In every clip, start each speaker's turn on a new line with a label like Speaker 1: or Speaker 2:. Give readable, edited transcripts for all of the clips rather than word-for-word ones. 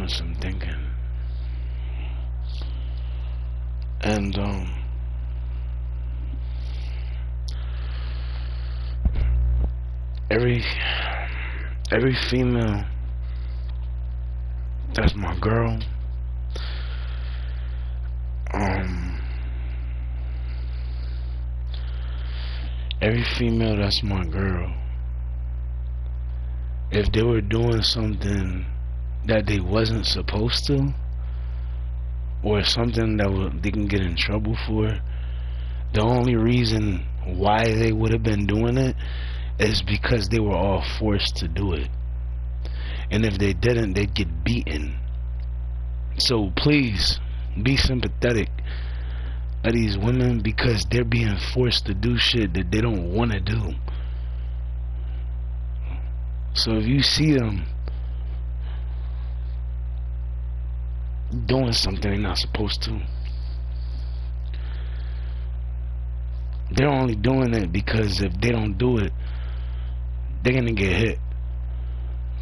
Speaker 1: doing some thinking. And every female that's my girl, every female that's my girl, if they were doing something that they wasn't supposed to, or something that they can get in trouble for, the only reason why they would have been doing it is because they were all forced to do it. And if they didn't, they'd get beaten. So please be sympathetic of these women, because they're being forced to do shit that they don't want to do. So if you see them doing something they're not supposed to, they're only doing it because if they don't do it, they're gonna get hit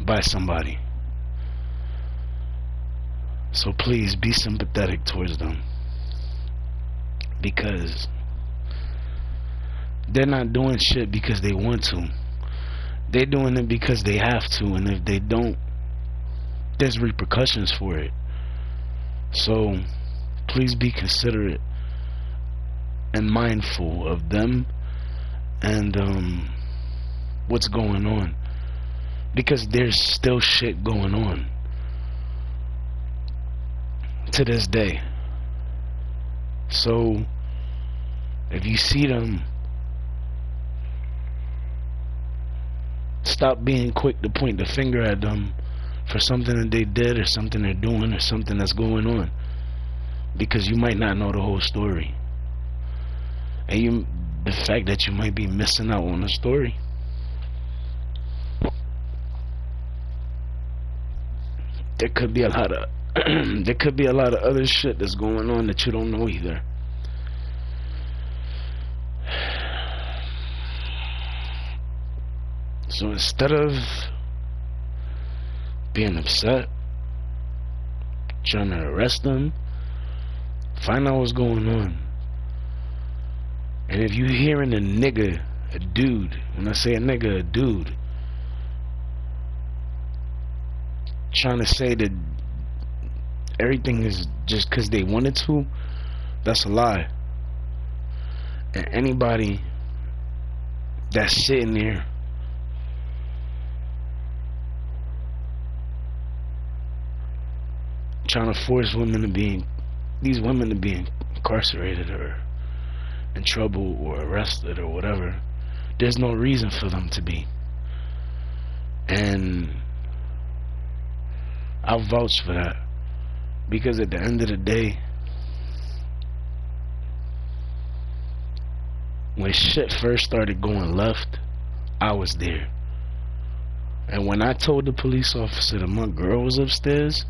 Speaker 1: by somebody. So please be sympathetic towards them, because they're not doing shit because they want to. They're doing it because they have to, and if they don't, there's repercussions for it. So please be considerate and mindful of them and what's going on, because there's still shit going on to this day. So if you see them, stop being quick to point the finger at them for something that they did or something they're doing or something that's going on, because you might not know the whole story. And the fact that you might be missing out on the story, there could be a lot of there could be a lot of other shit that's going on that you don't know either. So instead of being upset, trying to arrest them, find out what's going on. And if you hearing a nigga, a dude, when I say a nigga, a dude, trying to say that everything is just because they wanted to, that's a lie. And anybody that's sitting there trying to force these women to be incarcerated or in trouble or arrested or whatever, there's no reason for them to be. And I'll vouch for that, because at the end of the day, when shit first started going left, I was there. And when I told the police officer that my girl was upstairs,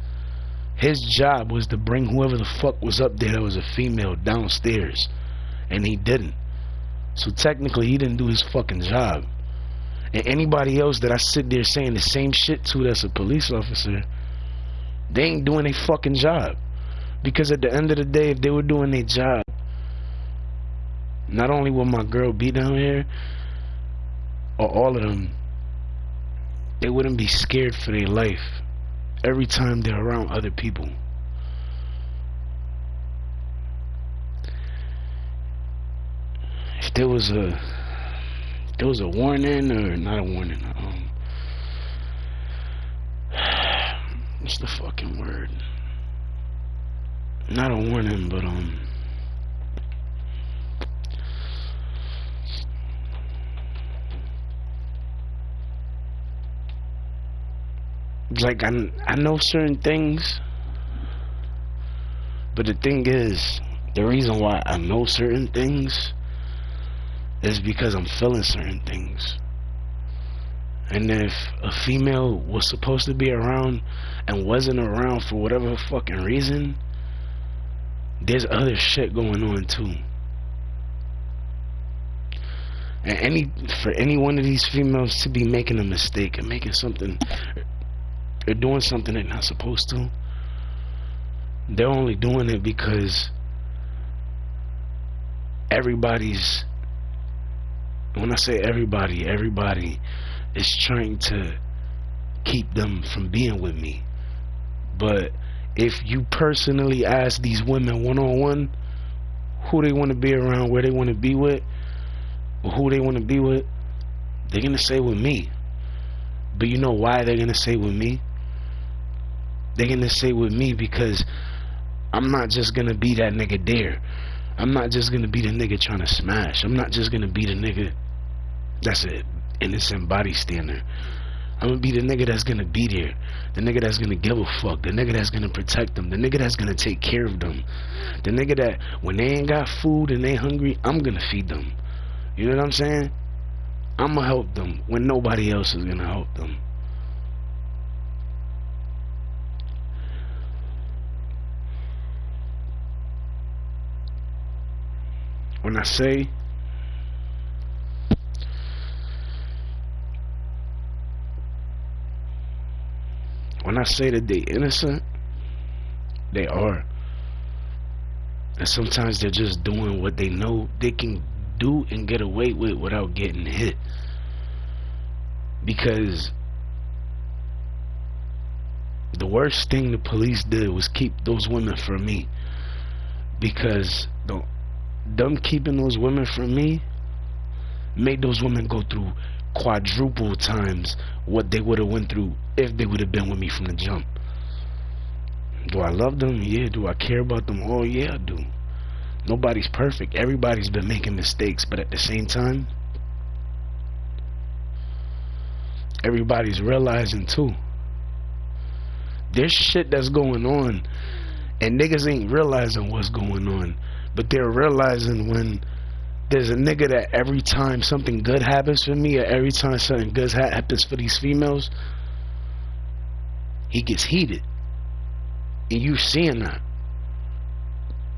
Speaker 1: his job was to bring whoever the fuck was up there that was a female downstairs, and he didn't. So technically he didn't do his fucking job. And anybody else that I sit there saying the same shit to that's a police officer, they ain't doing their fucking job. Because at the end of the day, if they were doing their job, not only will my girl be down here, or all of them, they wouldn't be scared for their life every time they're around other people. If there was a warning, or not a warning, what's the fucking word? Not a warning, but like I know certain things, but the thing is, the reason why I know certain things is because I'm feeling certain things. And if a female was supposed to be around and wasn't around for whatever fucking reason, there's other shit going on too. And for any one of these females to be making a mistake and making something or doing something they're not supposed to, They're only doing it because everybody's, when I say everybody, everybody is trying to keep them from being with me. But if you personally ask these women one-on-one who they want to be around, where they want to be with, or who they want to be with, they're going to say with me. But you know why they're going to say with me? They're going to say with me because I'm not just going to be that nigga there. I'm not just going to be the nigga trying to smash. I'm not just going to be the nigga that's an innocent bystander. I'm going to be the nigga that's going to be there. The nigga that's going to give a fuck. The nigga that's going to protect them. The nigga that's going to take care of them. The nigga that when they ain't got food and they hungry, I'm going to feed them. You know what I'm saying? I'm going to help them when nobody else is going to help them. When I say that they innocent, they are. And sometimes they're just doing what they know they can do and get away with without getting hit. Because the worst thing the police did was keep those women from me. Because them keeping those women from me made those women go through quadruple times what they would have went through if they would have been with me from the jump. Do I love them? Yeah. Do I care about them? Oh yeah, I do. Nobody's perfect. Everybody's been making mistakes, but at the same time, everybody's realizing too, there's shit that's going on and niggas ain't realizing what's going on, but they're realizing when there's a nigga that every time something good happens for me, or every time something good happens for these females, he gets heated. And you seeing that.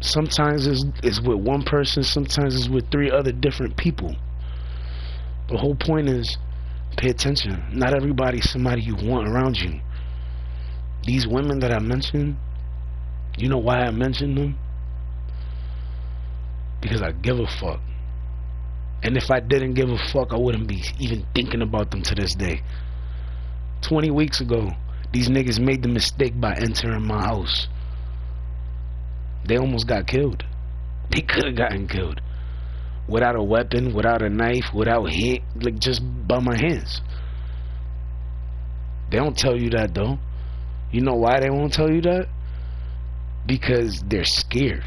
Speaker 1: Sometimes it's with one person, sometimes it's with 3 other different people. The whole point is, pay attention. Not everybody's somebody you want around you. These women that I mentioned, you know why I mentioned them? Because I give a fuck. And if I didn't give a fuck, I wouldn't be even thinking about them to this day. 20 weeks ago, these niggas made the mistake by entering my house. They almost got killed. They could have gotten killed. Without a weapon, without a knife, without hit, like just by my hands. They don't tell you that though. You know why they won't tell you that? Because they're scared.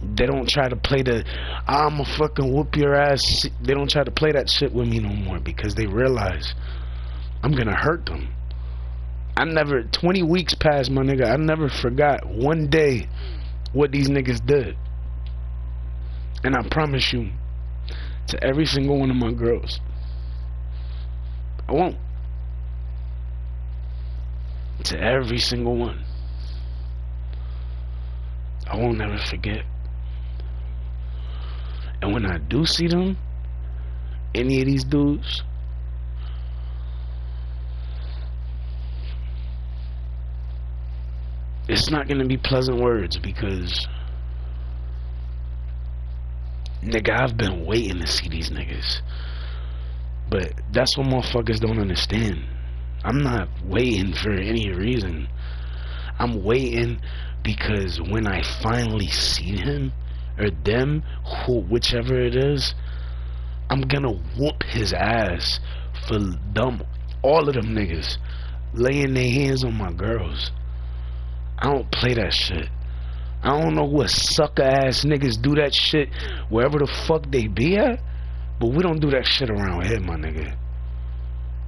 Speaker 1: They don't try to play the I'ma fucking whoop your ass. They don't try to play that shit with me no more because they realize I'm gonna hurt them. 20 weeks passed, my nigga. I never forgot one day what these niggas did. And I promise you, to every single one of my girls, I won't. To every single one, I won't never forget. And when I do see them, any of these dudes, it's not gonna be pleasant words because, nigga, I've been waiting to see these niggas. But that's what motherfuckers don't understand. I'm not waiting for any reason. I'm waiting because when I finally see him or them, whichever it is, I'm gonna whoop his ass for them, all of them niggas laying their hands on my girls. I don't play that shit. I don't know what sucker ass niggas do that shit wherever the fuck they be at, but we don't do that shit around here, my nigga.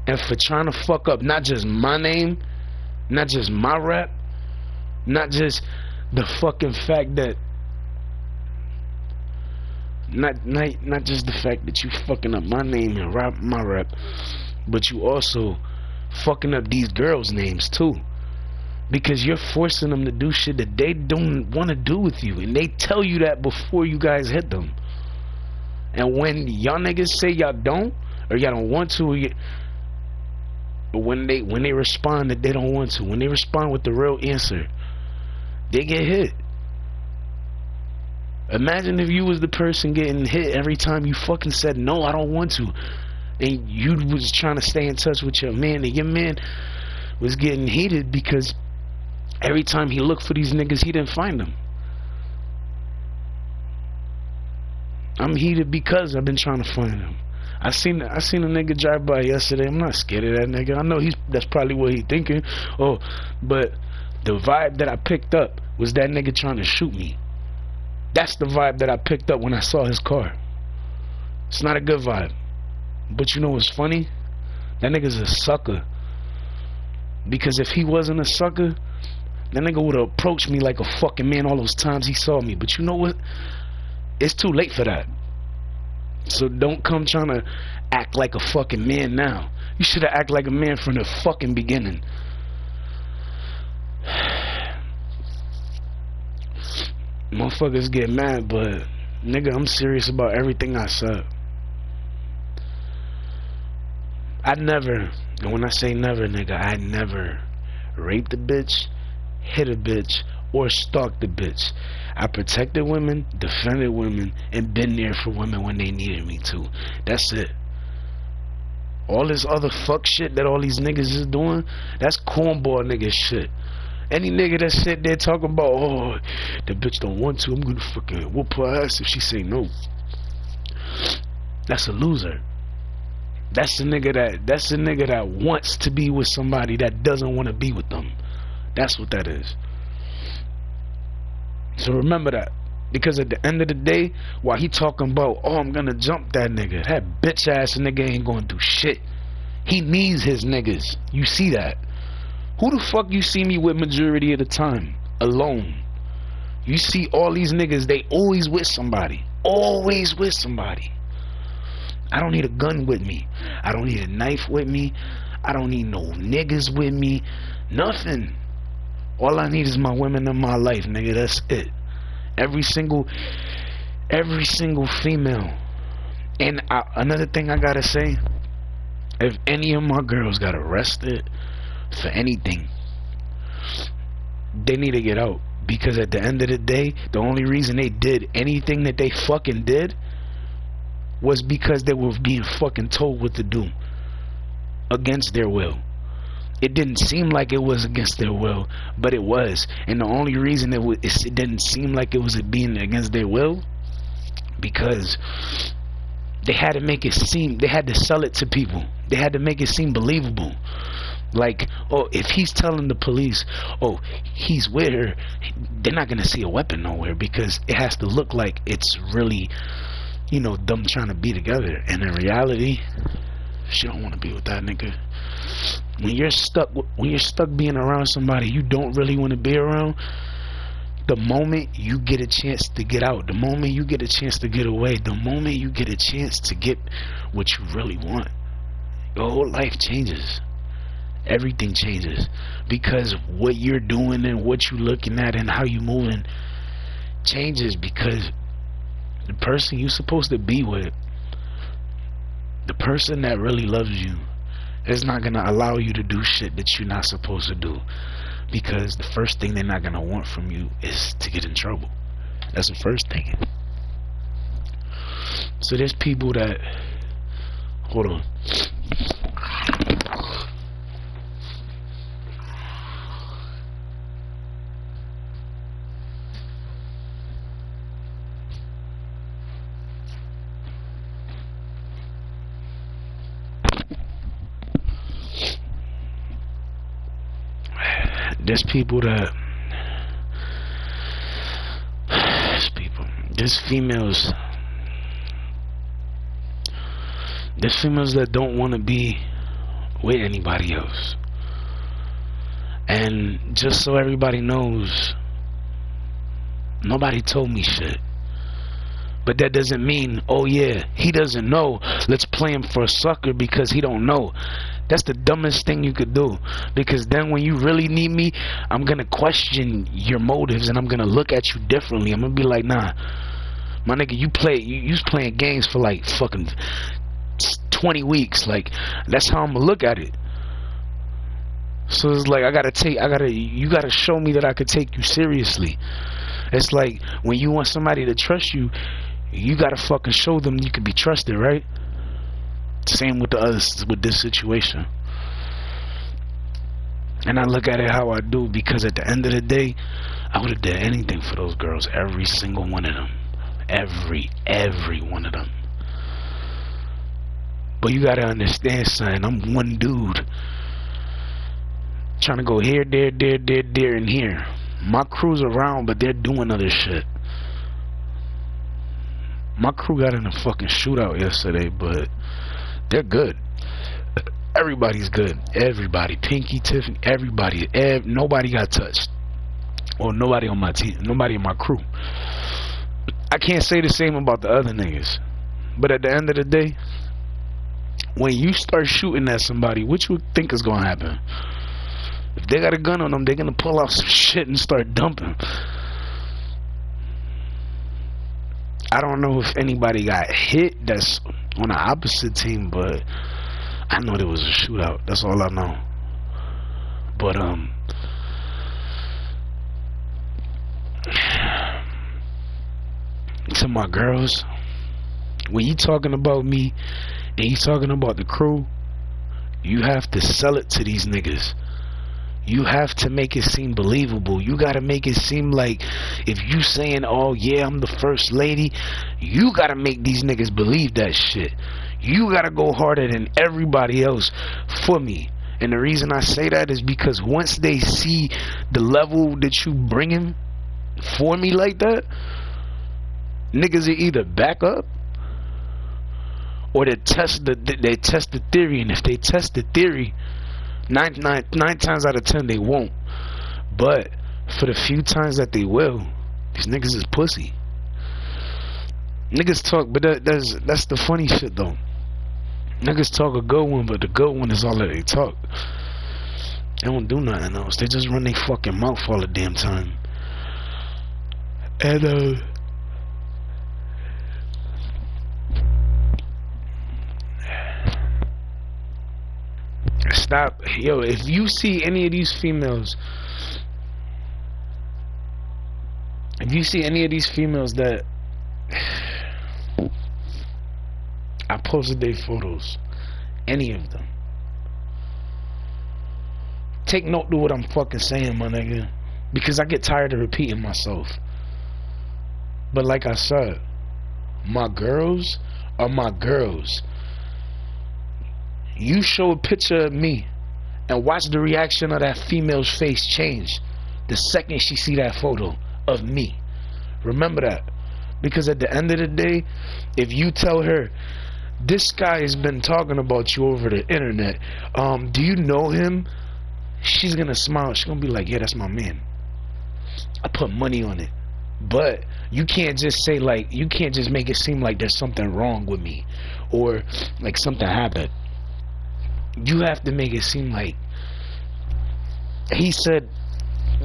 Speaker 1: And for trying to fuck up not just my name, not just my rap, not just the fucking fact that not just the fact that you fucking up my name and my rap, but you also fucking up these girls' names too. Because you're forcing them to do shit that they don't want to do with you, and they tell you that before you guys hit them. And when y'all niggas say y'all don't, or y'all don't want to, or when they respond that they don't want to, when they respond with the real answer, They get hit. Imagine if you was the person getting hit every time you fucking said no, I don't want to, and you was trying to stay in touch with your man, and your man was getting heated because every time he looked for these niggas, he didn't find them. I'm heated because I've been trying to find them. I seen a nigga drive by yesterday. I'm not scared of that nigga. I know that's probably what he thinking. Oh, but the vibe that I picked up was that nigga trying to shoot me. That's the vibe that I picked up when I saw his car. It's not a good vibe. But you know what's funny? That nigga's a sucker. Because if he wasn't a sucker, that nigga would have approached me like a fucking man all those times he saw me. But you know what? It's too late for that. So don't come trying to act like a fucking man now. You should have acted like a man from the fucking beginning. Motherfuckers get mad, but nigga, I'm serious about everything I said. I never, and when I say never, nigga, I never raped a bitch, hit a bitch, or stalked a bitch. I protected women, defended women, and been there for women when they needed me to. That's it. All this other fuck shit that all these niggas is doing, that's cornball nigga shit. Any nigga that sit there talking about, oh, the bitch don't want to, I'm gonna fucking whoop her ass if she say no. That's a loser. That's the nigga that wants to be with somebody that doesn't want to be with them. That's what that is. So remember that. Because at the end of the day, while he talking about, oh, I'm gonna jump that nigga, that bitch ass nigga ain't gonna do shit. He needs his niggas. You see that? Who the fuck you see me with majority of the time? Alone. You see all these niggas, they always with somebody. Always with somebody. I don't need a gun with me. I don't need a knife with me. I don't need no niggas with me. Nothing. All I need is my women in my life, nigga. That's it. Every single female. And another thing I gotta say, if any of my girls got arrested for anything, they need to get out. Because at the end of the day, the only reason they did anything that they fucking did was because they were being fucking told what to do against their will. It didn't seem like it was against their will, but it was. And the only reason it didn't seem like it was being against their will, because they had to make it seem, they had to sell it to people. They had to make it seem believable. Like, oh, if he's telling the police, oh, he's with her, they're not gonna see a weapon nowhere, because it has to look like it's really, you know, them trying to be together. And in reality, she don't want to be with that nigga. When you're stuck being around somebody you don't really want to be around, the moment you get a chance to get out, the moment you get a chance to get away, the moment you get a chance to get what you really want, your whole life changes. Everything changes, because what you're doing and what you're looking at and how you moving changes, because the person you're supposed to be with, the person that really loves you, is not gonna allow you to do shit that you're not supposed to do, because the first thing they're not gonna want from you is to get in trouble. That's the first thing. So there's people that, hold on, there's females that don't want to be with anybody else. And just so everybody knows, nobody told me shit. But that doesn't mean, oh yeah, he doesn't know, let's play him for a sucker because he don't know. That's the dumbest thing you could do, because then when you really need me, I'm gonna question your motives and I'm gonna look at you differently. I'm gonna be like, nah, my nigga, you was playing games for like fucking 20 weeks. Like, that's how I'm gonna look at it. So it's like you gotta show me that I could take you seriously. It's like when you want somebody to trust you, you gotta fucking show them you can be trusted, right? Same with with this situation. And I look at it how I do, because at the end of the day, I would have did anything for those girls, every single one of them, every one of them. But you gotta understand, son, I'm one dude trying to go here, there, and here. My crew's around, but they're doing other shit. My crew got in a fucking shootout yesterday, but they're good. Everybody's good. Everybody. Pinky, Tiffany, everybody. Nobody got touched. Or nobody on my team. Nobody in my crew. I can't say the same about the other niggas. But at the end of the day, when you start shooting at somebody, what you think is going to happen? If they got a gun on them, they're going to pull out some shit and start dumping. I don't know if anybody got hit that's on the opposite team, but I know there was a shootout. That's all I know. But to my girls, when you talking about me and you talking about the crew, you have to sell it to these niggas. You have to make it seem believable. You gotta make it seem like if you saying, oh yeah, I'm the first lady, you gotta make these niggas believe that shit. You gotta go harder than everybody else for me. And the reason I say that is because once they see the level that you bringing for me like that, niggas will either back up or they test the theory. And if they test the theory, nine times out of 10 they won't. But for the few times that they will, these niggas is pussy. Niggas talk, but that's the funny shit though. Niggas talk a good one, but the good one is all that they talk. They don't do nothing else. They just run their fucking mouth all the damn time. And stop, yo, if you see any of these females, that I posted their photos, any of them, take note to what I'm fucking saying, my nigga, because I get tired of repeating myself. But like I said, my girls are my girls. You show a picture of me and watch the reaction of that female's face change the second she see that photo of me. Remember that, because at the end of the day, if you tell her, this guy has been talking about you over the internet, do you know him? She's gonna smile. She's gonna be like, yeah, that's my man. I put money on it. But you can't just say, like, you can't just make it seem like there's something wrong with me or like something happened. You have to make it seem like he said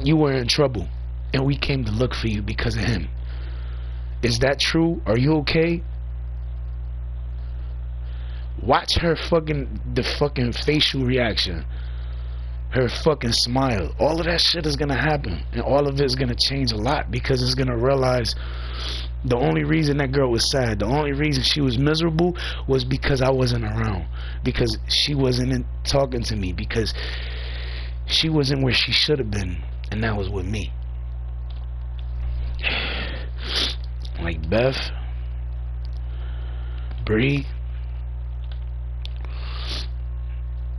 Speaker 1: you were in trouble and we came to look for you because of him. Is that true? Are you okay? Watch her the fucking facial reaction, her fucking smile. All of that shit is gonna happen, and all of it is gonna change a lot, because it's gonna realize the only reason that girl was sad, the only reason she was miserable was because I wasn't around, because she wasn't talking to me, because she wasn't where she should have been, and that was with me. Like Beth, Bree,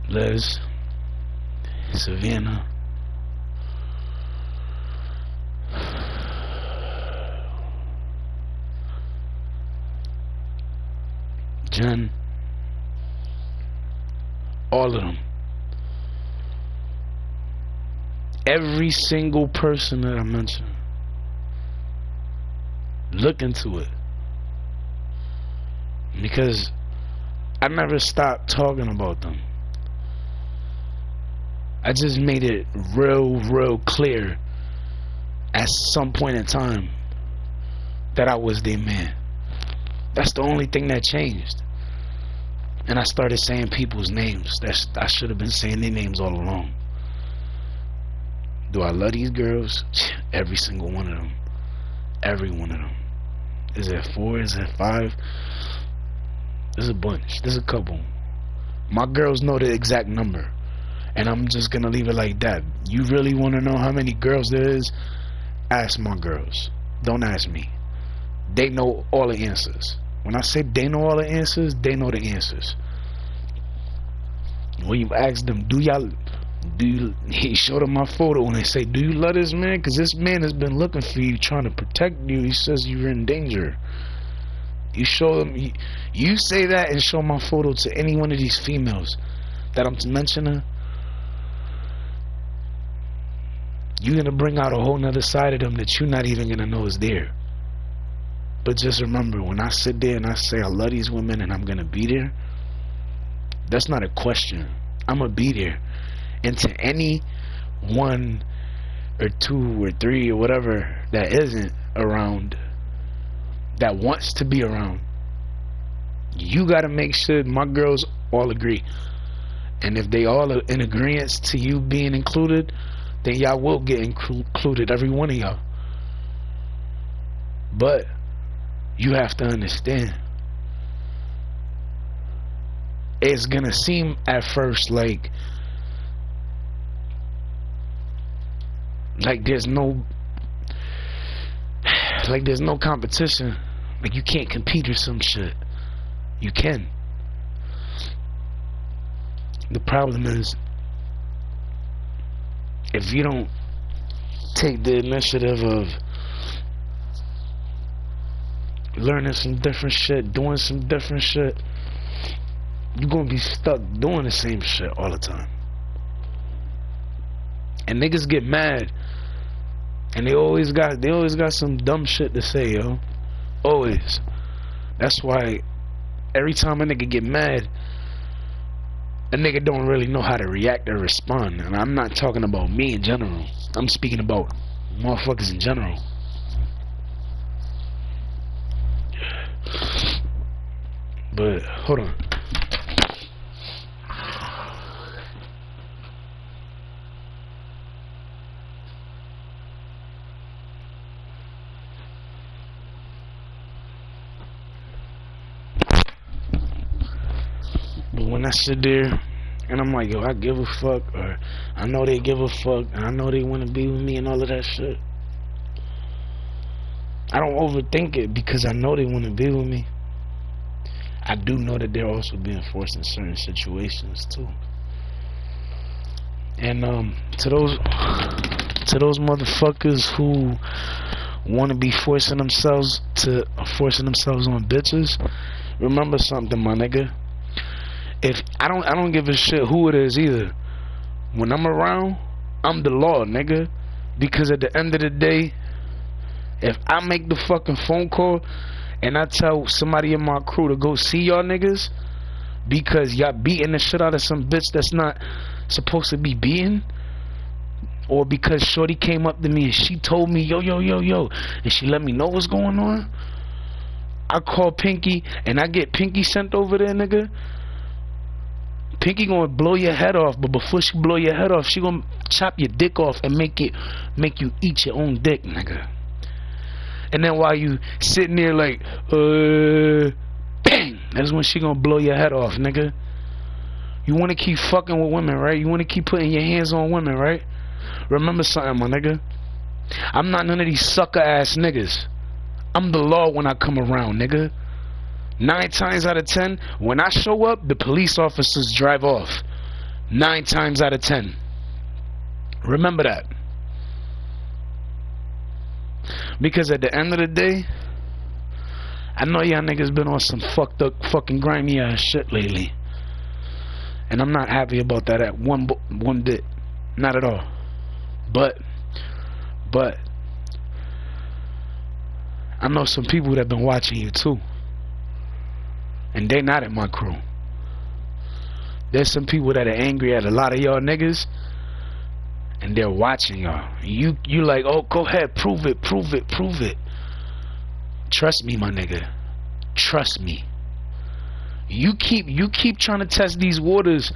Speaker 1: Liz, Savannah, Jen, all of them. Every single person that I mentioned. Look into it, because I never stopped talking about them. I just made it real clear at some point in time that I was their man. That's the only thing that changed. And I started saying people's names. I should have been saying their names all along. Do I love these girls? Every single one of them. Every one of them. Is it 4? Is it 5? There's a bunch. There's a couple. My girls know the exact number. And I'm just gonna leave it like that. You really wanna know how many girls there is? Ask my girls. Don't ask me. They know all the answers. When I say they know all the answers, they know the answers. When you ask them, he showed them my photo and they say, do you love this man? Because this man has been looking for you, trying to protect you. He says you're in danger. You show them, you say that and show my photo to any one of these females that I'm mentioning, you're going to bring out a whole nother side of them that you're not even going to know is there. But just remember, when I sit there and I say I love these women and I'm going to be there, that's not a question. I'm going to be there. And to any 1 or 2 or 3 or whatever that isn't around, that wants to be around, you got to make sure my girls all agree. And if they all are in agreement to you being included, then y'all will get included, every one of y'all. But you have to understand, it's gonna seem at first like there's no competition, like you can't compete or some shit. You can. The problem is, if you don't take the initiative of learning some different shit, doing some different shit, you're gonna be stuck doing the same shit all the time. And niggas get mad, and they always got some dumb shit to say, yo. Always. That's why every time a nigga get mad, a nigga don't really know how to react or respond. And I'm not talking about me in general. I'm speaking about motherfuckers in general. But hold on. But when I sit there and I'm like, yo, I give a fuck, or I know they give a fuck, and I know they want to be with me and all of that shit, I don't overthink it because I know they want to be with me. I do know that they're also being forced in certain situations too. And to those motherfuckers who want to be forcing themselves on bitches, remember something, my nigga. If I don't give a shit who it is either. When I'm around, I'm the law, nigga. Because at the end of the day, if I make the fucking phone call and I tell somebody in my crew to go see y'all niggas because y'all beating the shit out of some bitch that's not supposed to be beaten, or because shorty came up to me and she told me yo, and she let me know what's going on, I call Pinky and I get Pinky sent over there, nigga. Pinky gonna blow your head off, but before she blow your head off, she gonna chop your dick off and make you eat your own dick, nigga. And then while you sitting there like, bang, that's when she gonna blow your head off, nigga. You wanna keep fucking with women, right? You wanna keep putting your hands on women, right? Remember something, my nigga. I'm not none of these sucker ass niggas. I'm the law when I come around, nigga. 9 times out of 10, when I show up, the police officers drive off. 9 times out of 10. Remember that. Because at the end of the day, I know y'all niggas been on some fucked up, fucking grimy ass shit lately. And I'm not happy about that at one bit. Not at all. But I know some people that have been watching you too. And they not at my crew. There's some people that are angry at a lot of y'all niggas, and they're watching y'all. You like, oh, go ahead, prove it. Trust me, my nigga. Trust me. You keep trying to test these waters,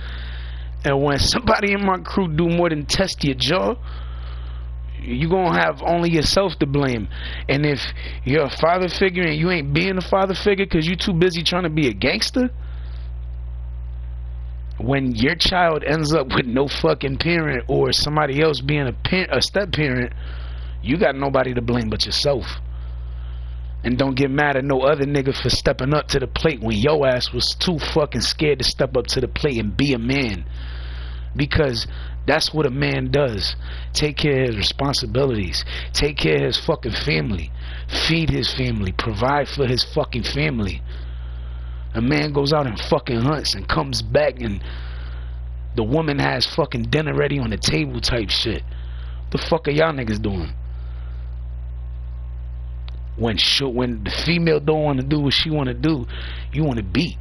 Speaker 1: and when somebody in my crew do more than test your jaw, you gonna have only yourself to blame. And if you're a father figure and you ain't being a father figure because you too busy trying to be a gangster, when your child ends up with no fucking parent or somebody else being a step parent, you got nobody to blame but yourself. And don't get mad at no other nigga for stepping up to the plate when your ass was too fucking scared to step up to the plate and be a man. Because that's what a man does. Take care of his responsibilities. Take care of his fucking family. Feed his family. Provide for his fucking family. A man goes out and fucking hunts and comes back and the woman has fucking dinner ready on the table type shit. The fuck are y'all niggas doing? When the female don't want to do what she want to do, you want to beat.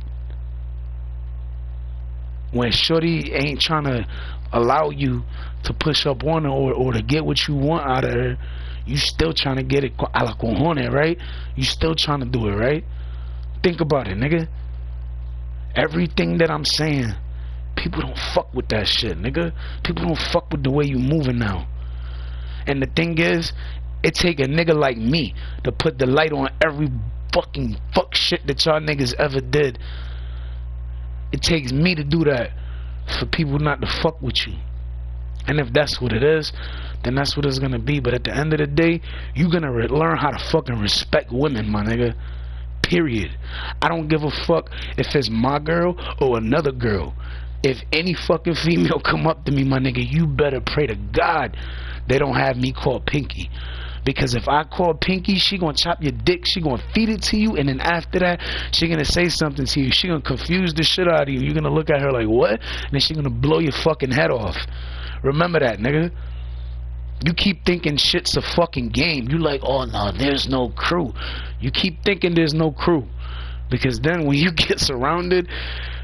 Speaker 1: When shorty ain't trying to allow you to push up on her or to get what you want out of her, you still trying to get it a la cojones, right? You still trying to do it, right? Think about it, nigga. Everything that I'm saying, people don't fuck with that shit, nigga. People don't fuck with the way you moving now. And the thing is, it take a nigga like me to put the light on every fucking fuck shit that y'all niggas ever did. It takes me to do that for people not to fuck with you. And if that's what it is, then that's what it's gonna be. But at the end of the day, you gonna learn how to fucking respect women, my nigga. Period. I don't give a fuck if it's my girl or another girl. If any fucking female come up to me, my nigga, you better pray to God they don't have me call Pinky. Because if I call Pinky, she gonna chop your dick, she gonna feed it to you, and then after that, she gonna say something to you. She gonna confuse the shit out of you. You're gonna look at her like, what? And then she gonna blow your fucking head off. Remember that, nigga. You keep thinking shit's a fucking game. You like, oh no, there's no crew. You keep thinking there's no crew. Because then when you get surrounded,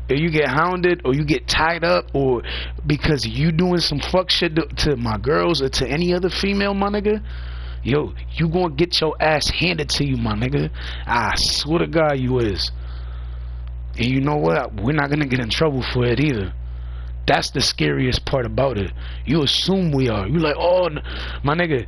Speaker 1: or you get hounded, or you get tied up, or because you doing some fuck shit to my girls or to any other female, my nigga, yo, you gonna get your ass handed to you, my nigga. I swear to God you is. And you know what? We're not gonna get in trouble for it either. That's the scariest part about it. You assume we are. You like, oh, my nigga,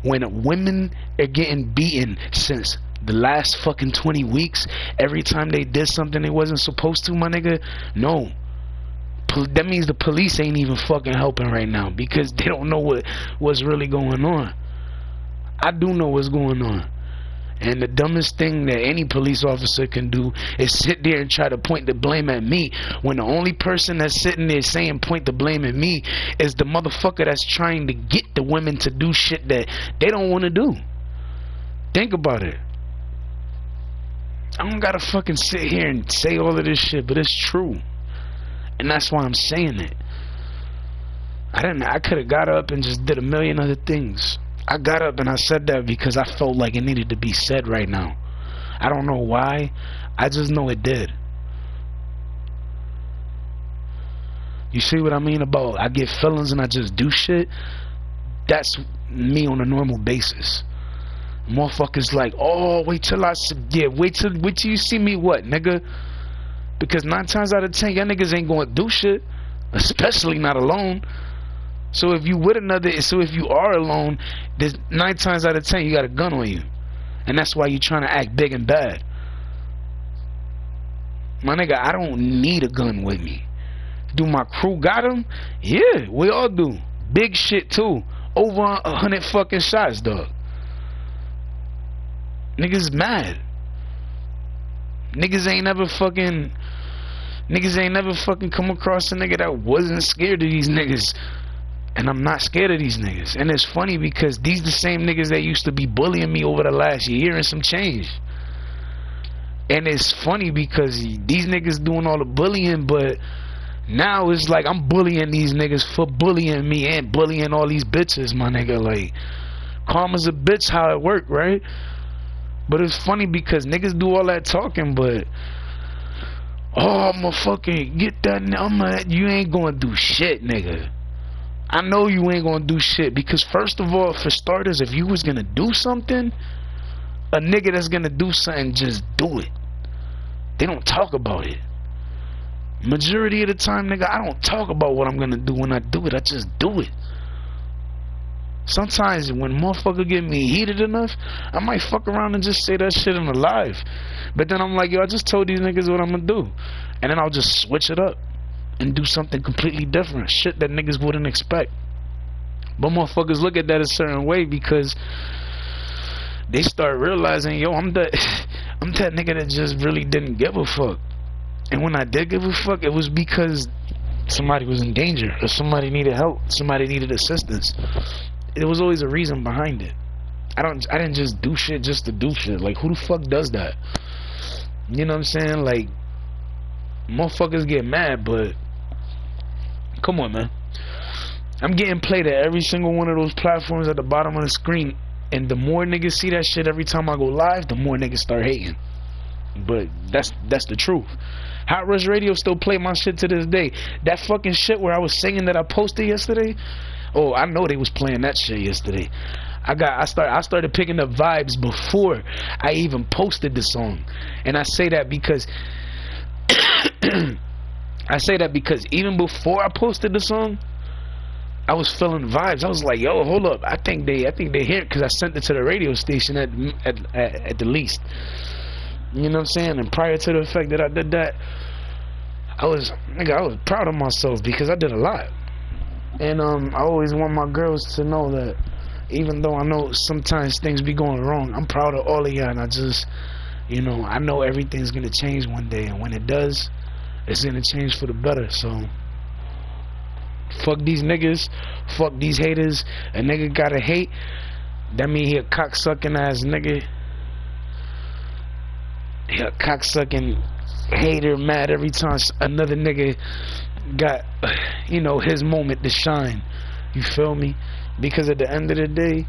Speaker 1: when women are getting beaten since the last fucking 20 weeks, every time they did something they wasn't supposed to, my nigga, no. That means the police ain't even fucking helping right now because they don't know what's really going on. I do know what's going on. And the dumbest thing that any police officer can do is sit there and try to point the blame at me when the only person that's sitting there saying point the blame at me is the motherfucker that's trying to get the women to do shit that they don't want to do. Think about it. I don't gotta fucking sit here and say all of this shit, but it's true. And that's why I'm saying it. I could have got up and just did a million other things. I got up and I said that because I felt like it needed to be said right now. I don't know why. I just know it did. You see what I mean about I get feelings and I just do shit? That's me on a normal basis. Motherfuckers like, oh, wait till you see me what, nigga? Because 9 times out of 10, y'all niggas ain't gonna do shit. Especially not alone. So if you are alone, there's 9 times out of 10 you got a gun on you, and that's why you trying to act big and bad. My nigga, I don't need a gun with me. Do my crew got them? Yeah, we all do. Big shit too. Over 100 fucking shots, dog. Niggas mad. Niggas ain't never fucking come across a nigga that wasn't scared of these niggas. And I'm not scared of these niggas. And it's funny because these the same niggas that used to be bullying me over the last year and some change. And it's funny because these niggas doing all the bullying, but now it's like I'm bullying these niggas for bullying me and bullying all these bitches, my nigga. Like, karma's a bitch how it work, right? But it's funny because niggas do all that talking, but oh, I'ma fucking get that. You ain't gonna do shit, nigga. I know you ain't gonna do shit because first of all, for starters, if you was gonna do something, a nigga that's gonna do something, just do it. They don't talk about it. Majority of the time, nigga, I don't talk about what I'm gonna do when I do it. I just do it. Sometimes when motherfucker get me heated enough, I might fuck around and just say that shit in the live. But then I'm like, yo, I just told these niggas what I'm gonna do. And then I'll just switch it up and do something completely different. Shit that niggas wouldn't expect. But motherfuckers look at that a certain way because they start realizing, yo, I'm that nigga that just really didn't give a fuck. And when I did give a fuck, it was because somebody was in danger or somebody needed help, somebody needed assistance. There was always a reason behind it. I didn't just do shit just to do shit. Like, who the fuck does that? You know what I'm saying? Like, motherfuckers get mad, but come on, man. I'm getting played at every single one of those platforms at the bottom of the screen, and the more niggas see that shit every time I go live, the more niggas start hating. But that's the truth. Hot Rush Radio still play my shit to this day. That fucking shit where I was singing that I posted yesterday, oh, I know they was playing that shit yesterday. I started picking up vibes before I even posted the song. And I say that because even before I posted the song, I was feeling vibes. I was like, yo, hold up, I think they hear it, because I sent it to the radio station at the least. You know what I'm saying? And prior to the fact that I did that, I was proud of myself because I did a lot. And I always want my girls to know that even though I know sometimes things be going wrong, I'm proud of all of y'all. And I just, you know, I know everything's gonna change one day, and when it does, it's gonna change for the better. So fuck these niggas, fuck these haters. A nigga gotta hate, that mean he a cocksucking ass nigga. He a cocksucking hater, mad every time another nigga got, you know, his moment to shine. You feel me? Because at the end of the day,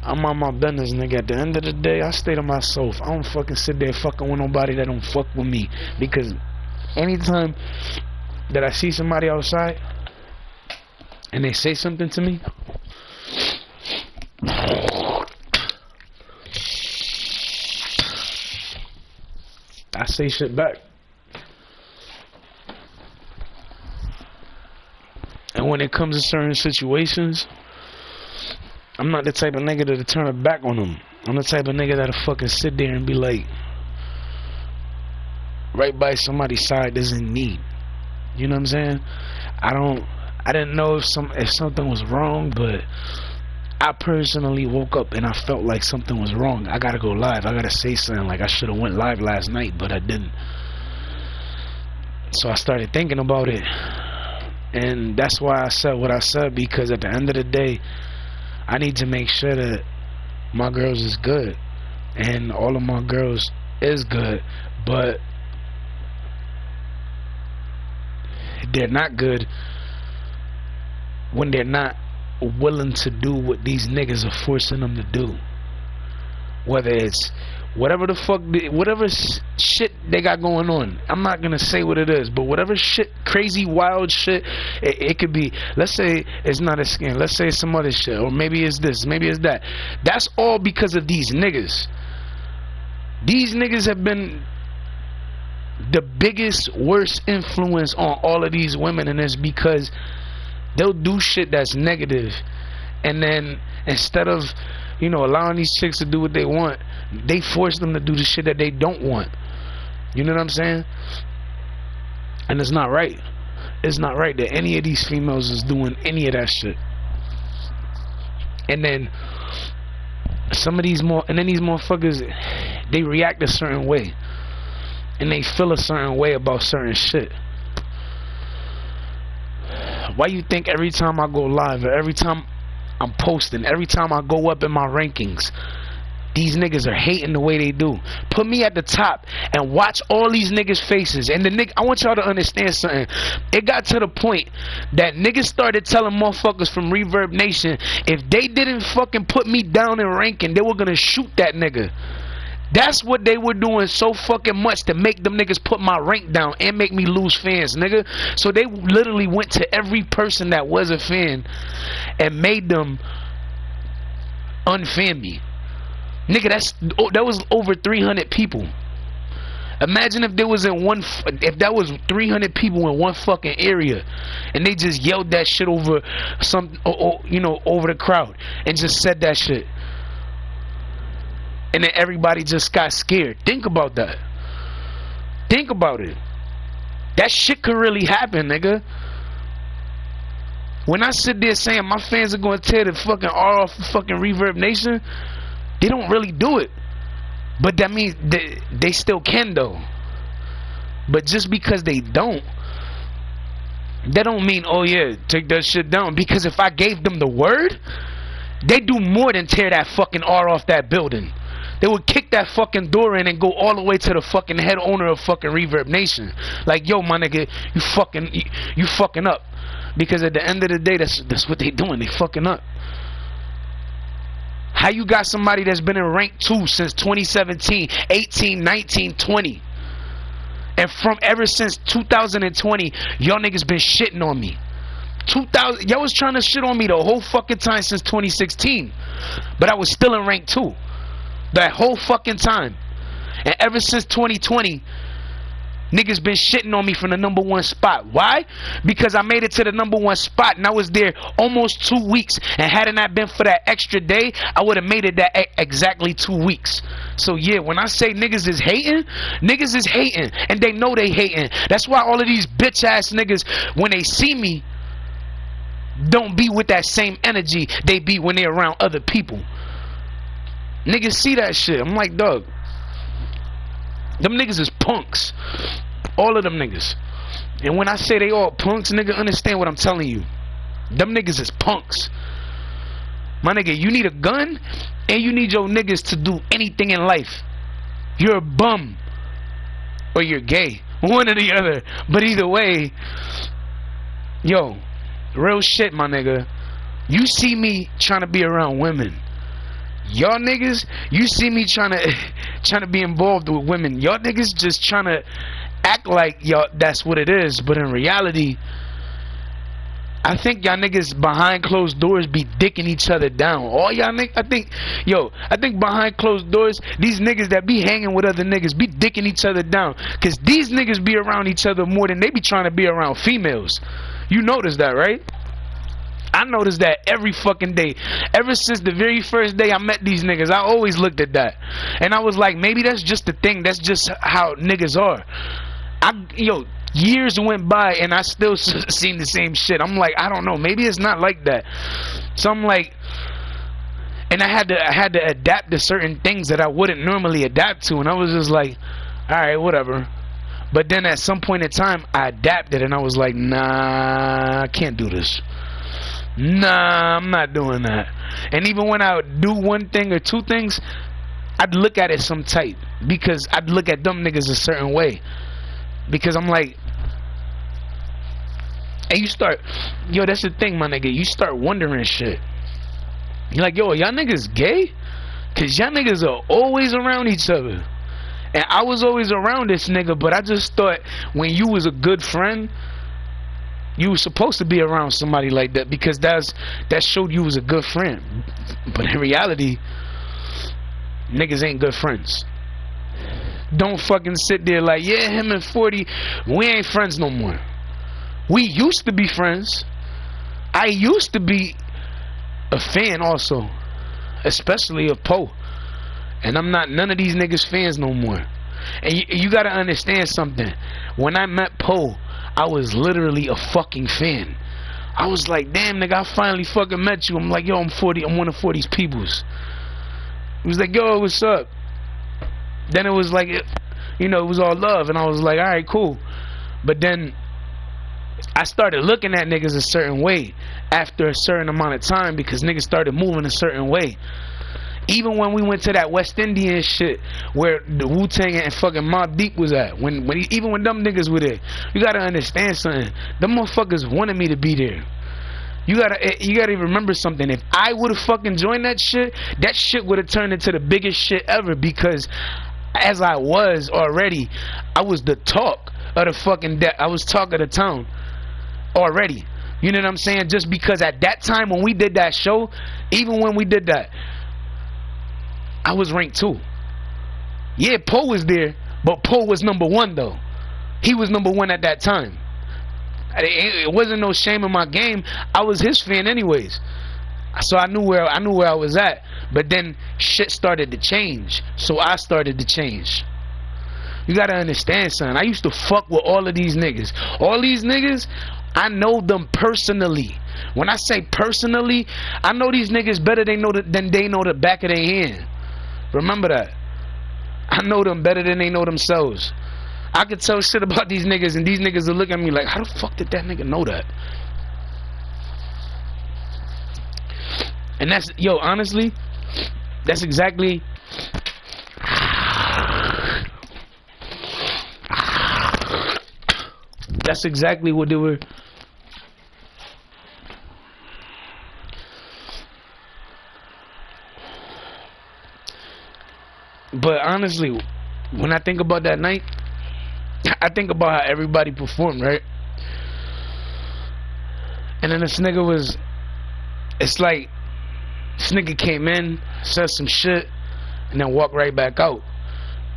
Speaker 1: I'm on my business, nigga. At the end of the day, I stay to myself. I don't fucking sit there fucking with nobody that don't fuck with me. Because anytime that I see somebody outside and they say something to me, I say shit back. And when it comes to certain situations, I'm not the type of nigga that'll turn a back on them. I'm the type of nigga that'll fucking sit there and be like, right by somebody's side that's in need. You know what I'm saying? I didn't know if something was wrong, but I personally woke up and I felt like something was wrong. I gotta go live. I gotta say something. Like, I should have went live last night, but I didn't. So I started thinking about it, and that's why I said what I said, because at the end of the day, I need to make sure that my girls is good, and all of my girls is good, but they're not good when they're not willing to do what these niggas are forcing them to do. Whether it's whatever the fuck, whatever shit they got going on. I'm not gonna say what it is, but whatever shit, crazy, wild shit, it could be. Let's say it's not a scam. Let's say it's some other shit, or maybe it's this, maybe it's that. That's all because of these niggas. These niggas have been the biggest, worst influence on all of these women, and it's because they'll do shit that's negative, and then instead of, you know, allowing these chicks to do what they want, they force them to do the shit that they don't want. You know what I'm saying? And it's not right. It's not right that any of these females is doing any of that shit. And then these motherfuckers, they react a certain way, and they feel a certain way about certain shit. Why you think every time I go live, or every time I'm posting, every time I go up in my rankings, these niggas are hating the way they do? Put me at the top and watch all these niggas' faces. And I want y'all to understand something. It got to the point that niggas started telling motherfuckers from Reverb Nation, if they didn't fucking put me down in ranking, they were gonna shoot that nigga. That's what they were doing so fucking much to make them niggas put my rank down and make me lose fans, nigga. So they literally went to every person that was a fan and made them unfan me. Nigga, that was over 300 people. Imagine if there was if that was 300 people in one fucking area, and they just yelled that shit over over the crowd, and just said that shit, and then everybody just got scared. Think about that. Think about it. That shit could really happen, nigga. When I sit there saying my fans are gonna tear the fucking R off of fucking Reverb Nation, they don't really do it. But that means they still can though. But just because they don't, that don't mean, oh yeah, take that shit down. Because if I gave them the word, they do more than tear that fucking R off that building. They would kick that fucking door in and go all the way to the fucking head owner of fucking Reverb Nation. Like, yo, my nigga, you fucking up. Because at the end of the day, that's what they doing. They fucking up. How you got somebody that's been in rank 2 since 2017, 18, 19, 20, and from ever since 2020, y'all niggas been shitting on me. Y'all was trying to shit on me the whole fucking time since 2016, but I was still in rank 2 that whole fucking time. And ever since 2020, niggas been shitting on me from the #1 spot. Why? Because I made it to the #1 spot, and I was there almost 2 weeks. And hadn't that been for that extra day, I would have made it that exactly 2 weeks. So yeah, when I say niggas is hating, and they know they hating. That's why all of these bitch ass niggas, when they see me, don't be with that same energy they be when they're around other people. Niggas see that shit. I'm like, dog, them niggas is punks. All of them niggas. And when I say they all punks, nigga, understand what I'm telling you. Them niggas is punks. My nigga, you need a gun, and you need your niggas to do anything in life. You're a bum, or you're gay. One or the other. But either way, yo, real shit, my nigga. You see me trying to be around women. Y'all niggas, you see me trying to be involved with women. Y'all niggas just trying to act like y'all that's what it is, but in reality, I think y'all niggas behind closed doors be dicking each other down. All y'all niggas, I think behind closed doors, these niggas that be hanging with other niggas be dicking each other down, cause these niggas be around each other more than they be trying to be around females. You notice that, right? I noticed that every fucking day. Ever since the very first day I met these niggas, I always looked at that. And I was like, maybe that's just the thing. That's just how niggas are. Years went by and I still seen the same shit. I'm like, I don't know. Maybe it's not like that. So I'm like, and I had to adapt to certain things that I wouldn't normally adapt to. And I was just like, all right, whatever. But then at some point in time, I adapted and I was like, nah, I can't do this. Nah, I'm not doing that. And even when I would do one thing or two things, I'd look at it some tight, because I'd look at them niggas a certain way, because I'm like, and you start, that's the thing, my nigga, you start wondering shit. You're like, yo, y'all niggas gay? Cause y'all niggas are always around each other. And I was always around this nigga, but I just thought when you was a good friend, you were supposed to be around somebody like that, because that showed you was a good friend. But in reality, niggas ain't good friends. Don't fucking sit there like, yeah, him and 40, we ain't friends no more. We used to be friends. I used to be a fan also, especially of Poe. And I'm not none of these niggas fans no more. And you gotta understand something. When I met Poe, I was literally a fucking fan. I was like, damn, nigga, I finally fucking met you. I'm like, yo, I'm 40, I'm one of 40's peoples. He was like, yo, what's up? Then it was like, it was all love. And I was like, all right, cool. But then I started looking at niggas a certain way after a certain amount of time, because niggas started moving a certain way. Even when we went to that West Indian shit where the Wu-Tang and fucking Mobb Deep was at, even when them niggas were there, you gotta understand something. Them motherfuckers wanted me to be there. You gotta remember something. If I would have fucking joined that shit would have turned into the biggest shit ever, because as I was already, I was the talk of the fucking I was talk of the town already. You know what I'm saying? Just because at that time when we did that show, even when we did that, I was ranked 2. Yeah, Poe was there, But Poe was number one though. He was number one at that time. It wasn't no shame in my game. I was his fan anyways. So I knew where I was at. But then shit started to change. So I started to change. You gotta understand, son. I used to fuck with all of these niggas. All these niggas, I know them personally. When I say personally, I know these niggas better than they know the back of their hand. Remember that. I know them better than they know themselves. I could tell shit about these niggas, and these niggas will look at me like, how the fuck did that nigga know that? And that's, yo, honestly, that's exactly what they were. But honestly, when I think about that night, I think about how everybody performed, right? And then this nigga was, it's like, this nigga came in, said some shit, and then walked right back out.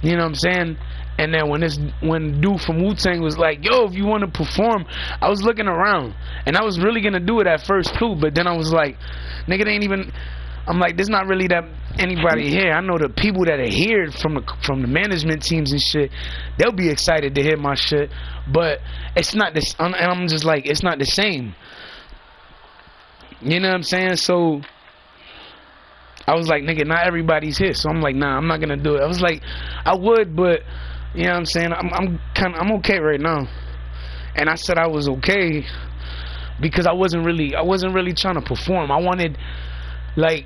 Speaker 1: You know what I'm saying? And then when dude from Wu-Tang was like, yo, if you want to perform, I was looking around. And I was really going to do it at first too, but then I was like, nigga, they ain't even, I'm like, there's not really that anybody here. I know the people that are here from the management teams and shit, they'll be excited to hear my shit, but it's not this, and I'm just like, it's not the same. You know what I'm saying? So I was like, nigga, not everybody's here. So I'm like, nah, I'm not gonna do it. I was like, I would, but you know what I'm saying? I'm okay right now. And I said I was okay because I wasn't really trying to perform. I wanted, like,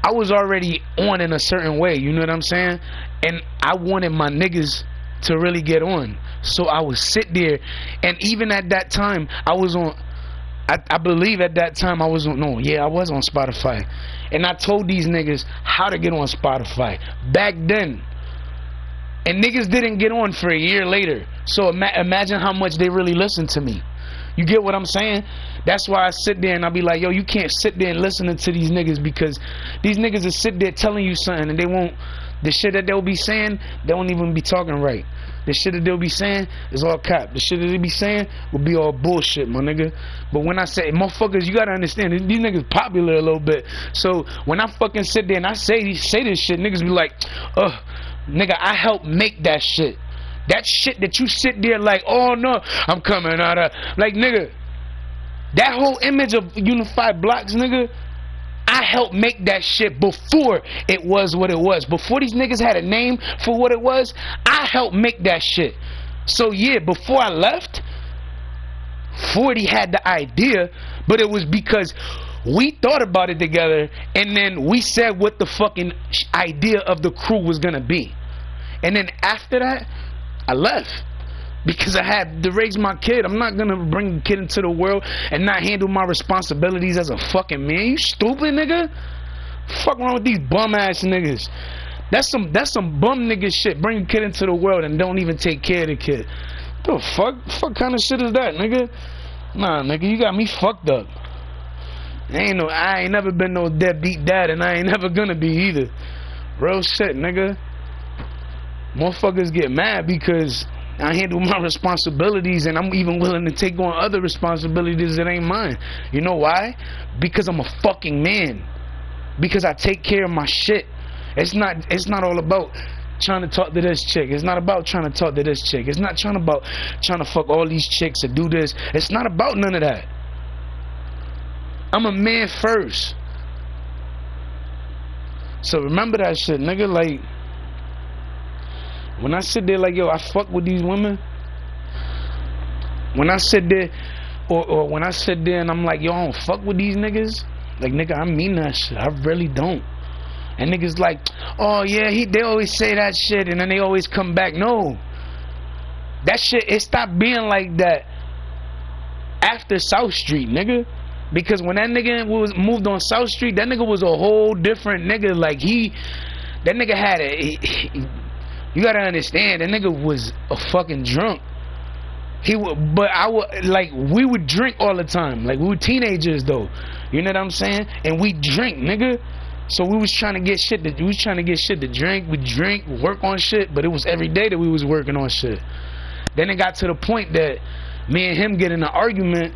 Speaker 1: I was already on in a certain way, you know what I'm saying? And I wanted my niggas to really get on. So I would sit there, and even at that time, I was on, I believe at that time I was on, no, yeah, I was on Spotify. And I told these niggas how to get on Spotify back then. And niggas didn't get on for a year later. So imagine how much they really listened to me. You get what I'm saying? That's why I sit there and I be like, yo, you can't sit there and listen to these niggas, because these niggas will sit there telling you something and they won't, the shit that they'll be saying, they won't even be talking right. The shit that they'll be saying is all cap. The shit that they be saying will be all bullshit, my nigga. But when I say, motherfuckers, you gotta understand, these niggas popular a little bit. So when I fucking sit there and I say this shit, niggas be like, nigga, I helped make that shit. That shit that you sit there like, oh no, I'm coming out of, like, nigga, that whole image of unified blocks, nigga, I helped make that shit before it was what it was. Before these niggas had a name for what it was, I helped make that shit. So yeah, before I left, 40 had the idea, but it was because we thought about it together, and then we said what the fucking idea of the crew was gonna be. And then after that, I left. Because I had to raise my kid. I'm not gonna bring the kid into the world and not handle my responsibilities as a fucking man. You stupid, nigga? Fuck wrong with these bum ass niggas? That's some bum nigga shit. Bring a kid into the world and don't even take care of the kid. The fuck kind of shit is that, nigga? Nah, nigga, you got me fucked up. I ain't never been no deadbeat dad, and I ain't never gonna be either. Real shit, nigga. Motherfuckers get mad because I handle my responsibilities, and I'm even willing to take on other responsibilities that ain't mine. You know why? Because I'm a fucking man. Because I take care of my shit. It's not all about trying to talk to this chick. It's not about trying to talk to this chick. It's not trying to fuck all these chicks or do this. It's not about none of that. I'm a man first. So remember that shit, nigga. Like, when I sit there like, yo, I fuck with these women. When I sit there, or when I sit there and I'm like, yo, I don't fuck with these niggas. Like, nigga, I mean that shit. I really don't. And niggas like, oh yeah, they always say that shit and then they always come back. No. That shit, it stopped being like that after South Street, nigga. Because when that nigga was moved on South Street, that nigga was a whole different nigga. Like, that nigga had you gotta understand, that nigga was a fucking drunk. We would drink all the time. Like, we were teenagers though. You know what I'm saying? And we drink, nigga. So we was trying to get shit to drink. We drink, work on shit, but it was every day that we was working on shit. Then it got to the point that me and him get in an argument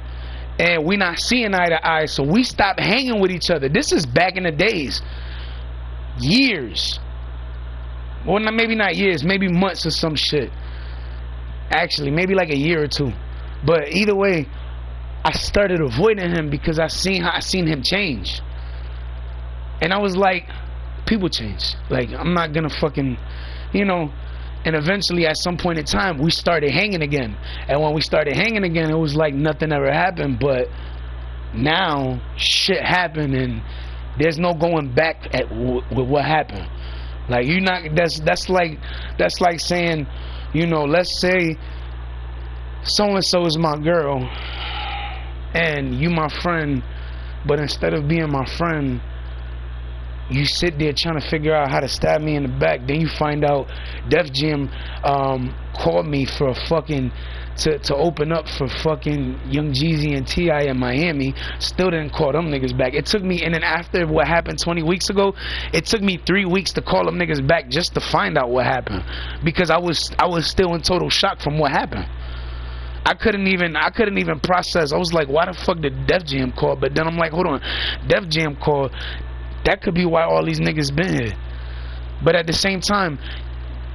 Speaker 1: and we not seeing eye to eye, so we stopped hanging with each other. This is back in the days. Years. Well, maybe not years, maybe months or some shit. Actually, maybe like a year or two. But either way, I started avoiding him because I seen him change. And I was like, people change. Like, I'm not gonna fucking, you know. And eventually, at some point in time, we started hanging again. And when we started hanging again, it was like nothing ever happened. But now, shit happened, and there's no going back with what happened. Like, you not. That's like saying, you know, let's say so and so is my girl, and you my friend, but instead of being my friend, you sit there trying to figure out how to stab me in the back. Then you find out Def Jam called me for fucking to open up for fucking Young Jeezy and T.I. in Miami. Still didn't call them niggas back. It took me, and then after what happened 20 weeks ago, it took me 3 weeks to call them niggas back just to find out what happened, because I was still in total shock from what happened. I couldn't even process. I was like, why the fuck did Def Jam call? But then I'm like, hold on, Def Jam called. That could be why all these niggas been here. But at the same time,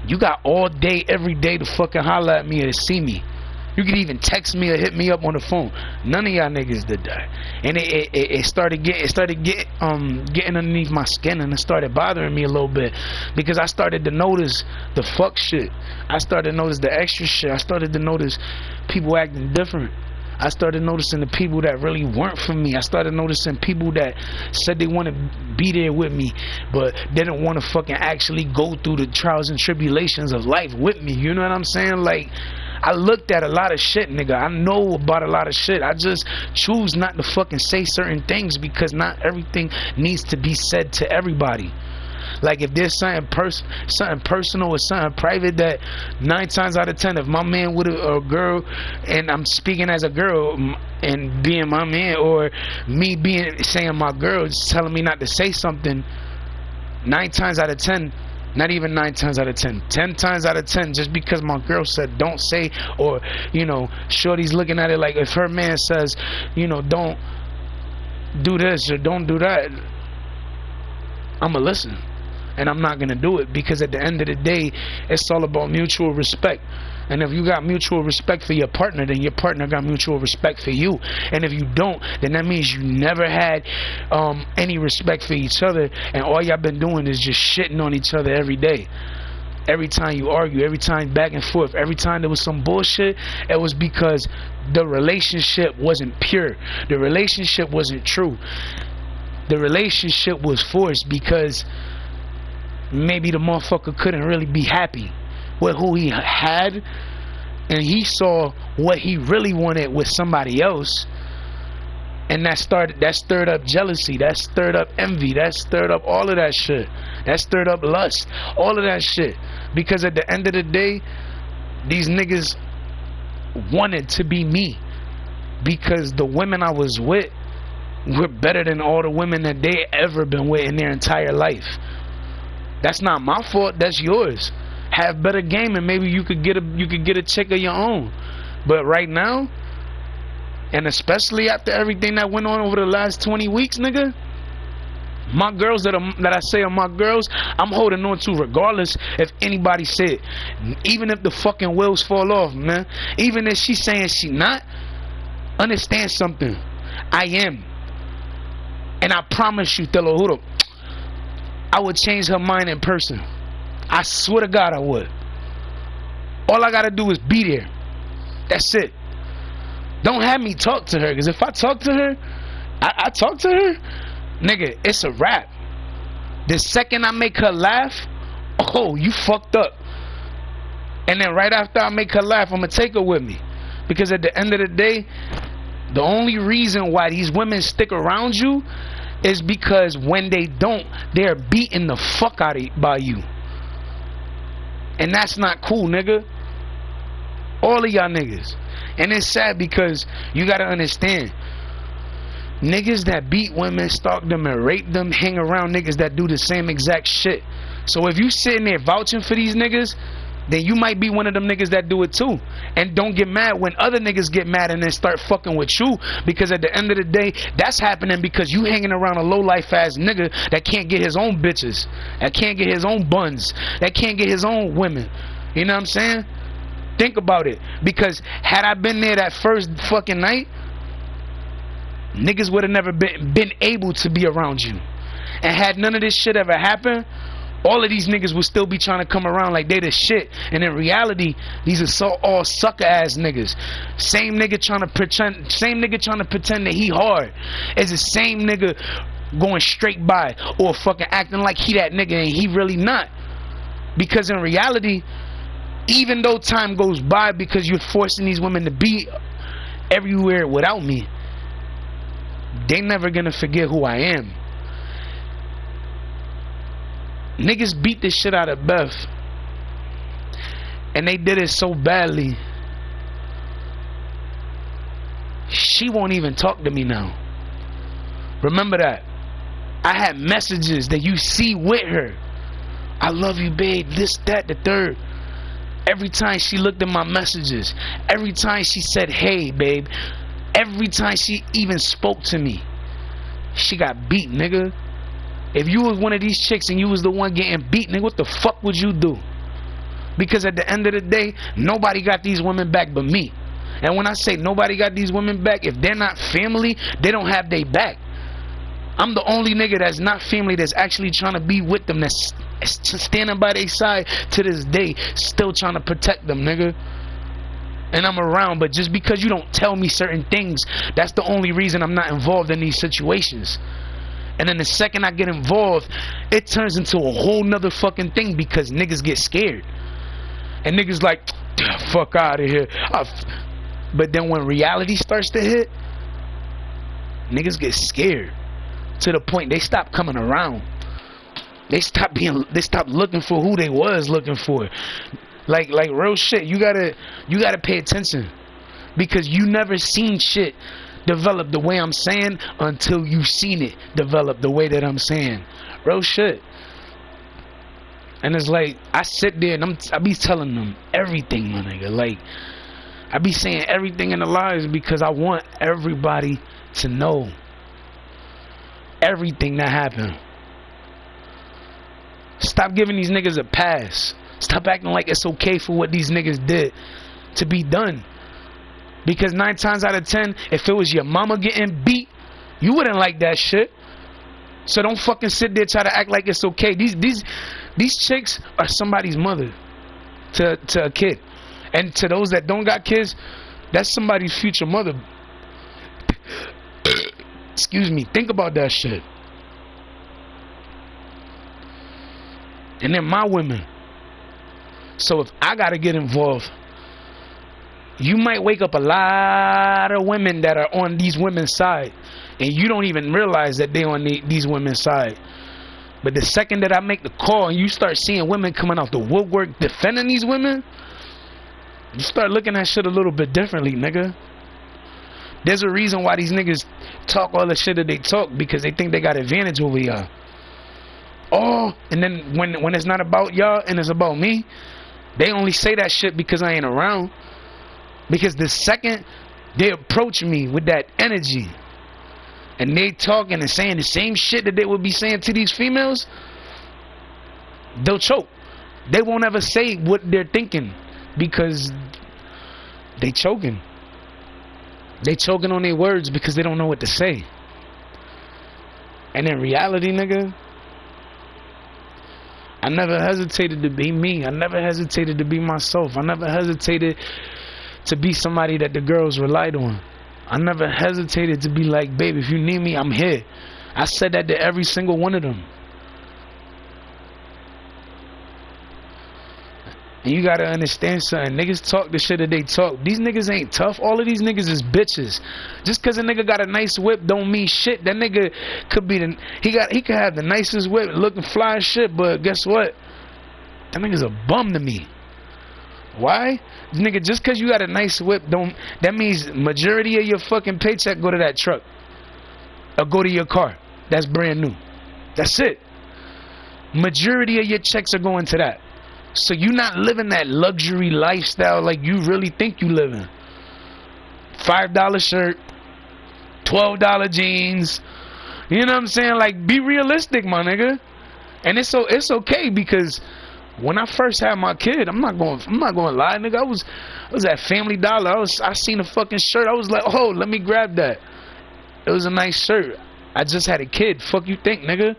Speaker 1: you got all day, every day to fucking holler at me or to see me. You could even text me or hit me up on the phone. None of y'all niggas did that. And it started getting underneath my skin, and it started bothering me a little bit, because I started to notice the fuck shit. I started to notice the extra shit. I started to notice people acting different. I started noticing the people that really weren't for me. I started noticing people that said they want to be there with me, but didn't want to fucking actually go through the trials and tribulations of life with me. You know what I'm saying? Like, I looked at a lot of shit, nigga. I know about a lot of shit. I just choose not to fucking say certain things, because not everything needs to be said to everybody. Like, if there's something personal or something private, that 9 times out of 10, if my man with a girl, and I'm speaking as a girl and being my man, or me saying my girl is telling me not to say something, 9 times out of 10, not even 9 times out of 10, 10 times out of 10, just because my girl said don't say, or, you know, shorty's looking at it like, if her man says, you know, don't do this or don't do that, I'ma listen. And I'm not going to do it, because at the end of the day, it's all about mutual respect. And if you got mutual respect for your partner, then your partner got mutual respect for you. And if you don't, then that means you never had any respect for each other, and all y'all been doing is just shitting on each other every day. Every time you argue, every time back and forth, every time there was some bullshit, it was because the relationship wasn't pure. The relationship wasn't true. The relationship was forced, because maybe the motherfucker couldn't really be happy with who he had, and he saw what he really wanted with somebody else, and that stirred up jealousy, that stirred up envy, that stirred up all of that shit, that stirred up lust, all of that shit. Because at the end of the day, these niggas wanted to be me, because the women I was with were better than all the women that they ever been with in their entire life. That's not my fault. That's yours. Have better game, and maybe you could get a chick of your own. But right now, and especially after everything that went on over the last 20 weeks, nigga, my girls that I say are my girls, I'm holding on to regardless if anybody said. Even if the fucking wheels fall off, man. Even if she's saying she not, understand something. I am. And I promise you, Telohuro, I would change her mind in person. I swear to God I would. All I gotta do is be there. That's it. Don't have me talk to her, because if I talk to her, I talk to her, nigga, it's a wrap. The second I make her laugh, oh, you fucked up. And then right after I make her laugh, I'm gonna take her with me. Because at the end of the day, the only reason why these women stick around you is because when they don't, they're beaten the fuck out of by you. And that's not cool, nigga. All of y'all niggas. And it's sad, because you gotta understand, Niggas that beat women, stalk them, and rape them hang around niggas that do the same exact shit. So if you sitting there vouching for these niggas, then you might be one of them niggas that do it too. And don't get mad when other niggas get mad and then start fucking with you, because at the end of the day, that's happening because you hanging around a low life ass nigga that can't get his own bitches, that can't get his own buns, that can't get his own women. You know what I'm saying? Think about it. Because had I been there that first fucking night, niggas would have never been able to be around you. And had none of this shit ever happened, all of these niggas would still be trying to come around like they the shit. And in reality, these are all sucker ass niggas. Same nigga trying to pretend that he hard is the same nigga going straight by or fucking acting like he that nigga and he really not. Because in reality, even though time goes by because you're forcing these women to be everywhere without me, they never gonna forget who I am. Niggas beat the shit out of Beth, and they did it so badly, she won't even talk to me now. Remember that. I had messages that you see with her. I love you, babe, this, that, the third. Every time she looked at my messages, every time she said, hey, babe, every time she even spoke to me, she got beat, nigga. If you was one of these chicks and you was the one getting beat, nigga, what the fuck would you do? Because at the end of the day, nobody got these women back but me. And when I say nobody got these women back, if they're not family, they don't have their back. I'm the only nigga that's not family that's actually trying to be with them, that's standing by their side to this day, still trying to protect them, nigga. And I'm around, but just because you don't tell me certain things, that's the only reason I'm not involved in these situations. And then the second I get involved, it turns into a whole nother fucking thing because niggas get scared. And niggas like, fuck out of here. But then when reality starts to hit, niggas get scared to the point they stop coming around. They stop looking for who they was looking for. Like real shit. You gotta pay attention, because you never seen shit develop the way I'm saying until you've seen it develop the way that I'm saying. Real shit. And it's like, I sit there and I be telling them everything, my nigga. Like, I be saying everything in the lives because I want everybody to know everything that happened. Stop giving these niggas a pass. Stop acting like it's okay for what these niggas did to be done. Because 9 times out of 10, if it was your mama getting beat, you wouldn't like that shit. So don't fucking sit there try to act like it's okay. These chicks are somebody's mother to a kid. And to those that don't got kids, that's somebody's future mother. Excuse me. Think about that shit. And they're my women. So if I gotta get involved, you might wake up a lot of women that are on these women's side, and you don't even realize that they're on these women's side. But the second that I make the call and you start seeing women coming out the woodwork defending these women, you start looking at shit a little bit differently, nigga. There's a reason why these niggas talk all the shit that they talk, because they think they got advantage over y'all. Oh, and then when it's not about y'all and it's about me, they only say that shit because I ain't around. Because the second they approach me with that energy and they talking and saying the same shit that they would be saying to these females, they'll choke. They won't ever say what they're thinking because they choking. They choking on their words because they don't know what to say. And in reality, nigga, I never hesitated to be me. I never hesitated to be myself. I never hesitated to be somebody that the girls relied on. I never hesitated to be like, babe, if you need me, I'm here. I said that to every single one of them. And you gotta understand something. Niggas talk the shit that they talk. These niggas ain't tough. All of these niggas is bitches. Just cause a nigga got a nice whip don't mean shit. That nigga could be he could have the nicest whip, looking fly as shit, but guess what? That nigga's a bum to me. Why? Nigga, just cause you got a nice whip that means majority of your fucking paycheck go to that truck. or go to your car that's brand new. That's it. Majority of your checks are going to that. So you're not living that luxury lifestyle like you really think you living. $5 shirt, $12 jeans. You know what I'm saying? Like, be realistic, my nigga. And it's okay, because when I first had my kid, I'm not going to lie, nigga. I was at Family Dollar. I seen a fucking shirt. I was like, oh, let me grab that. It was a nice shirt. I just had a kid. Fuck you think, nigga?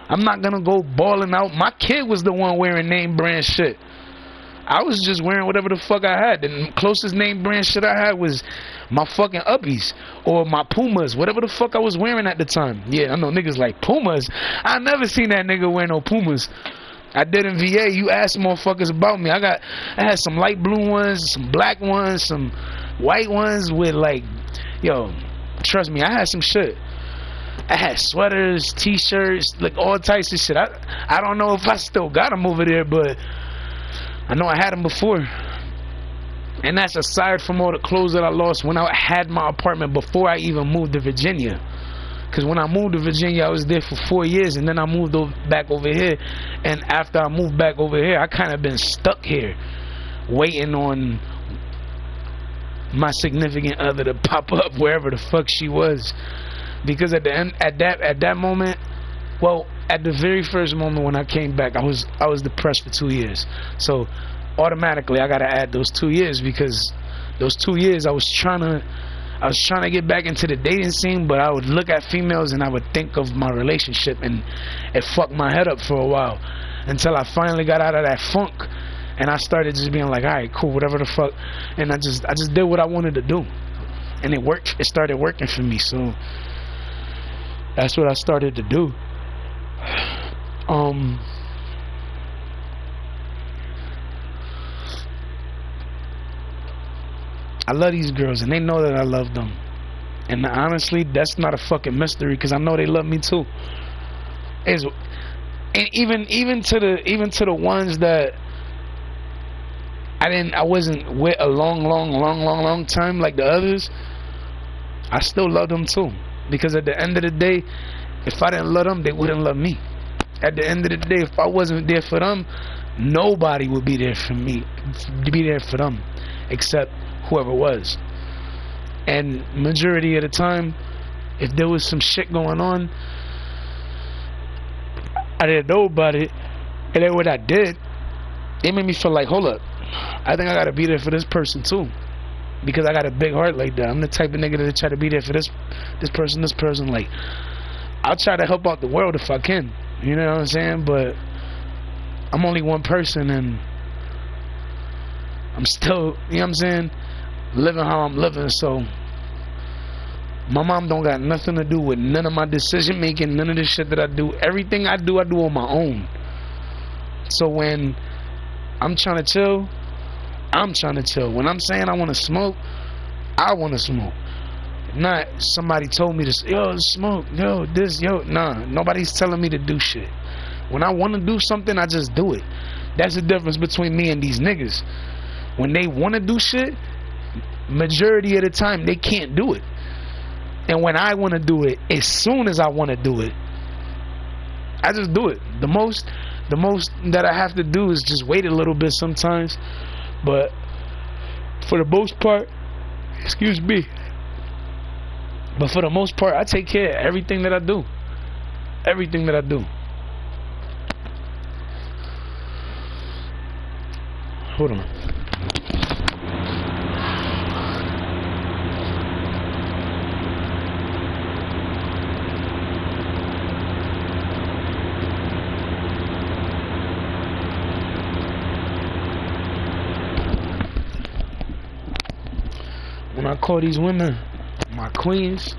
Speaker 1: I'm not gonna go balling out. My kid was the one wearing name brand shit. I was just wearing whatever the fuck I had. The closest name brand shit I had was my fucking Uppies or my Pumas, whatever the fuck I was wearing at the time. Yeah, I know niggas like Pumas. I never seen that nigga wear no Pumas. I did in VA. You asked motherfuckers about me. I had some light blue ones, some black ones, some white ones with like, yo, trust me, I had some shit. I had sweaters, t-shirts, like all types of shit. I don't know if I still got them over there, but I know I had them before. And that's aside from all the clothes that I lost when I had my apartment before I even moved to Virginia. Because when I moved to Virginia, I was there for 4 years, and then I moved back over here. And after I moved back over here, I kind of been stuck here, waiting on my significant other to pop up wherever the fuck she was. Because at the end, at that moment, well, at the very first moment when I came back, I was depressed for 2 years. So automatically I gotta add those 2 years, because those 2 years I was trying to get back into the dating scene, but I would look at females and I would think of my relationship, and it fucked my head up for a while until I finally got out of that funk, and I started just being like, all right, cool, whatever the fuck, and I just did what I wanted to do, and it worked. It started working for me, so that's what I started to do. I love these girls, and they know that I love them. And honestly, that's not a fucking mystery, because I know they love me too. And even to the ones that I wasn't with a long time like the others, I still love them too. Because at the end of the day, if I didn't love them, they wouldn't love me. At the end of the day, if I wasn't there for them, nobody would be there for me, to be there for them, except whoever was. And majority of the time, if there was some shit going on, I didn't know about it, and then when I did, it made me feel like, hold up, I think I gotta be there for this person too, because I got a big heart like that. I'm the type of nigga that try to be there for this person. Like, I'll try to help out the world if I can, you know what I'm saying? But I'm only one person, and I'm still, you know what I'm saying, living how I'm living. So my mom don't got nothing to do with none of my decision making, none of the shit that I do. Everything I do on my own. So when I'm trying to chill, I'm trying to chill. When I'm saying I want to smoke, I want to smoke. Not somebody told me to, yo, smoke, yo, this, yo. Nah, nobody's telling me to do shit. When I want to do something, I just do it. That's the difference between me and these niggas. When they want to do shit, majority of the time they can't do it. And when I want to do it, as soon as I want to do it, I just do it. The most that I have to do is just wait a little bit sometimes. But for the most part, excuse me, but for the most part, I take care of everything that I do. Everything that I do. Hold on. When I call these women my queens,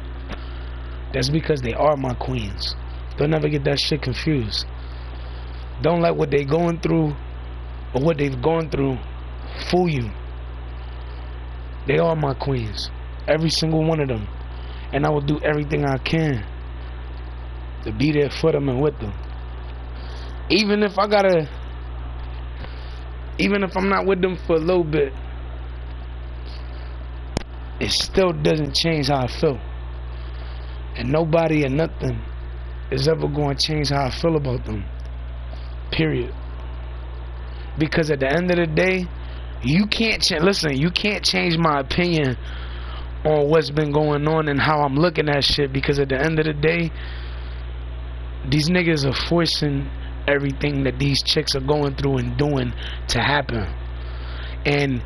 Speaker 1: that's because they are my queens. Don't never get that shit confused. Don't let what they going through or what they've gone through fool you. They are my queens, every single one of them, and I will do everything I can to be there for them and with them. Even if I'm not with them for a little bit, it still doesn't change how I feel. And nobody and nothing is ever going to change how I feel about them. Period. Because at the end of the day, you can't listen, you can't change my opinion on what's been going on and how I'm looking at shit, because at the end of the day, these niggas are forcing everything that these chicks are going through and doing to happen. And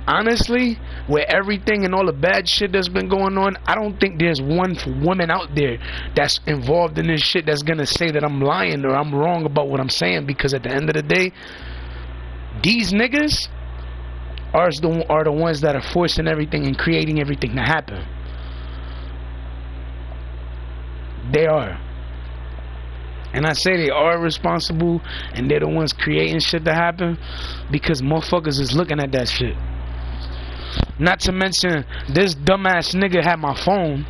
Speaker 1: honestly, with everything and all the bad shit that's been going on, I don't think there's one woman out there that's involved in this shit that's gonna say that I'm lying or I'm wrong about what I'm saying, because at the end of the day, these niggas are the ones that are forcing everything and creating everything to happen. They are. And I say they are responsible and they're the ones creating shit to happen because motherfuckers is looking at that shit. Not to mention, this dumbass nigga had my phone.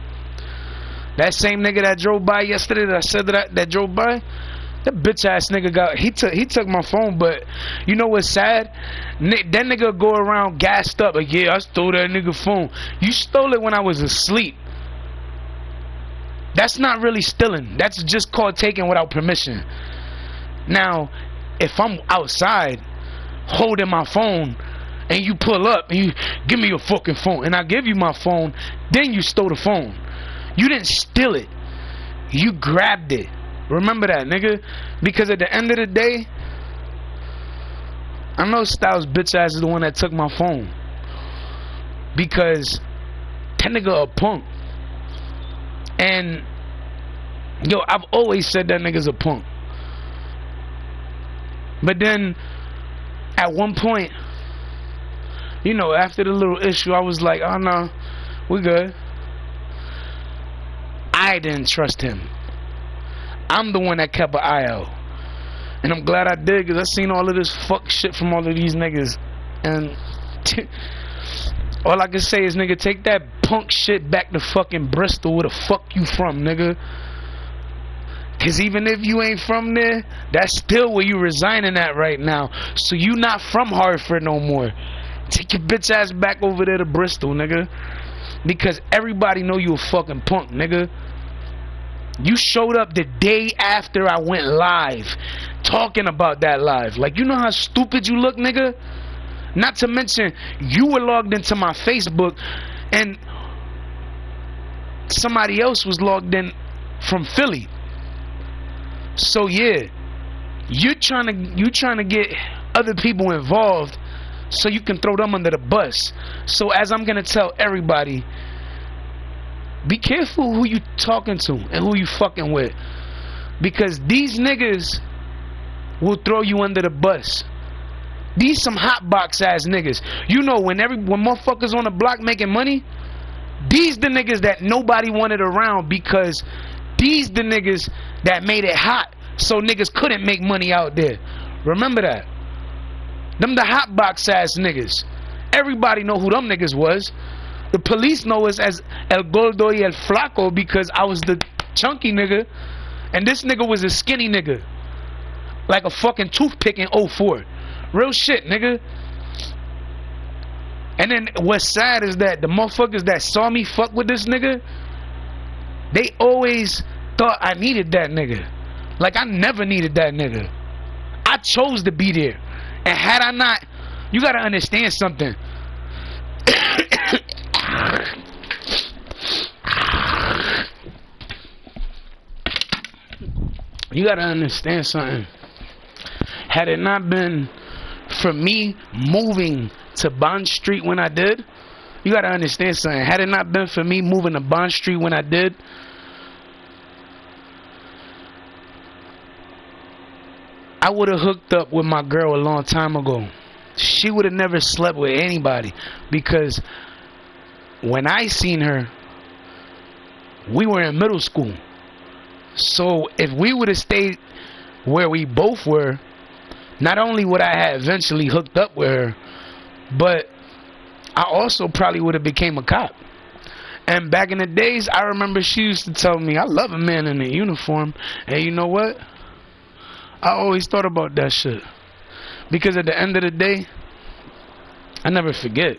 Speaker 1: That same nigga that drove by yesterday that I said that drove by, that bitch ass nigga he took my phone. But you know what's sad? That nigga go around gassed up like, yeah, I stole that nigga phone. You stole it when I was asleep. That's not really stealing. That's just called taking without permission. Now, if I'm outside holding my phone and you pull up and you give me your fucking phone and I give you my phone, then you stole the phone. You didn't steal it. You grabbed it. Remember that, nigga. Because at the end of the day, I know Styles' bitch ass is the one that took my phone. Because that nigga a punk. And yo, I've always said that nigga's a punk. But then at one point, you know, after the little issue, I was like, oh no, we good. I didn't trust him. I'm the one that kept an eye out. And I'm glad I did, because I seen all of this fuck shit from all of these niggas. And all I can say is, nigga, take that punk shit back to fucking Bristol, where the fuck you from, nigga. Because even if you ain't from there, that's still where you resigning at right now. So you not from Hartford no more. Take your bitch ass back over there to Bristol, nigga. Because everybody know you a fucking punk, nigga. You showed up the day after I went live, talking about that live. Like, you know how stupid you look, nigga? Not to mention, you were logged into my Facebook and somebody else was logged in from Philly. So yeah, you trying to get other people involved so you can throw them under the bus. So as I'm gonna tell everybody, be careful who you talking to and who you fucking with, because these niggas will throw you under the bus. These some hot box ass niggas. You know, when motherfuckers on the block making money, these the niggas that nobody wanted around, because these the niggas that made it hot so niggas couldn't make money out there. Remember that. Them the hot box ass niggas. Everybody know who them niggas was. The police know us as El Gordo y El Flaco because I was the chunky nigga and this nigga was a skinny nigga, like a fucking toothpick in 04. Real shit, nigga. And then what's sad is that the motherfuckers that saw me fuck with this nigga, they always thought I needed that nigga. Like, I never needed that nigga. I chose to be there. And had I not, you gotta understand something. You gotta understand something. Had it not been for me moving to Bond Street when I did, you gotta understand something. Had it not been for me moving to Bond Street when I did, I would have hooked up with my girl a long time ago. She would have never slept with anybody, because when I seen her, we were in middle school. So if we would have stayed where we both were, not only would I have eventually hooked up with her, but I also probably would have became a cop. And back in the days, I remember she used to tell me, I love a man in a uniform. And you know what? I always thought about that shit, because at the end of the day, I never forget.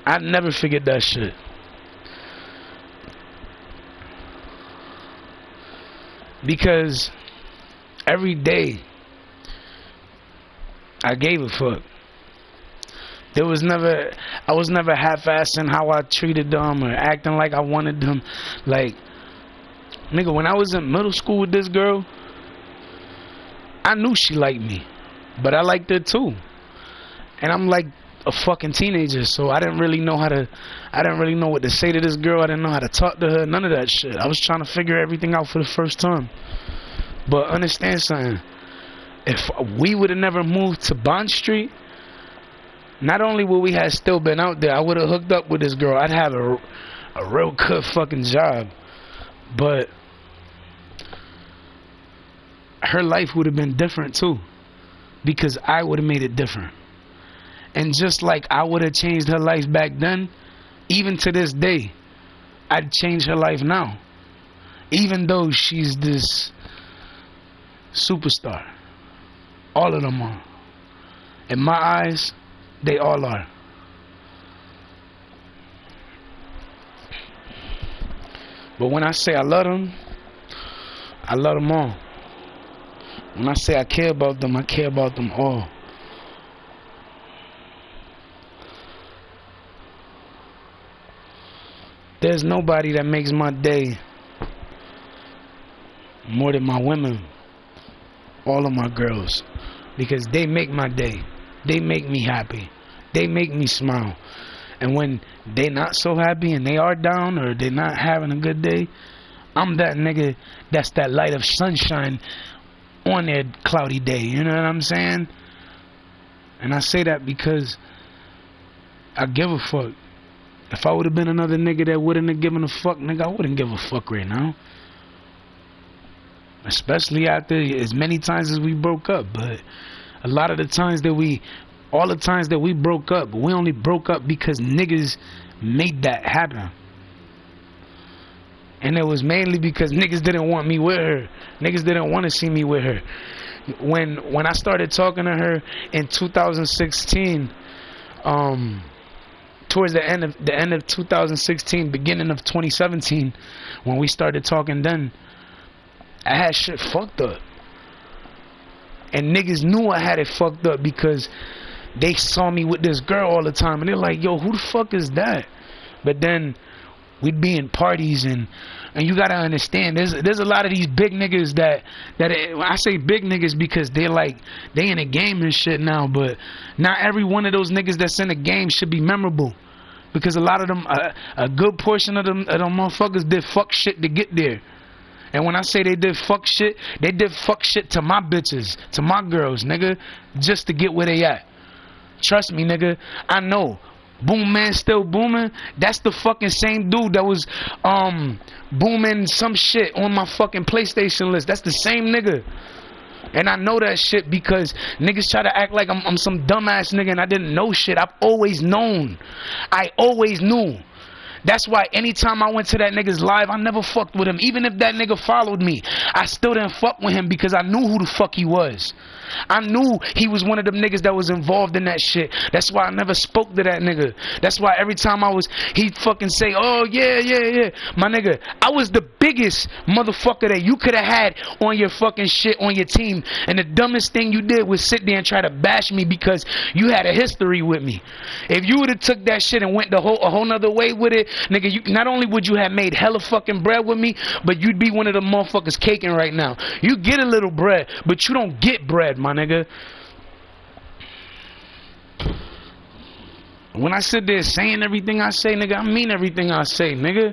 Speaker 1: I never forget that shit. Because every day I gave a fuck. I was never half-assing how I treated them or acting like I wanted them. Like, nigga, when I was in middle school with this girl, I knew she liked me, but I liked her too. And I'm like a fucking teenager, so I didn't really know what to say to this girl. I didn't know how to talk to her, none of that shit. I was trying to figure everything out for the first time. But understand something, if we would have never moved to Bond Street, not only would we have still been out there, I would have hooked up with this girl. I'd have a real good fucking job. But her life would have been different too, because I would have made it different. And just like I would have changed her life back then, even to this day, I'd change her life now. Even though she's this superstar. All of them are. In my eyes, they all are. But when I say I love them all. When I say I care about them, I care about them all. There's nobody that makes my day more than my women. All of my girls. Because they make my day. They make me happy. They make me smile. And when they not so happy and they are down or they're not having a good day, I'm that nigga that's that light of sunshine on their cloudy day. You know what I'm saying? And I say that because I give a fuck. If I would have been another nigga that wouldn't have given a fuck, nigga, I wouldn't give a fuck right now. Especially after as many times as we broke up. But a lot of the times that all the times that we broke up, we only broke up because niggas made that happen. And it was mainly because niggas didn't want me with her. Niggas didn't want to see me with her. When I started talking to her in 2016, towards the end of 2016, beginning of 2017, when we started talking then, I had shit fucked up. And niggas knew I had it fucked up because they saw me with this girl all the time. And they're like, yo, who the fuck is that? But then we'd be in parties and you gotta understand, there's a lot of these big niggas that I say big niggas because they in a game and shit now. But not every one of those niggas that's in a game should be memorable. Because a lot of them, a good portion of them motherfuckers did fuck shit to get there. And when I say they did fuck shit to my bitches, to my girls, nigga, just to get where they at. Trust me, nigga, I know. Boom Man Still Booming, that's the fucking same dude that was booming some shit on my fucking PlayStation list. That's the same nigga. And I know that shit because niggas try to act like I'm some dumbass nigga and I didn't know shit. I've always known. I always knew. That's why anytime I went to that nigga's live, I never fucked with him. Even if that nigga followed me, I still didn't fuck with him because I knew who the fuck he was. I knew he was one of them niggas that was involved in that shit. That's why I never spoke to that nigga. That's why every time he'd fucking say, oh yeah. My nigga, I was the biggest motherfucker that you could have had on your fucking shit on your team. And the dumbest thing you did was sit there and try to bash me because you had a history with me. If you would have took that shit and went a whole nother way with it, nigga, not only would you have made hella fucking bread with me, but you'd be one of the motherfuckers caking right now. You get a little bread, but you don't get bread, my nigga. When I sit there saying everything I say, nigga, I mean everything I say, nigga.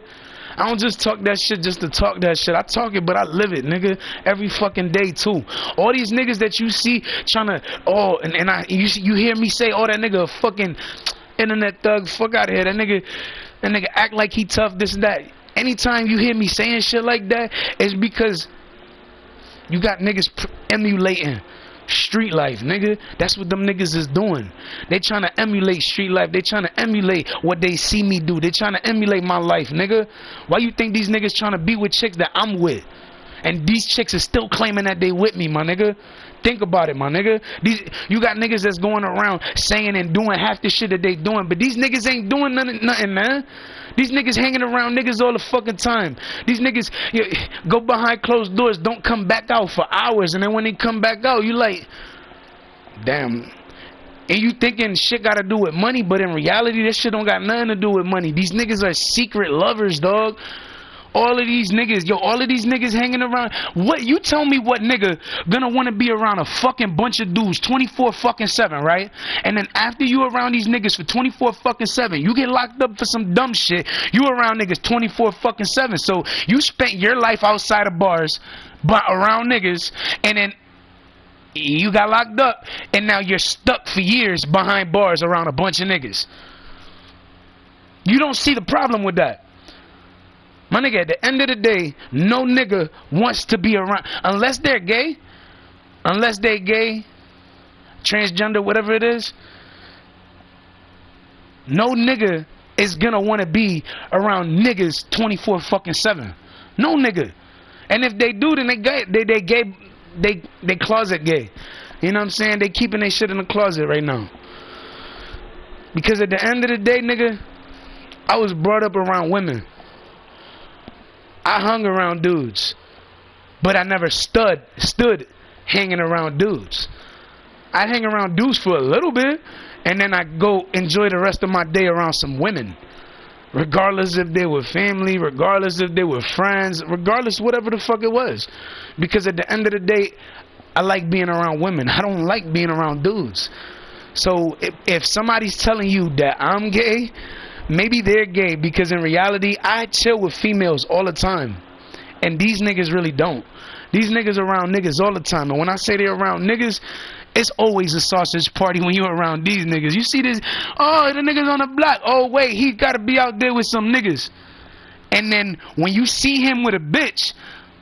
Speaker 1: I don't just talk that shit just to talk that shit. I talk it, but I live it, nigga. Every fucking day, too. All these niggas that you see trying to, you hear me say, oh, that nigga a fucking internet thug, fuck out of here. That nigga act like he tough, this and that. Anytime you hear me saying shit like that, it's because you got niggas emulating street life, nigga. That's what them niggas is doing. They trying to emulate street life. They trying to emulate what they see me do. They trying to emulate my life, nigga. Why you think these niggas trying to be with chicks that I'm with? And these chicks are still claiming that they with me, my nigga. Think about it, my nigga. You got niggas that's going around saying and doing half the shit that they doing, but these niggas ain't doing nothing, man. These niggas hanging around niggas all the fucking time. These niggas go behind closed doors, don't come back out for hours, and then when they come back out, you like, damn. And you thinking shit gotta do with money, but in reality, this shit don't got nothing to do with money. These niggas are secret lovers, dog. All of these niggas, all of these niggas hanging around. What, you tell me what nigga gonna wanna be around a fucking bunch of dudes 24/7, right? And then after you around these niggas for 24/7, you get locked up for some dumb shit. You around niggas 24/7. So you spent your life outside of bars, but around niggas, and then you got locked up, and now you're stuck for years behind bars around a bunch of niggas. You don't see the problem with that. My nigga, at the end of the day, no nigga wants to be around, unless they're gay, transgender, whatever it is. No nigga is gonna want to be around niggas 24/7. No nigga. And if they do, then they closet gay. You know what I'm saying? They keeping their shit in the closet right now. Because at the end of the day, nigga, I was brought up around women. I hung around dudes, but I never stood hanging around dudes. I hang around dudes for a little bit, and then I go enjoy the rest of my day around some women, regardless if they were family, regardless if they were friends, regardless whatever the fuck it was. Because at the end of the day, I like being around women. I don't like being around dudes. So if somebody's telling you that I'm gay, maybe they're gay, because in reality, I chill with females all the time. And these niggas really don't. These niggas around niggas all the time. And when I say they're around niggas, it's always a sausage party when you're around these niggas. You see this, oh, the niggas on the block. Oh, wait, he got to be out there with some niggas. And then when you see him with a bitch,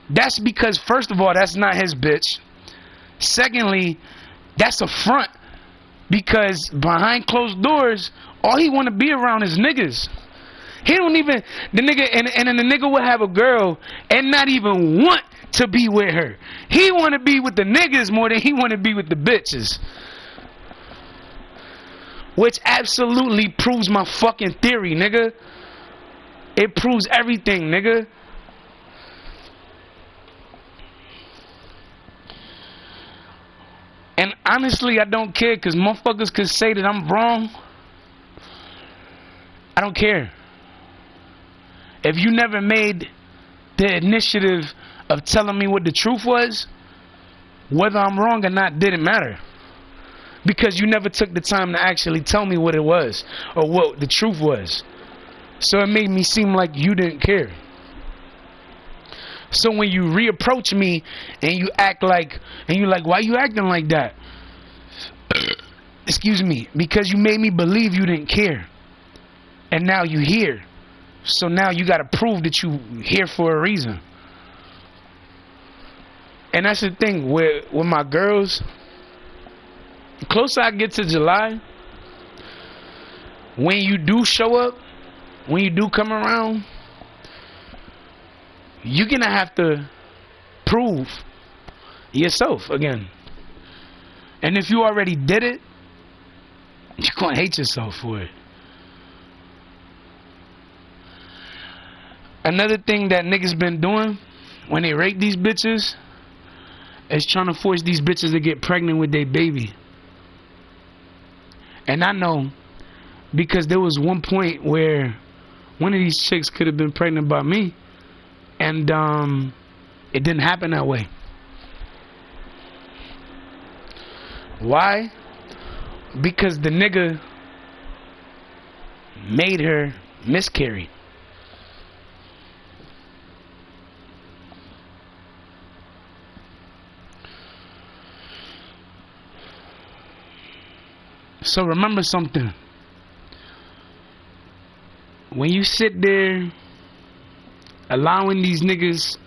Speaker 1: that's because, first of all, that's not his bitch. Secondly, that's a front. Because behind closed doors, all he want to be around is niggas. He don't even, the nigga, and then the nigga will have a girl and not even want to be with her. He want to be with the niggas more than he want to be with the bitches. Which absolutely proves my fucking theory, nigga. It proves everything, nigga. And honestly, I don't care, because motherfuckers could say that I'm wrong. I don't care. If you never made the initiative of telling me what the truth was, whether I'm wrong or not didn't matter. Because you never took the time to actually tell me what it was or what the truth was. So it made me seem like you didn't care. So when you reapproach me and you act like, and you're like, why you acting like that? Excuse me, because you made me believe you didn't care. And now you here. So now you got to prove that you here for a reason. And that's the thing with my girls. The closer I get to July, when you do show up, when you do come around, you're going to have to prove yourself again. And if you already did it, you're going to hate yourself for it. Another thing that niggas been doing when they rape these bitches is trying to force these bitches to get pregnant with their baby. And I know, because there was one point where one of these chicks could have been pregnant by me, and it didn't happen that way. Why? Because the nigga made her miscarry. So remember something. When you sit there allowing these niggas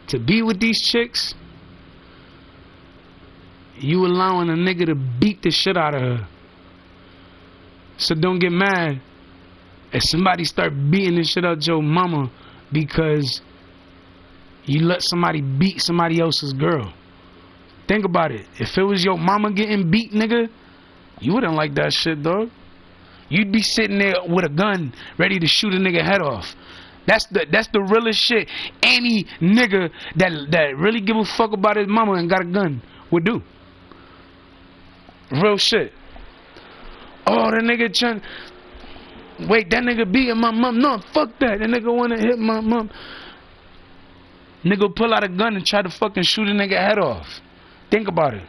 Speaker 1: to be with these chicks, you allowing a nigga to beat the shit out of her. So don't get mad if somebody start beating the shit out your mama because You let somebody beat somebody else's girl. Think about it. If it was your mama getting beat, nigga, you wouldn't like that shit, dog. You'd be sitting there with a gun ready to shoot a nigga head off. That's the realest shit any nigga that really give a fuck about his mama and got a gun would do. Real shit. Oh, that nigga trying. Wait, that nigga beating my mom. No, fuck that. That nigga wanna hit my mom. Nigga pull out a gun and try to fucking shoot a nigga head off. Think about it.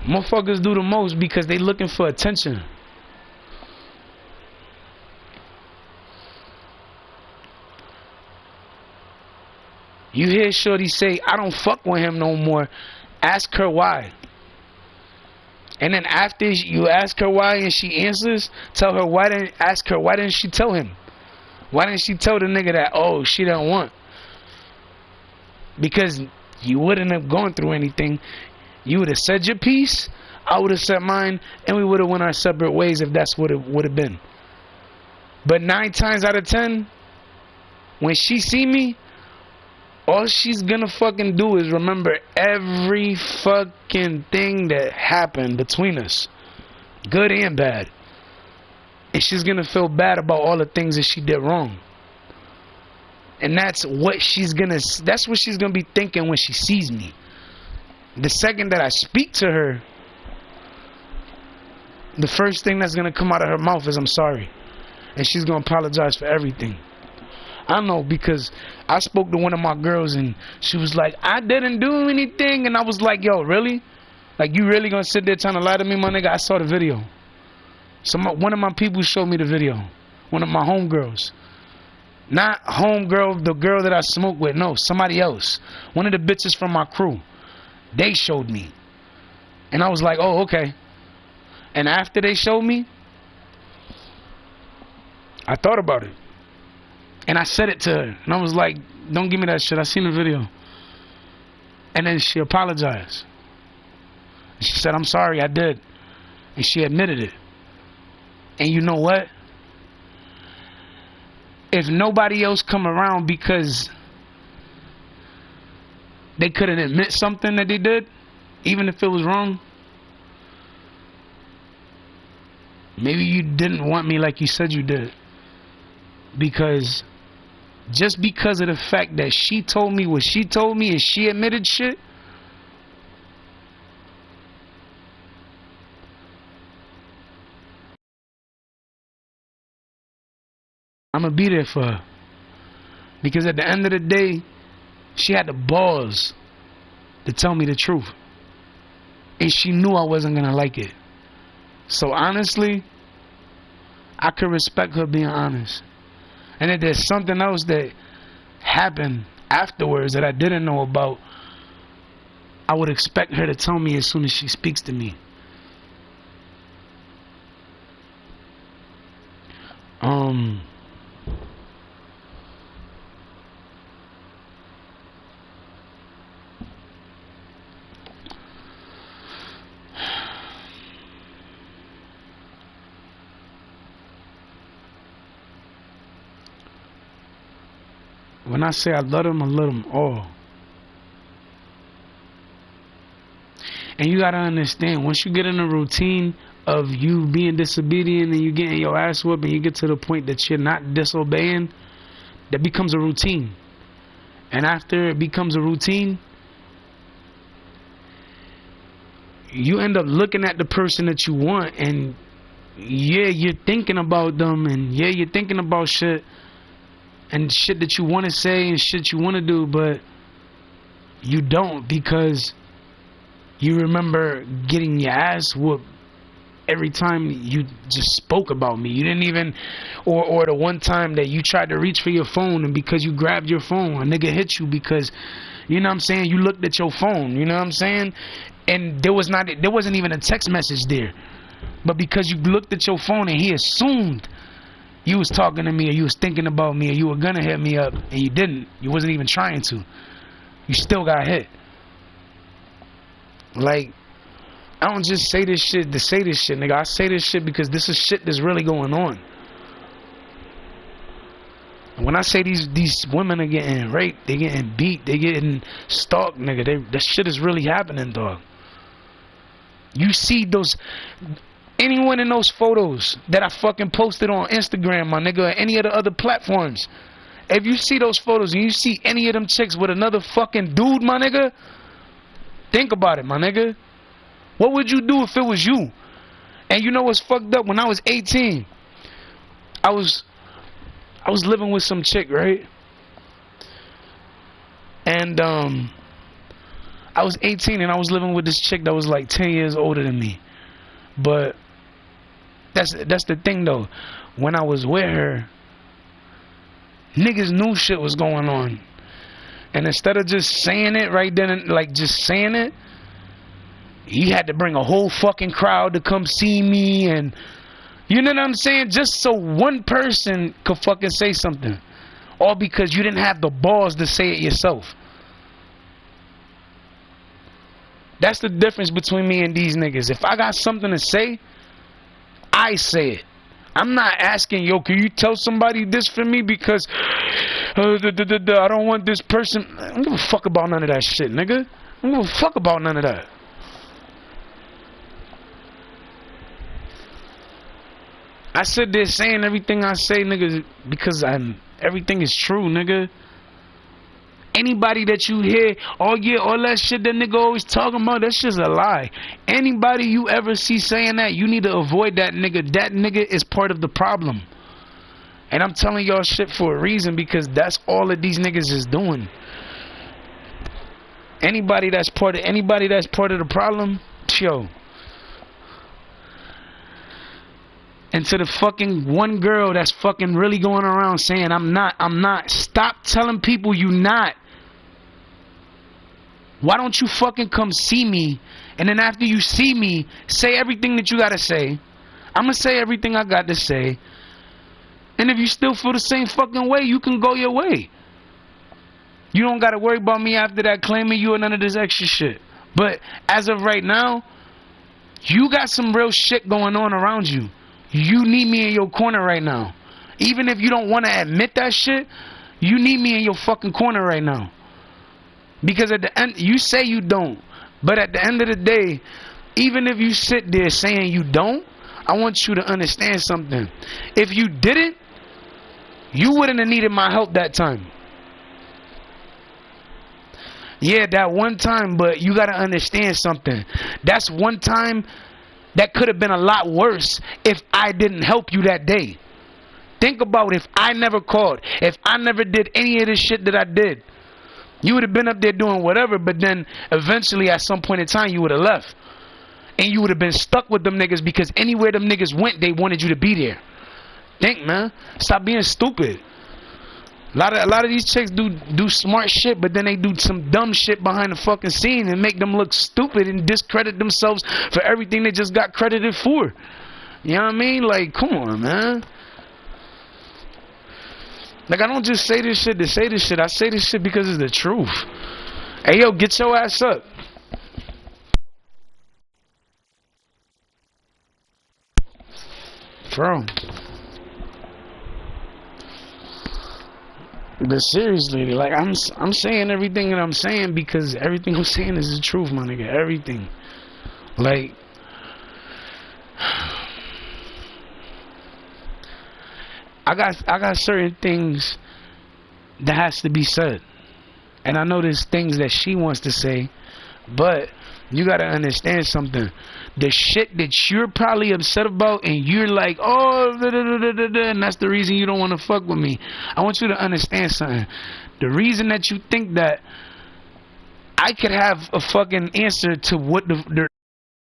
Speaker 1: Motherfuckers do the most because they looking for attention. You hear shorty say, I don't fuck with him no more. Ask her why. And then after you ask her why and she answers, tell her why didn't ask her why didn't she tell him? Why didn't she tell the nigga that, oh, she don't want? Because you wouldn't have gone through anything. You would have said your piece, I would have said mine, and we would have went our separate ways if that's what it would have been. But 9 times out of 10, when she see me, all she's gonna fucking do is remember every fucking thing that happened between us, good and bad. And she's gonna feel bad about all the things that she did wrong. And that's what she's gonna be thinking when she sees me. The second that I speak to her, the first thing that's gonna come out of her mouth is I'm sorry. And she's gonna apologize for everything. I know, because I spoke to one of my girls and she was like, I didn't do anything. And I was like, yo, really? Like, you really gonna sit there trying to lie to me, my nigga? I saw the video. One of my people showed me the video. One of my homegirls. Not homegirl, the girl that I smoke with. No, somebody else. One of the bitches from my crew. They showed me. And I was like, oh, okay. And after they showed me, I thought about it. And I said it to her. And I was like, don't give me that shit. I seen the video. And then she apologized. She said, I'm sorry, I did. And she admitted it. And you know what? If nobody else come around because they couldn't admit something that they did, even if it was wrong, maybe you didn't want me like you said you did. Because just because of the fact that she told me what she told me and she admitted shit, I'm gonna be there for her. Because at the end of the day, she had the balls to tell me the truth. And she knew I wasn't gonna like it. So honestly, I could respect her being honest. And if there's something else that happened afterwards that I didn't know about, I would expect her to tell me as soon as she speaks to me. When I say I love them all. And you gotta understand, once you get in a routine of you being disobedient and you getting your ass whooped and you get to the point that you're not disobeying, that becomes a routine. And after it becomes a routine, you end up looking at the person that you want, and yeah, you're thinking about them, and yeah, you're thinking about shit and shit that you want to say and shit you want to do, but you don't, because you remember getting your ass whooped every time you just spoke about me. You didn't even, or the one time that you tried to reach for your phone, and because you grabbed your phone, a nigga hit you because, you know what I'm saying, you looked at your phone, you know what I'm saying, and there wasn't even a text message there, but because you looked at your phone and he assumed you was talking to me, or you was thinking about me, or you were gonna hit me up, and you didn't. You wasn't even trying to. You still got hit. Like, I don't just say this shit to say this shit, nigga. I say this shit because this is shit that's really going on. When I say these women are getting raped, they getting beat, they getting stalked, nigga, that shit is really happening, dog. You see those, anyone in those photos that I fucking posted on Instagram, my nigga, or any of the other platforms, if you see those photos and you see any of them chicks with another fucking dude, my nigga, think about it, my nigga. What would you do if it was you? And you know what's fucked up? When I was 18, I was living with some chick, right? And I was 18 and I was living with this chick that was like 10 years older than me. But that's the thing though. When I was with her, niggas knew shit was going on. And instead of just saying it right then, like just saying it, he had to bring a whole fucking crowd to come see me, and you know what I'm saying? Just so one person could fucking say something. All because you didn't have the balls to say it yourself. That's the difference between me and these niggas. If I got something to say, I say it. I'm not asking, yo, can you tell somebody this for me because I don't want this person. I don't give a fuck about none of that shit, nigga. I don't give a fuck about none of that. I sit there saying everything I say, nigga, because everything is true, nigga. Anybody that you hear, oh yeah, all that shit that nigga always talking about, that's just a lie. Anybody you ever see saying that, you need to avoid that nigga. That nigga is part of the problem. And I'm telling y'all shit for a reason, because that's all that these niggas is doing. Anybody that's part of the problem, yo. And to the fucking one girl that's fucking really going around saying I'm not. Stop telling people you not. Why don't you fucking come see me, and then after you see me, say everything that you gotta say. I'm gonna say everything I got to say. And if you still feel the same fucking way, you can go your way. You don't gotta worry about me after that claiming you or none of this extra shit. But as of right now, you got some real shit going on around you. You need me in your corner right now. Even if you don't want to admit that shit, you need me in your fucking corner right now. Because at the end, you say you don't, but at the end of the day, even if you sit there saying you don't, I want you to understand something. If you didn't, you wouldn't have needed my help that time. Yeah, that one time, but you gotta understand something. That's one time that could have been a lot worse if I didn't help you that day. Think about if I never called, if I never did any of this shit that I did. You would have been up there doing whatever, but then eventually at some point in time you would have left. And you would have been stuck with them niggas, because anywhere them niggas went, they wanted you to be there. Think, man. Stop being stupid. A lot of these chicks do smart shit, but then they do some dumb shit behind the fucking scene and make them look stupid and discredit themselves for everything they just got credited for. You know what I mean? Like, come on, man. Like, I don't just say this shit to say this shit. I say this shit because it's the truth. Hey, yo, get your ass up. Bro. But seriously, like, I'm saying everything that I'm saying because everything I'm saying is the truth, my nigga. Everything. Like, I got certain things that has to be said. And I know there's things that she wants to say, but you gotta understand something. The shit that you're probably upset about and you're like, oh, and that's the reason you don't want to fuck with me. I want you to understand something. The reason that you think that I could have a fucking answer to what the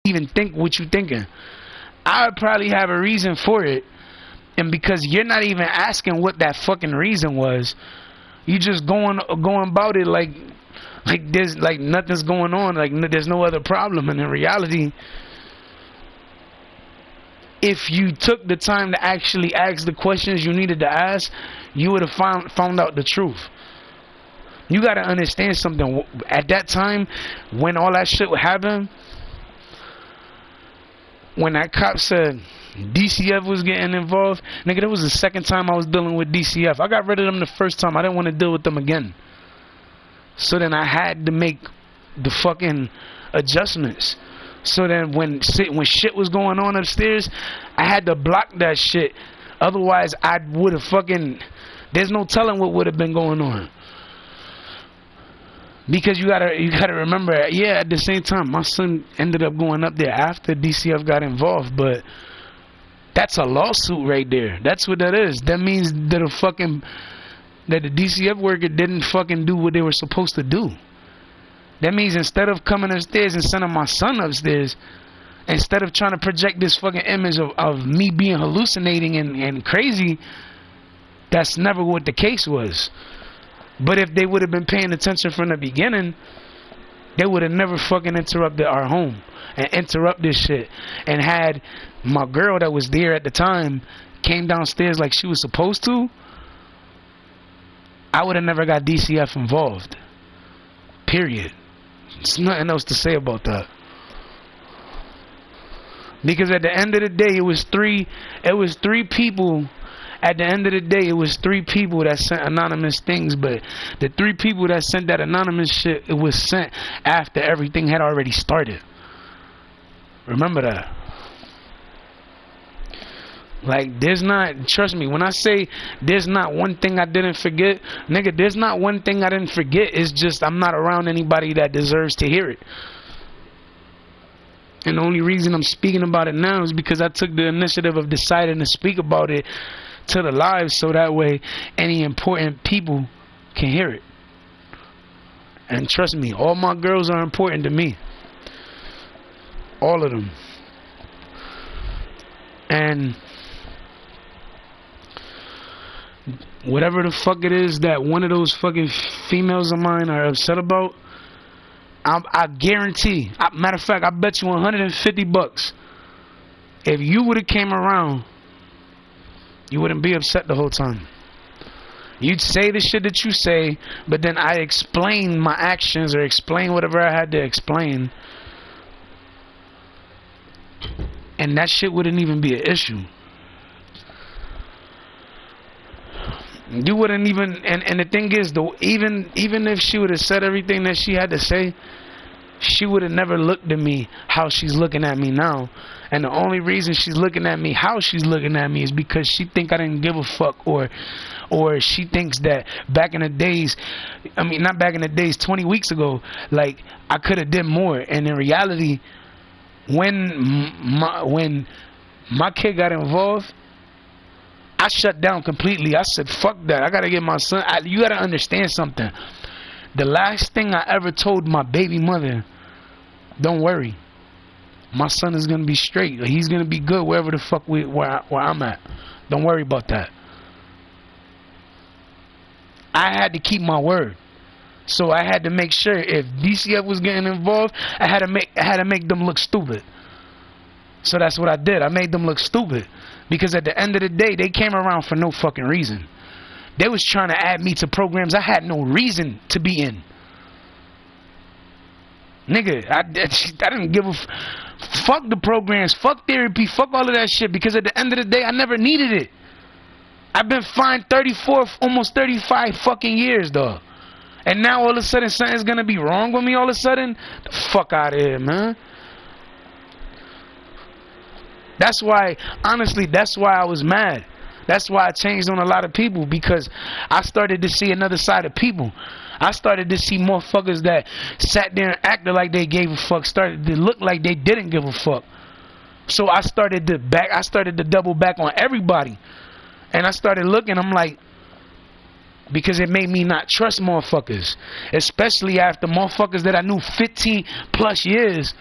Speaker 1: even think what you thinking, I would probably have a reason for it. And because you're not even asking what that fucking reason was, you just going about it like there's like nothing's going on, like there's no other problem. And in reality, if you took the time to actually ask the questions you needed to ask, you would have found out the truth. You gotta understand something. At that time, when all that shit would happen, when that cop said DCF was getting involved, nigga, that was the second time I was dealing with DCF. I got rid of them the first time. I didn't want to deal with them again. So then I had to make the fucking adjustments. So then when shit was going on upstairs, I had to block that shit. Otherwise, I would have fucking... There's no telling what would have been going on. Because you gotta remember, yeah, at the same time, my son ended up going up there after DCF got involved, but that's a lawsuit right there. That's what that is. That means that the DCF worker didn't fucking do what they were supposed to do. That means instead of coming upstairs and sending my son upstairs, instead of trying to project this fucking image of me being hallucinating and crazy, that's never what the case was. But if they would have been paying attention from the beginning, they would have never fucking interrupted our home and interrupt this shit. And had my girl that was there at the time came downstairs like she was supposed to, I would have never got DCF involved. Period. There's nothing else to say about that. Because at the end of the day, it was three people. At the end of the day, it was 3 people that sent anonymous things, but the 3 people that sent that anonymous shit, it was sent after everything had already started. Remember that. Like, trust me, when I say there's not one thing I didn't forget, nigga, there's not one thing I didn't forget. It's just I'm not around anybody that deserves to hear it. And the only reason I'm speaking about it now is because I took the initiative of deciding to speak about it to the live, so that way any important people can hear it. And trust me, all my girls are important to me. All of them. And whatever the fuck it is that one of those fucking females of mine are upset about, I guarantee, matter of fact, I bet you $150, if you would have came around, you wouldn't be upset the whole time. You'd say the shit that you say, but then I explain my actions or explain whatever I had to explain, and that shit wouldn't even be an issue. You wouldn't even, and the thing is, though, even if she would have said everything that she had to say, she would have never looked at me how she's looking at me now. And the only reason she's looking at me how she's looking at me is because she think I didn't give a fuck, or she thinks that back in the days, I mean, not back in the days, 20 weeks ago, like, I could have did more. And in reality, when my kid got involved, I shut down completely. I said, fuck that. I got to get my son. You got to understand something. The last thing I ever told my baby mother, don't worry, my son is going to be straight. He's going to be good wherever the fuck where I'm at. Don't worry about that. I had to keep my word. So I had to make sure if DCF was getting involved, I had to make them look stupid. So that's what I did. I made them look stupid. Because at the end of the day, they came around for no fucking reason. They was trying to add me to programs I had no reason to be in. Nigga, I didn't give a fuck the programs, fuck therapy, fuck all of that shit. Because at the end of the day, I never needed it. I've been fined 34, almost 35 fucking years, dog. And now all of a sudden something's gonna be wrong with me all of a sudden? The fuck out of here, man. That's why, honestly, that's why I was mad. That's why I changed on a lot of people, because I started to see another side of people. I started to see motherfuckers that sat there and acted like they gave a fuck, started to look like they didn't give a fuck. So I started to double back on everybody. And I started looking, I'm like, because it made me not trust motherfuckers. Especially after motherfuckers that I knew 15 plus years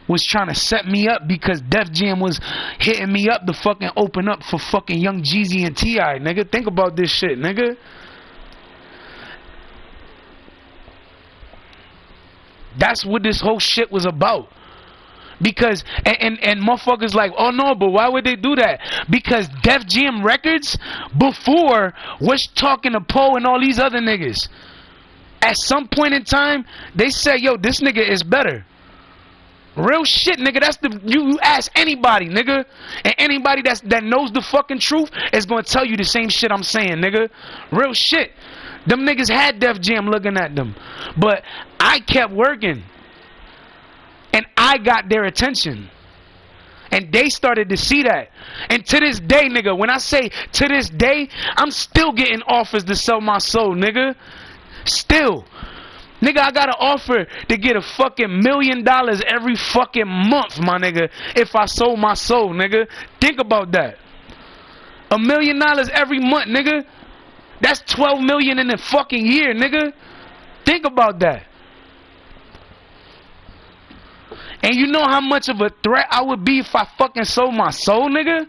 Speaker 1: was trying to set me up, because Def Jam was hitting me up to fucking open up for fucking Young Jeezy and T.I. Nigga, think about this shit, nigga. That's what this whole shit was about. Because, and motherfuckers like, oh no, but why would they do that? Because Def Jam Records before was talking to Poe and all these other niggas. At some point in time, they said, yo, this nigga is better. Real shit, nigga. That's the you ask anybody, nigga, and anybody that knows the fucking truth is gonna tell you the same shit I'm saying, nigga. Real shit. Them niggas had Def Jam looking at them, but I kept working, and I got their attention, and they started to see that. And to this day, nigga, when I say to this day, I'm still getting offers to sell my soul, nigga. Still. Nigga, I got an offer to get a fucking $1 million every fucking month, my nigga, if I sold my soul, nigga. Think about that. $1 million every month, nigga. That's 12 million in a fucking year, nigga. Think about that. And you know how much of a threat I would be if I fucking sold my soul, nigga?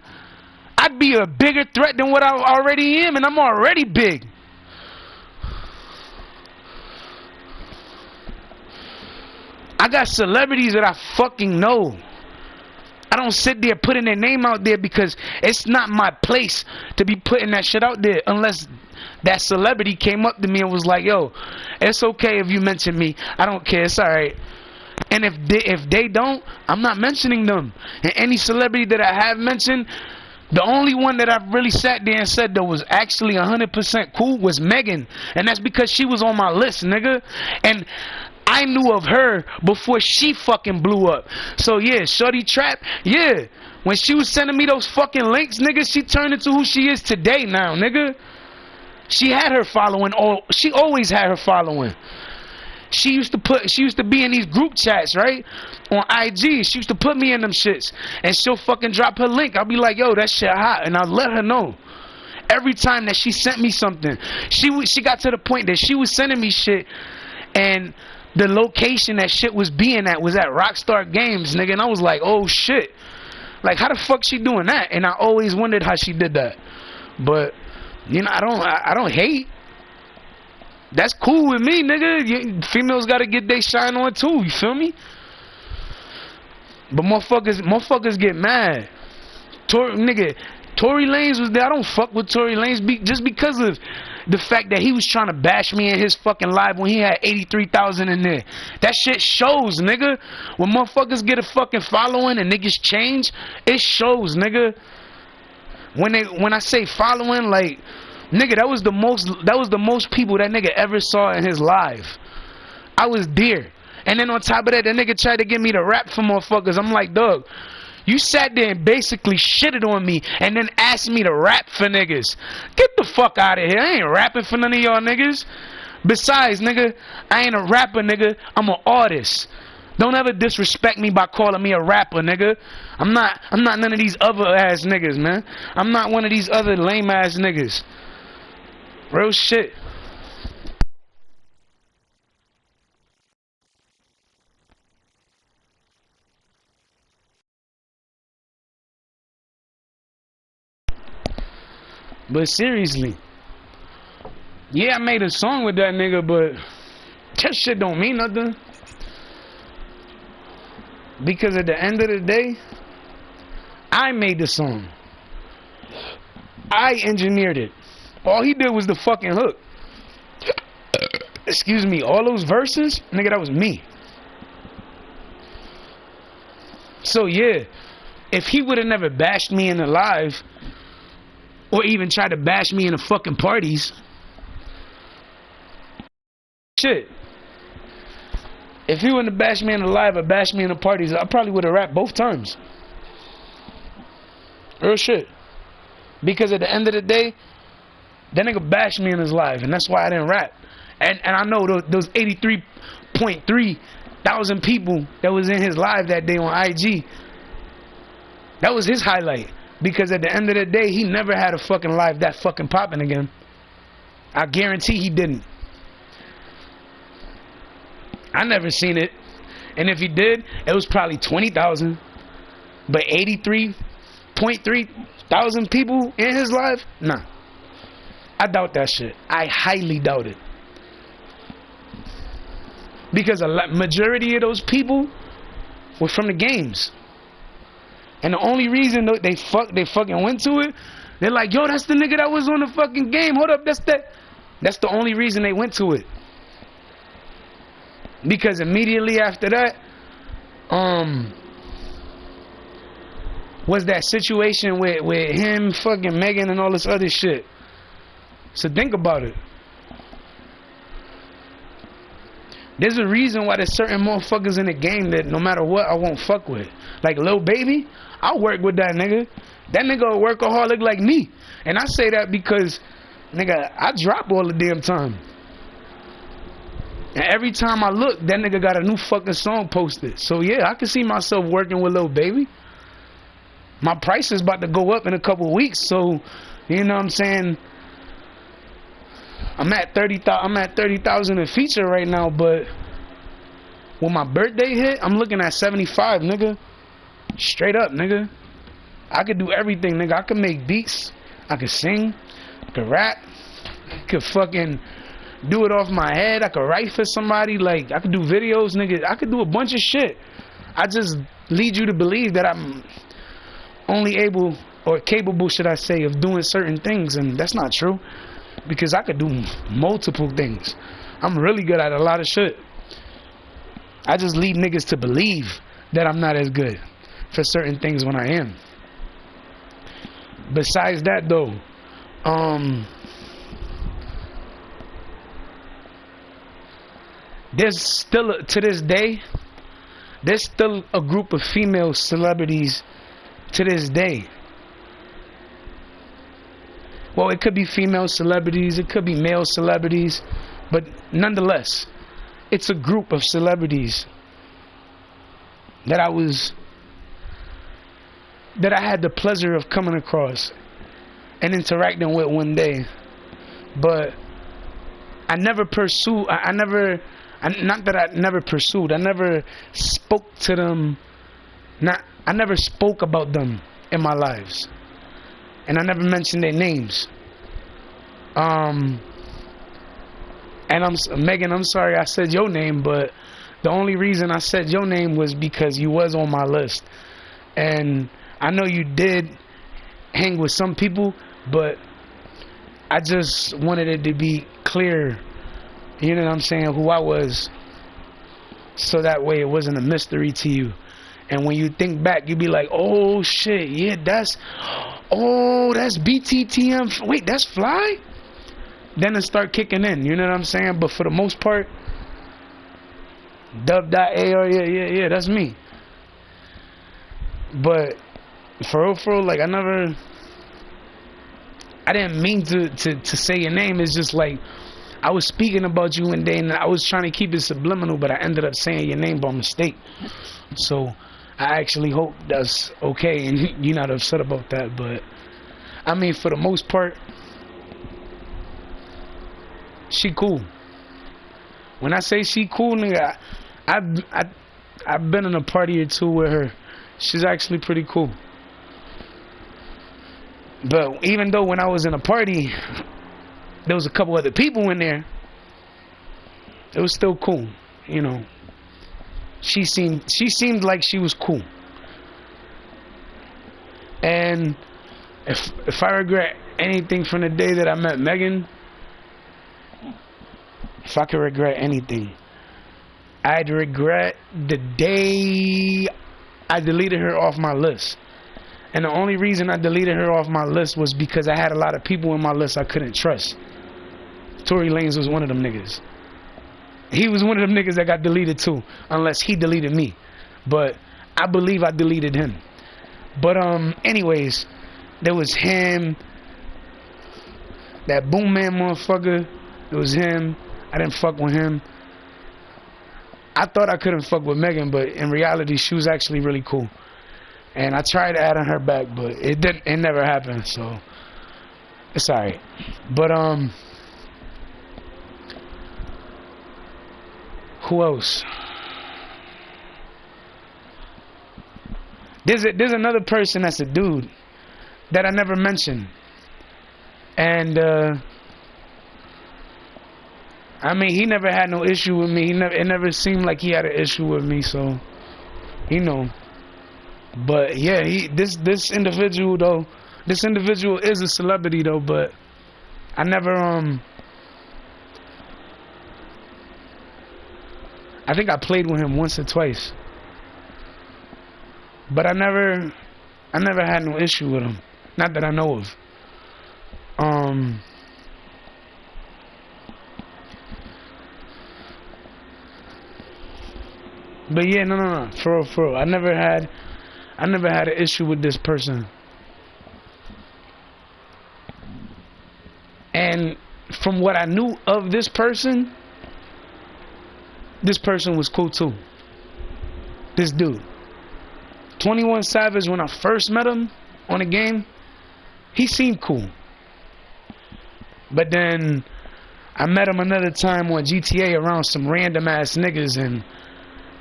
Speaker 1: I'd be a bigger threat than what I already am, and I'm already big. I got celebrities that I fucking know. I don't sit there putting their name out there because it's not my place to be putting that shit out there unless that celebrity came up to me and was like, yo, it's okay if you mention me. I don't care. It's alright. And if they don't, I'm not mentioning them. And any celebrity that I have mentioned, the only one that I've really sat there and said that was actually 100% cool was Megan. And that's because she was on my list, nigga. And I knew of her before she fucking blew up. So yeah, Shorty Trap, yeah. When she was sending me those fucking links, nigga, she turned into who she is today now, nigga. She had her following, she always had her following. She used to be in these group chats, right? On IG. She used to put me in them shits. And she'll fucking drop her link. I'll be like, yo, that shit hot. And I'll let her know. Every time that she sent me something, she got to the point that she was sending me shit, and the location that shit was being at was at Rockstar Games, nigga. And I was like, oh shit. Like, how the fuck she doing that? And I always wondered how she did that. But, you know, I don't hate. That's cool with me, nigga. Females gotta get their shine on too, you feel me? But motherfuckers get mad. Tory Lanez was there. I don't fuck with Tory Lanez just because of the fact that he was trying to bash me in his fucking live when he had 83,000 in there. That shit shows, nigga. When motherfuckers get a fucking following and niggas change, it shows, nigga. When I say following, like, nigga, that was the most people that nigga ever saw in his live. I was there. And then on top of that nigga tried to get me to rap for motherfuckers. I'm like, dog, you sat there and basically shitted on me and then asked me to rap for niggas. Get the fuck out of here. I ain't rapping for none of y'all niggas. Besides, nigga, I ain't a rapper, nigga. I'm an artist. Don't ever disrespect me by calling me a rapper, nigga. I'm not none of these other ass niggas, man. I'm not one of these other lame ass niggas. Real shit. But seriously, yeah, I made a song with that nigga, but that shit don't mean nothing. Because at the end of the day, I made the song. I engineered it. All he did was the fucking hook. Excuse me, all those verses, nigga, that was me. So yeah, if he would have never bashed me in the live, or even tried to bash me in the fucking parties, shit. If he wouldn't have bashed me in the live or bashed me in the parties, I probably would have rapped both times. Real shit. Because at the end of the day, that nigga bashed me in his live, and that's why I didn't rap. And I know those 83.3 thousand people that was in his live that day on IG, that was his highlight. Because at the end of the day, he never had a fucking live that fucking popping again. I guarantee he didn't. I never seen it. And if he did, it was probably 20,000. But 83.3 thousand people in his live? Nah. I doubt that shit. I highly doubt it. Because a majority of those people were from the games. And the only reason they fucking went to it, they're like, yo, that's the nigga that was on the fucking game. Hold up, that's the only reason they went to it. Because immediately after that, was that situation with him fucking Megan and all this other shit. So think about it. There's a reason why there's certain motherfuckers in the game that no matter what I won't fuck with. Like Lil Baby, I'll work with that nigga. That nigga a workaholic like me. And I say that because, nigga, I drop all the damn time. And every time I look, that nigga got a new fucking song posted. So yeah, I can see myself working with Lil Baby. My price is about to go up in a couple weeks, so you know what I'm saying? I'm at 30,000 a feature right now, but when my birthday hit, I'm looking at 75, nigga. Straight up, nigga. I could do everything, nigga. I could make beats. I could sing. I could rap. I could fucking do it off my head. I could write for somebody. Like, I could do videos, nigga. I could do a bunch of shit. I just lead you to believe that I'm only able, or capable, should I say, of doing certain things, and that's not true. Because I could do multiple things. I'm really good at a lot of shit. I just lead niggas to believe that I'm not as good for certain things when I am. Besides that though, there's still, to this day, there's still a group of female celebrities to this day. Well, it could be female celebrities, it could be male celebrities, but nonetheless, it's a group of celebrities that I had the pleasure of coming across and interacting with one day. But I never pursued, I never spoke to them, I never spoke about them in my lives. And I never mentioned their names. And Megan, I'm sorry I said your name, but the only reason I said your name was because you was on my list. And I know you did hang with some people, but I just wanted it to be clear, you know what I'm saying, who I was, so that way it wasn't a mystery to you. And when you think back, you be like, oh shit, yeah, that's BTTM, wait, that's Fly? Then it start kicking in, you know what I'm saying? But for the most part, Dub.AR, yeah, that's me. But for real, like I didn't mean to say your name. It's just like I was speaking about you one day and I was trying to keep it subliminal, but I ended up saying your name by mistake. So I actually hope that's okay and you're not upset about that. But I mean, for the most part, she cool. When I say she cool, nigga, I've been in a party or two with her. She's actually pretty cool. But even though when I was in a party, there was a couple other people in there, it was still cool, you know. She seemed like she was cool. And if I regret anything from the day that I met Megan, if I could regret anything, I'd regret the day I deleted her off my list. And the only reason I deleted her off my list was because I had a lot of people in my list I couldn't trust. Tory Lanez was one of them niggas. He was one of them niggas that got deleted too, unless he deleted me. But I believe I deleted him. But anyways, there was him, that Boom Man motherfucker. It was him. I didn't fuck with him. I thought I couldn't fuck with Megan, but in reality, she was actually really cool. And I tried adding her back, but it never happened, so it's alright. But who else? There's another person that's a dude that I never mentioned. And I mean, he never had no issue with me. It never seemed like he had an issue with me, so you know. But yeah, this individual though, this individual is a celebrity though, but I never I think I played with him once or twice. But I never had no issue with him. Not that I know of. But yeah, no. For real. I never had an issue with this person. And from what I knew of this person was cool too. This dude. 21 Savage, when I first met him on the game, he seemed cool. But then I met him another time on GTA around some random ass niggas, and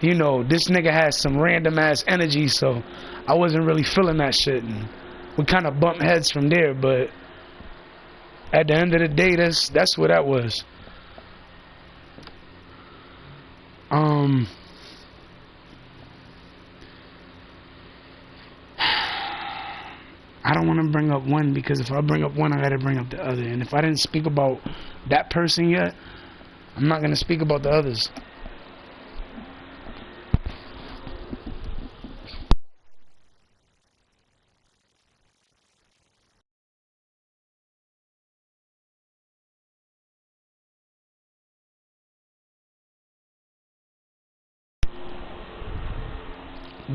Speaker 1: you know, this nigga had some random ass energy, so I wasn't really feeling that shit, and we kind of bumped heads from there. But at the end of the day, that's what that was. I don't want to bring up one, because if I bring up one, I gotta bring up the other, and if I didn't speak about that person yet, I'm not gonna speak about the others.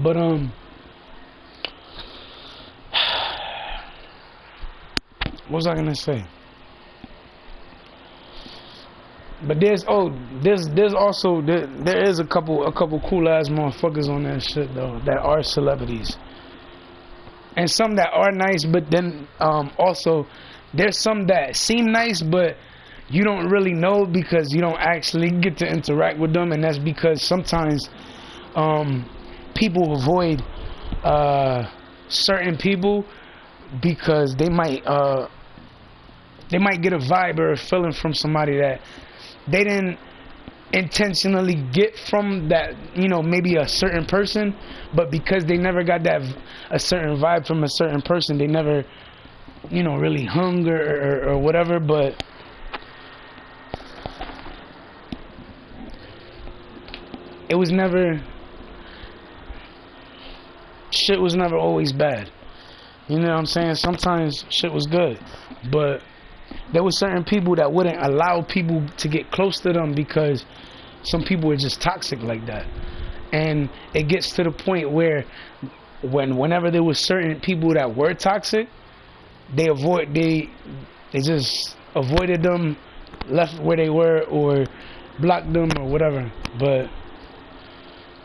Speaker 1: But what was I gonna say? But there is a couple cool ass motherfuckers on that shit though, that are celebrities, and some that are nice. But then also there's some that seem nice, but you don't really know because you don't actually get to interact with them, and that's because sometimes people avoid certain people because they might get a vibe or a feeling from somebody that they didn't intentionally get from that, you know, maybe a certain person, but because they never got that a certain vibe from a certain person, they never, you know, really hung or whatever. But it was never, shit was never always bad. You know what I'm saying? Sometimes shit was good, but there were certain people that wouldn't allow people to get close to them because some people are just toxic like that. And it gets to the point where whenever there were certain people that were toxic, they just avoided them, left where they were, or blocked them or whatever. But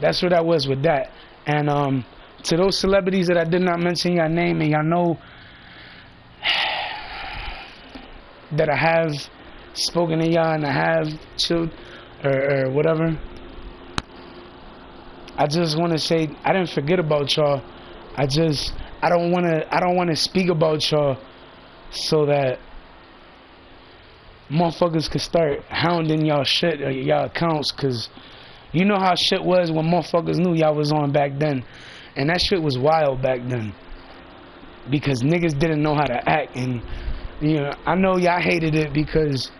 Speaker 1: that's what I was with that. And to those celebrities that I did not mention your name, and y'all know that I have spoken to y'all and I have chilled or whatever, I just want to say I didn't forget about y'all. I don't want to speak about y'all so that motherfuckers could start hounding y'all shit or y'all accounts, cause you know how shit was when motherfuckers knew y'all was on back then, and that shit was wild back then because niggas didn't know how to act. And you know, I know y'all hated it because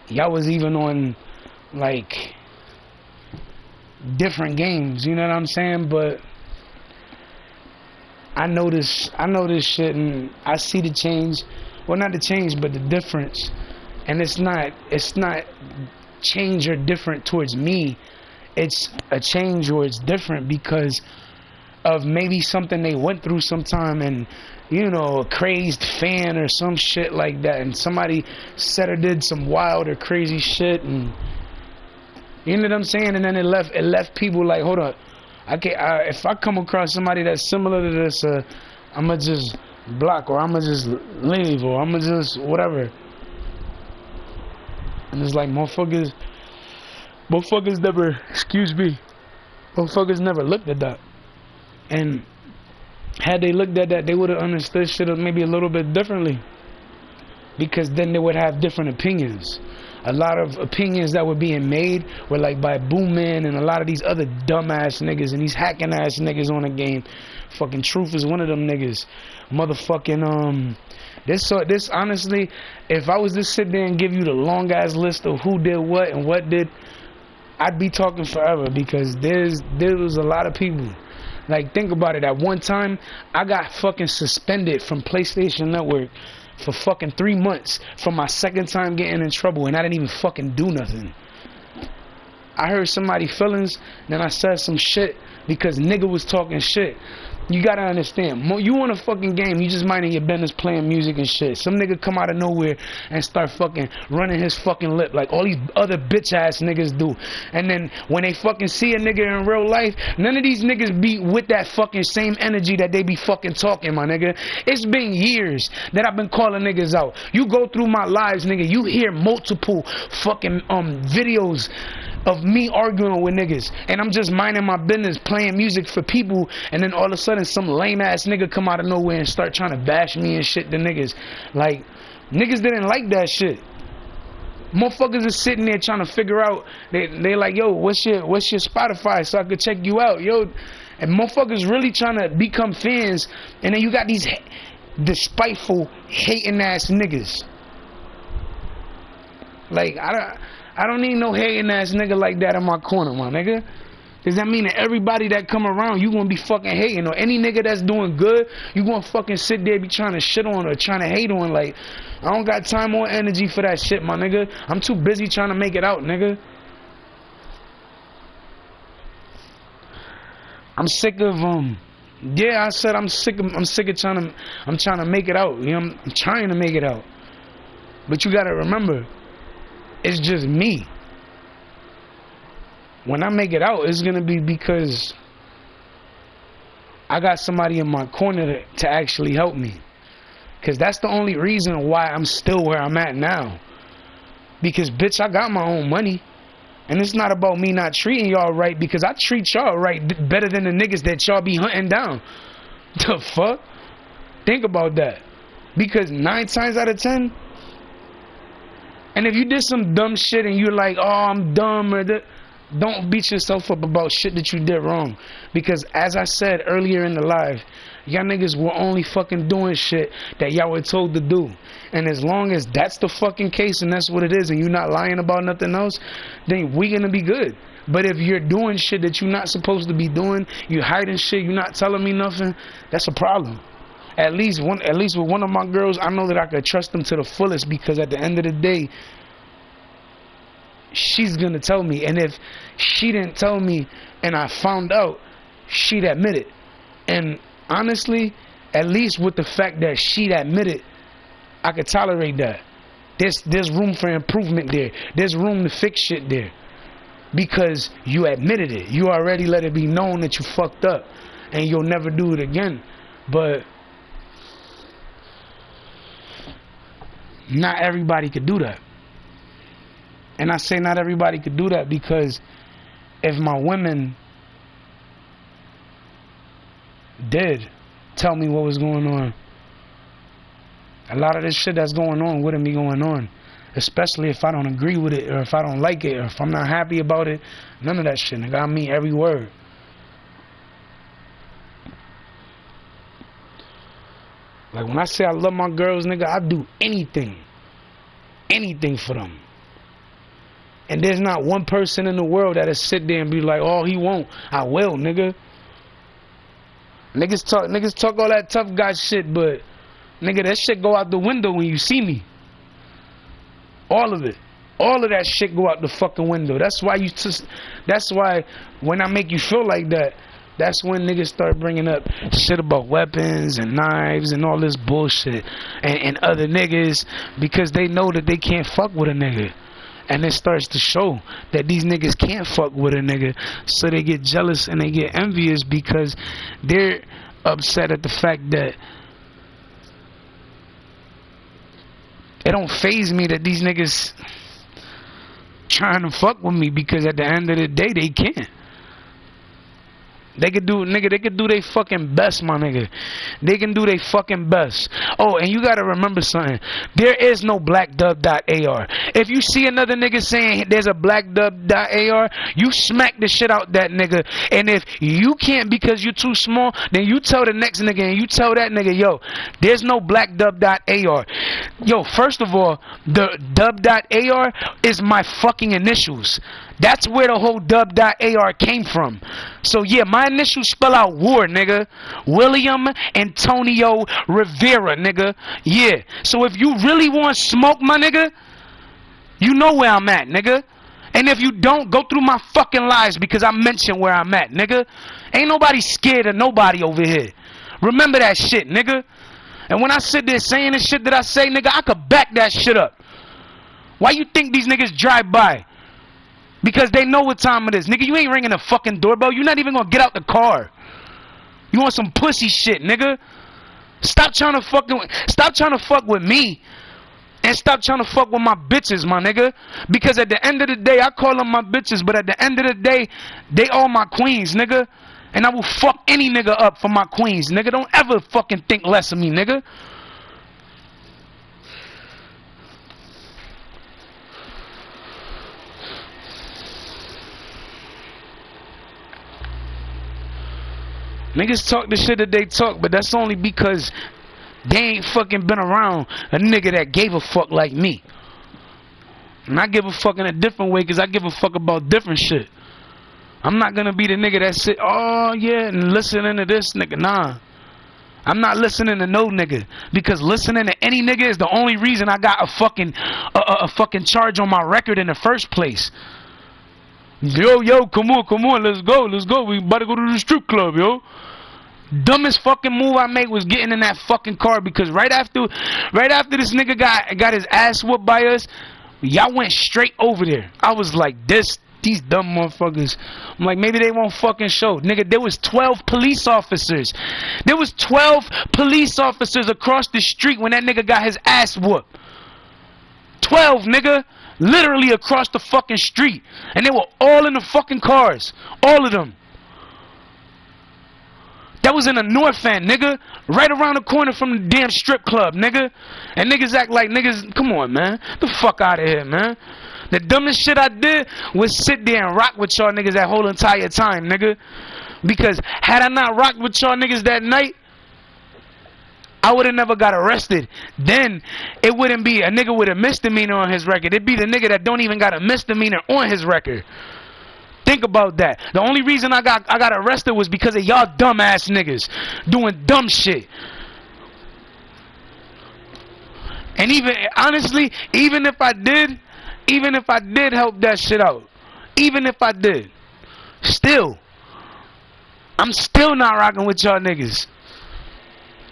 Speaker 1: y'all was even on like different games, you know what I'm saying? But I know this shit, and I see the change. Well, not the change, but the difference. And it's not change or different towards me. It's a change or it's different because of maybe something they went through sometime, and you know, a crazed fan or some shit like that, and somebody said or did some wild or crazy shit, and you know what I'm saying? And then it left people like, hold on, if I come across somebody that's similar to this, I'ma just block, or I'ma just leave, or I'ma just whatever. And it's like motherfuckers never looked at that. And had they looked at that, they would have understood shit maybe a little bit differently, because then they would have different opinions. A lot of opinions that were being made were like by Boom Man and a lot of these other dumbass niggas and these hacking ass niggas on the game. Fucking Truth is one of them niggas. Motherfucking this honestly, if I was to sit there and give you the long ass list of who did what and what did, I'd be talking forever, because there was a lot of people. Like, think about it. At one time, I got fucking suspended from PlayStation Network for fucking 3 months from my second time getting in trouble, and I didn't even fucking do nothing. I hurt somebody's feelings, then I said some shit because nigga was talking shit. You gotta understand, you on a fucking game, you just minding your business playing music and shit. Some nigga come out of nowhere and start fucking running his fucking lip like all these other bitch ass niggas do. And then when they fucking see a nigga in real life, none of these niggas be with that fucking same energy that they be fucking talking, my nigga. It's been years that I've been calling niggas out. You go through my lives, nigga, you hear multiple fucking videos of me arguing with niggas, and I'm just minding my business playing music for people, and then all of a sudden some lame ass nigga come out of nowhere and start trying to bash me and shit to niggas. Like, niggas didn't like that shit. Motherfuckers is sitting there trying to figure out, they like, yo, what's your Spotify so I could check you out, yo. And motherfuckers really trying to become fans, and then you got these despiteful hating ass niggas. Like, I don't need no hating ass nigga like that in my corner, my nigga. Does that mean that everybody that come around, you gonna be fucking hating? Or any nigga that's doing good, you gonna fucking sit there be trying to shit on or trying to hate on? Like, I don't got time or energy for that shit, my nigga. I'm too busy trying to make it out, nigga. I'm sick of yeah, I said I'm sick of trying to make it out. You know, I'm trying to make it out. But you gotta remember, it's just me. When I make it out, it's gonna be because I got somebody in my corner to actually help me. Cause that's the only reason why I'm still where I'm at now. Because bitch, I got my own money. And it's not about me not treating y'all right, because I treat y'all right better than the niggas that y'all be hunting down. The fuck? Think about that. Because 9 times out of 10, and if you did some dumb shit and you're like, oh, I'm dumb, or don't beat yourself up about shit that you did wrong. Because as I said earlier in the live, y'all niggas were only fucking doing shit that y'all were told to do. And as long as that's the fucking case and that's what it is, and you're not lying about nothing else, then we gonna be good. But if you're doing shit that you're not supposed to be doing, you hiding shit, you're not telling me nothing, that's a problem. At least with one of my girls, I know that I could trust them to the fullest, because at the end of the day, she's gonna tell me. And if she didn't tell me and I found out, she'd admit it. And honestly, at least with the fact that she'd admit it, I could tolerate that. There's room for improvement there. There's room to fix shit there. Because you admitted it. You already let it be known that you fucked up and you'll never do it again. But not everybody could do that. And I say not everybody could do that because if my women did tell me what was going on, a lot of this shit that's going on wouldn't be going on. Especially if I don't agree with it, or if I don't like it, or if I'm not happy about it. None of that shit, nigga. I mean every word. Like, when I say I love my girls, nigga, I do anything. Anything for them. And there's not one person in the world that'll sit there and be like, oh, he won't. I will, nigga. Niggas talk all that tough guy shit, but nigga, that shit go out the window when you see me. All of it. All of that shit go out the fucking window. That's why that's why when I make you feel like that, that's when niggas start bringing up shit about weapons and knives and all this bullshit and other niggas, because they know that they can't fuck with a nigga. And it starts to show that these niggas can't fuck with a nigga, so they get jealous and they get envious because they're upset at the fact that it don't faze me that these niggas trying to fuck with me, because at the end of the day they can't. They could do, nigga, they could do their fucking best, my nigga. They can do their fucking best. Oh, and you gotta remember something. There is no black Dub.AR. If you see another nigga saying there's a black Dub.AR, you smack the shit out that nigga. And if you can't because you're too small, then you tell the next nigga and you tell that nigga, yo, there's no black Dub.AR. Yo, first of all, the Dub.AR is my fucking initials. That's where the whole Dub.AR came from. So yeah, my My initials spell out war, nigga. William Antonio Rivera, nigga. Yeah. So if you really want smoke, my nigga, you know where I'm at, nigga. And if you don't, go through my fucking lives because I mentioned where I'm at, nigga. Ain't nobody scared of nobody over here. Remember that shit, nigga. And when I sit there saying the shit that I say, nigga, I could back that shit up. Why you think these niggas drive by? Because they know what time it is. Nigga, you ain't ringing the fucking doorbell. You're not even gonna get out the car. You want some pussy shit, nigga. Stop trying to fuck with me. And stop trying to fuck with my bitches, my nigga. Because at the end of the day, I call them my bitches, but at the end of the day, they all my queens, nigga. And I will fuck any nigga up for my queens, nigga. Don't ever fucking think less of me, nigga. Niggas talk the shit that they talk, but that's only because they ain't fucking been around a nigga that gave a fuck like me. And I give a fuck in a different way because I give a fuck about different shit. I'm not gonna be the nigga that sit, oh yeah, and listening to this nigga. Nah. I'm not listening to no nigga. Because listening to any nigga is the only reason I got a fucking charge on my record in the first place. Yo, come on, let's go. We about to go to the strip club, yo. Dumbest fucking move I made was getting in that fucking car because right after this nigga got his ass whooped by us, y'all went straight over there. I was like, these dumb motherfuckers. I'm like, maybe they won't fucking show. Nigga, there was 12 police officers. There was 12 police officers across the street when that nigga got his ass whooped. 12, nigga. Literally across the fucking street. And they were all in the fucking cars. All of them. That was in the North End, nigga. Right around the corner from the damn strip club, nigga. And niggas act like niggas, come on, man. The fuck out of here, man. The dumbest shit I did was sit there and rock with y'all niggas that whole entire time, nigga. Because had I not rocked with y'all niggas that night, I would have never got arrested. Then it wouldn't be a nigga with a misdemeanor on his record. It'd be the nigga that don't even got a misdemeanor on his record. Think about that. The only reason I got arrested was because of y'all dumb ass niggas doing dumb shit. And even honestly, even if I did help that shit out, even if I did, still, I'm still not rocking with y'all niggas.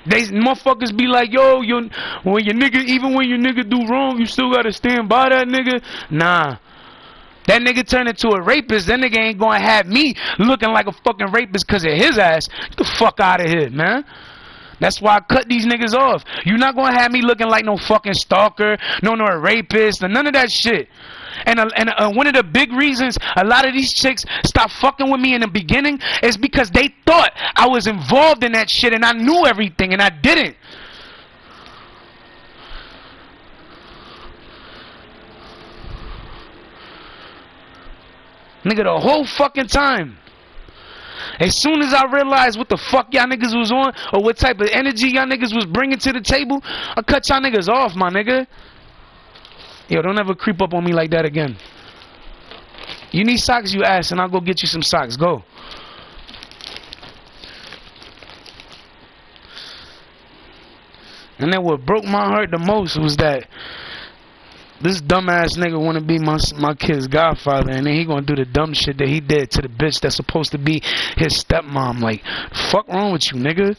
Speaker 1: They motherfuckers be like, yo, when your nigga do wrong, you still gotta stand by that nigga. Nah. That nigga turn into a rapist, that nigga ain't gonna have me looking like a fucking rapist because of his ass. Get the fuck out of here, man. That's why I cut these niggas off. You're not gonna have me looking like no fucking stalker, no rapist, or none of that shit. And one of the big reasons a lot of these chicks stopped fucking with me in the beginning is because they thought I was involved in that shit and I knew everything and I didn't. Nigga, the whole fucking time. As soon as I realized what the fuck y'all niggas was on or what type of energy y'all niggas was bringing to the table, I cut y'all niggas off, my nigga. Yo, don't ever creep up on me like that again. You need socks, you ass, and I'll go get you some socks. Go. And then what broke my heart the most was that this dumbass nigga wanna be my kid's godfather, and then he gonna do the dumb shit that he did to the bitch that's supposed to be his stepmom. Like, fuck wrong with you, nigga?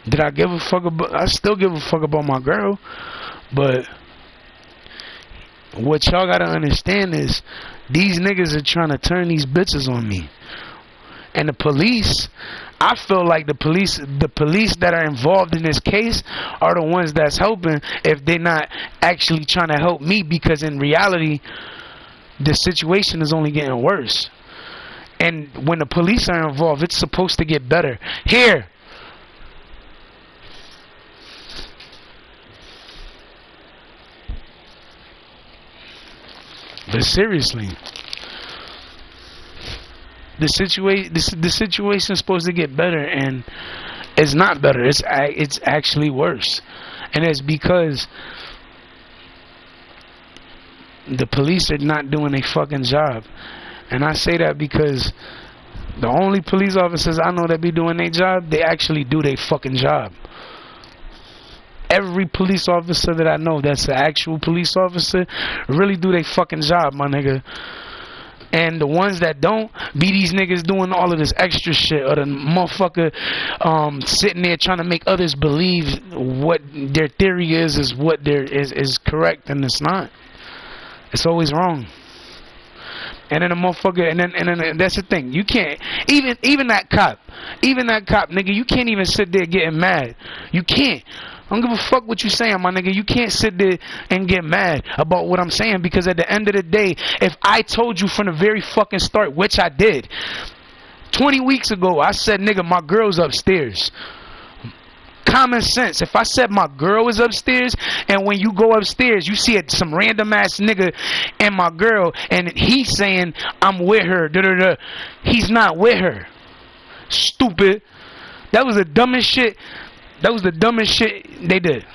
Speaker 1: Did I give a fuck about? I still give a fuck about my girl, but what y'all gotta understand is these niggas are trying to turn these bitches on me, and the police. I feel like the police that are involved in this case are the ones that's helping if they're not actually trying to help me, because in reality the situation is only getting worse. And when the police are involved, it's supposed to get better. Here. But seriously, the situation is supposed to get better, and it's not better. It's actually worse, and it's because the police are not doing a fucking job. And I say that because the only police officers I know that be doing their job, they actually do their fucking job. Every police officer that I know that's an actual police officer really do their fucking job, my nigga. And the ones that don't be these niggas doing all of this extra shit, or the motherfucker sitting there trying to make others believe what their theory is what is correct, and it's not. It's always wrong. And then a motherfucker, and then that's the thing. You can't even that cop, nigga. You can't even sit there getting mad. You can't. I don't give a fuck what you saying, my nigga. You can't sit there and get mad about what I'm saying, because at the end of the day, if I told you from the very fucking start, which I did, 20 weeks ago, I said, nigga, my girl's upstairs. Common sense. If I said my girl is upstairs, and when you go upstairs, you see some random ass nigga and my girl, and he's saying, I'm with her, da-da-da. He's not with her. Stupid. That was the dumbest shit. That was the dumbest shit they did.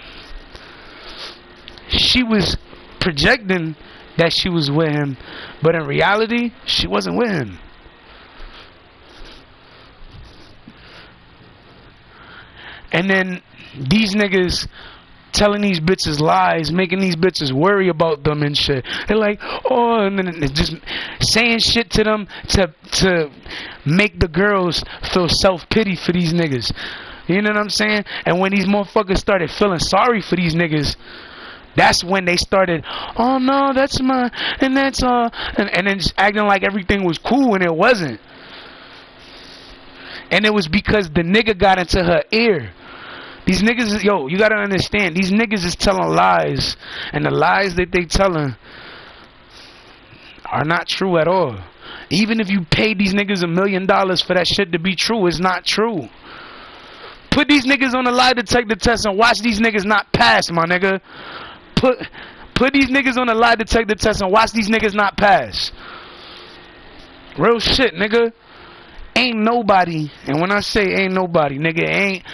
Speaker 1: She was projecting that she was with him, but in reality, she wasn't with him. And then these niggas telling these bitches lies, making these bitches worry about them and shit. They're like, oh, and then they're just saying shit to them to make the girls feel self-pity for these niggas. You know what I'm saying? And when these motherfuckers started feeling sorry for these niggas, that's when they started, oh no, that's my, and that's and then just acting like everything was cool, and it wasn't. And it was because the nigga got into her ear. These niggas, yo, you gotta understand, these niggas is telling lies, and the lies that they telling are not true at all. Even if you paid these niggas $1 million for that shit to be true, it's not true. Put these niggas on a lie detector test and watch these niggas not pass, my nigga. Put these niggas on a lie detector test and watch these niggas not pass. Real shit, nigga. Ain't nobody, and when I say ain't nobody, nigga, ain't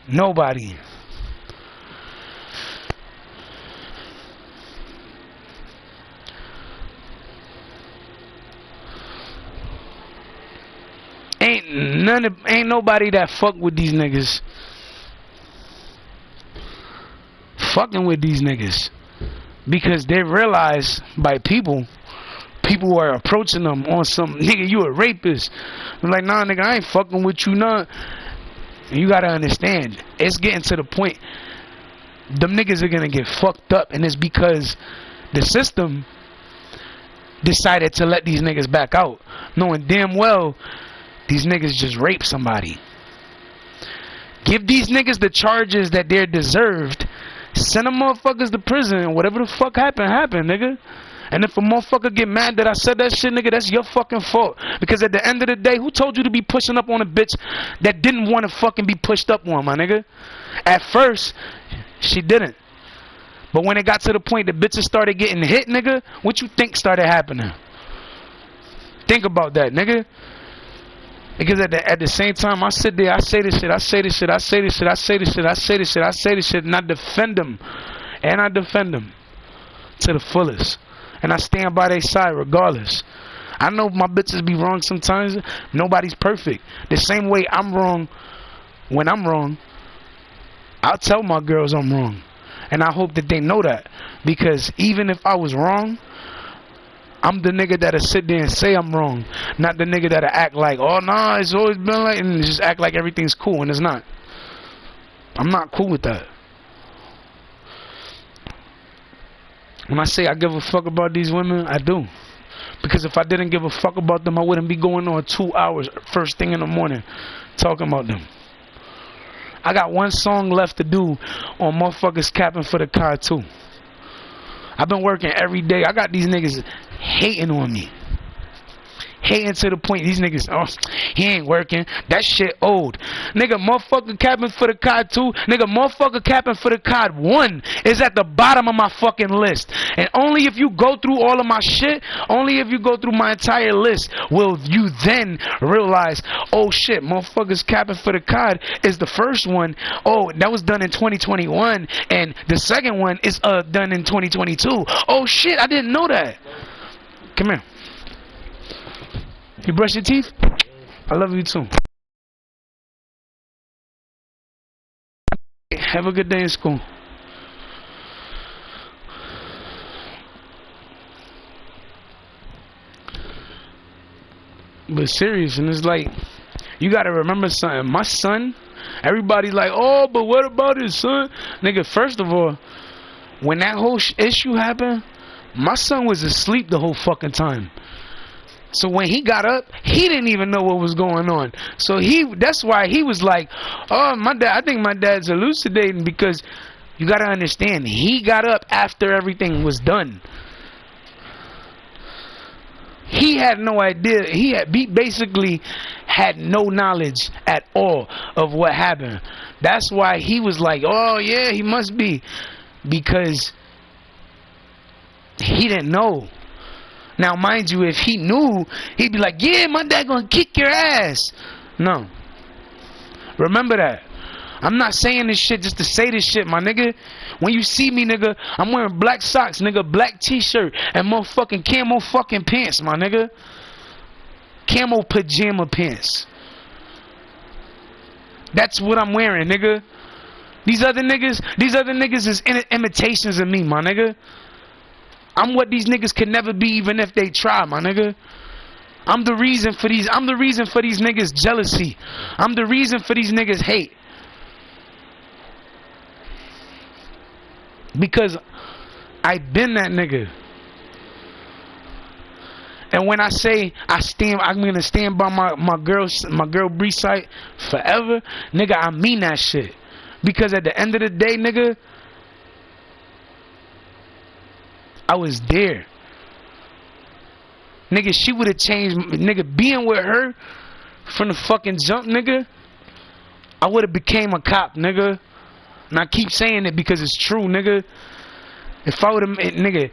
Speaker 1: nobody. Ain't nobody that fuck with these niggas fucking with these niggas, because they realize by people are approaching them on some, nigga, you a rapist. I'm like, nah, nigga, I ain't fucking with you, nah. And you gotta understand, it's getting to the point them niggas are gonna get fucked up, and it's because the system decided to let these niggas back out, knowing damn well these niggas just raped somebody. Give these niggas the charges that they're deserved. Send them motherfuckers to prison. Whatever the fuck happened, nigga. And if a motherfucker get mad that I said that shit, nigga, that's your fucking fault. Because at the end of the day, who told you to be pushing up on a bitch that didn't want to fucking be pushed up on, my nigga? At first, she didn't. But when it got to the point that bitches started getting hit, nigga, what you think started happening? Think about that, nigga. Because at the same time, I sit there, I say this shit, and I defend them. And I defend them to the fullest. And I stand by their side regardless. I know my bitches be wrong sometimes. Nobody's perfect. The same way I'm wrong when I'm wrong, I'll tell my girls I'm wrong. And I hope that they know that. Because even if I was wrong, I'm the nigga that'll sit there and say I'm wrong. Not the nigga that'll act like, oh, nah, it's always been like, and just act like everything's cool, and it's not. I'm not cool with that. When I say I give a fuck about these women, I do. Because if I didn't give a fuck about them, I wouldn't be going on 2 hours first thing in the morning talking about them. I got one song left to do on motherfuckers Cappin for the car too. I've been working every day. I got these niggas hating on me. hating to the point these niggas, oh, he ain't working. That shit old. Nigga, motherfucker capping for the COD 2. Nigga, motherfucker capping for the COD 1 is at the bottom of my fucking list. And only if you go through all of my shit, only if you go through my entire list, will you then realize, oh shit, motherfuckers capping for the COD is the first one. Oh, that was done in 2021, and the second one is done in 2022. Oh shit, I didn't know that. Come here. You brush your teeth? I love you too. Have a good day in school. But serious, and it's like, you gotta remember something. My son, everybody like, oh, but what about his son? Nigga, first of all, when that whole issue happened, my son was asleep the whole fucking time. So when he got up, he didn't even know what was going on. So that's why he was like, oh, my dad, I think my dad's elucidating, because you gotta understand, he got up after everything was done. He had no idea. He basically had no knowledge at all of what happened. That's why he was like, oh yeah, he must be, because he didn't know. Now mind you, if he knew, he'd be like, yeah, my dad gonna kick your ass. No. Remember that. I'm not saying this shit just to say this shit, my nigga. When you see me, nigga, I'm wearing black socks, nigga, black t-shirt, and motherfucking camo fucking pants, my nigga. Camo pajama pants. That's what I'm wearing, nigga. These other niggas is imitations of me, my nigga. I'm what these niggas could never be, even if they try, my nigga. I'm the reason for these niggas jealousy. I'm the reason for these niggas hate. Because I've been that nigga. And when I say I'm gonna stand by my girl Bree side forever, nigga, I mean that shit. Because at the end of the day, nigga, I was there. Nigga, she would have changed. Nigga, being with her from the fucking jump, nigga, I would have became a cop, nigga. And I keep saying it because it's true, nigga. If I would have, nigga,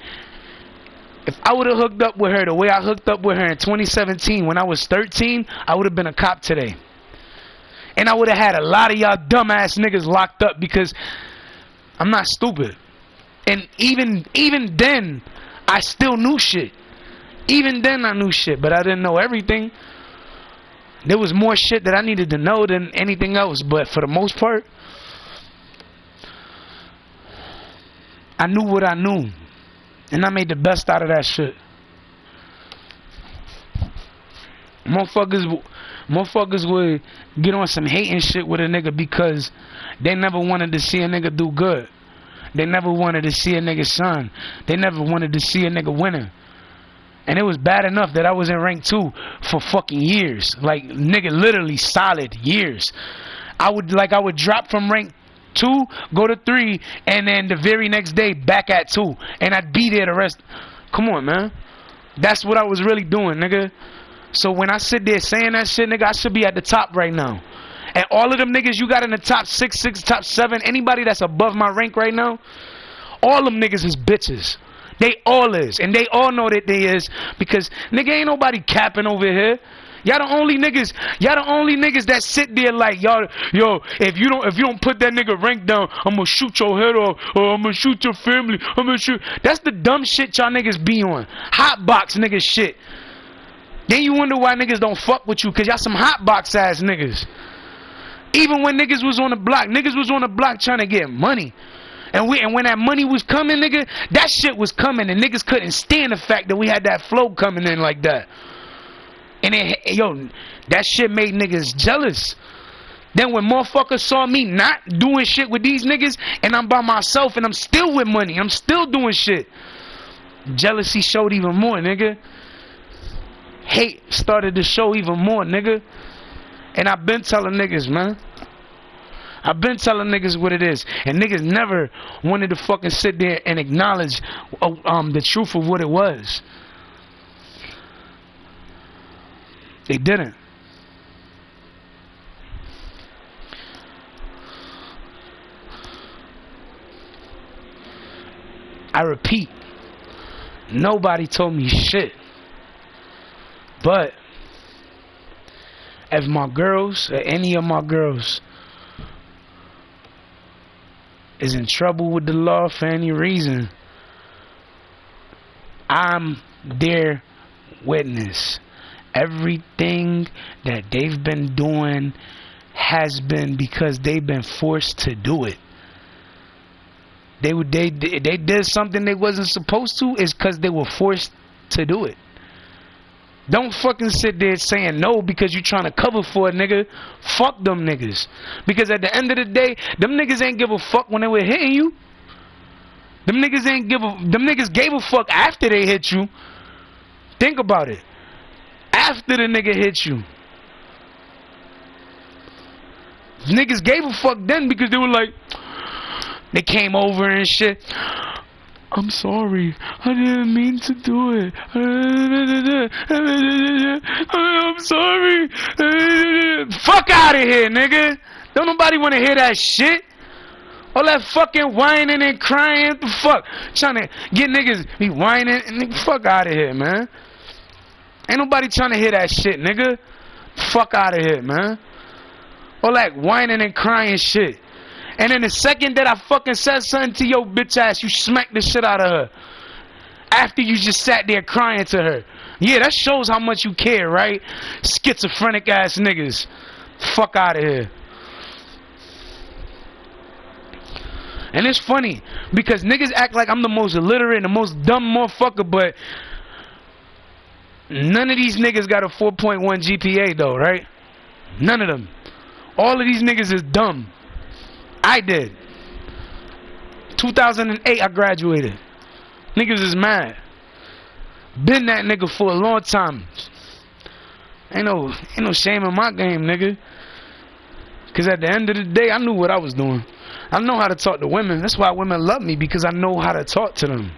Speaker 1: if I would have hooked up with her the way I hooked up with her in 2017 when I was 13, I would have been a cop today. And I would have had a lot of y'all dumbass niggas locked up, because I'm not stupid. And even then, I still knew shit. Even then I knew shit, but I didn't know everything. There was more shit that I needed to know than anything else, but for the most part, I knew what I knew, and I made the best out of that shit. Motherfuckers would get on some hating shit with a nigga because they never wanted to see a nigga do good. They never wanted to see a nigga shine. They never wanted to see a nigga winning. And it was bad enough that I was in rank 2 for fucking years. Like, nigga, literally solid years. I would drop from rank 2, go to 3, and then the very next day back at 2. And I'd be there the rest. Come on, man. That's what I was really doing, nigga. So when I sit there saying that shit, nigga, I should be at the top right now. And all of them niggas you got in the top 6, top 7, anybody that's above my rank right now, all them niggas is bitches. They all is. And they all know that they is, because nigga, ain't nobody capping over here. Y'all the only niggas that sit there like, yo, if you don't put that nigga rank down, I'm gonna shoot your head off, or I'm gonna shoot your family, I'm gonna shoot. That's the dumb shit y'all niggas be on. Hotbox niggas shit. Then you wonder why niggas don't fuck with you, cause y'all some hotbox ass niggas. Even when niggas was on the block trying to get money. And when that money was coming, nigga, that shit was coming, and niggas couldn't stand the fact that we had that flow coming in like that. And that shit made niggas jealous. Then when motherfuckers saw me not doing shit with these niggas, and I'm by myself and I'm still with money, I'm still doing shit, jealousy showed even more, nigga. Hate started to show even more, nigga. And I've been telling niggas, man. I've been telling niggas what it is. And niggas never wanted to fucking sit there and acknowledge the truth of what it was. They didn't. I repeat, nobody told me shit. But if my girls, or any of my girls, is in trouble with the law for any reason, I'm their witness. Everything that they've been doing has been because they've been forced to do it. They did something they wasn't supposed to is because they were forced to do it. Don't fucking sit there saying no because you trying to cover for a nigga. Fuck them niggas. Because at the end of the day, them niggas ain't give a fuck when they were hitting you. Them niggas gave a fuck after they hit you. Think about it. After the nigga hit you. Niggas gave a fuck then because they were like, they came over and shit. I'm sorry. I didn't mean to do it. I'm sorry. Fuck out of here, nigga. Don't nobody want to hear that shit. All that fucking whining and crying. What the fuck? Trying to get niggas be whining. And fuck out of here, man. Ain't nobody trying to hear that shit, nigga. Fuck out of here, man. All that whining and crying shit. And then the second that I fucking said something to your bitch ass, you smacked the shit out of her. After you just sat there crying to her. Yeah, that shows how much you care, right? Schizophrenic ass niggas. Fuck out of here. And it's funny, because niggas act like I'm the most illiterate and the most dumb motherfucker, but none of these niggas got a 4.1 GPA though, right? None of them. All of these niggas is dumb. I did. 2008 I graduated. Niggas is mad. Been that nigga for a long time. Ain't no shame in my game, nigga. Cause at the end of the day, I knew what I was doing. I know how to talk to women. That's why women love me, because I know how to talk to them.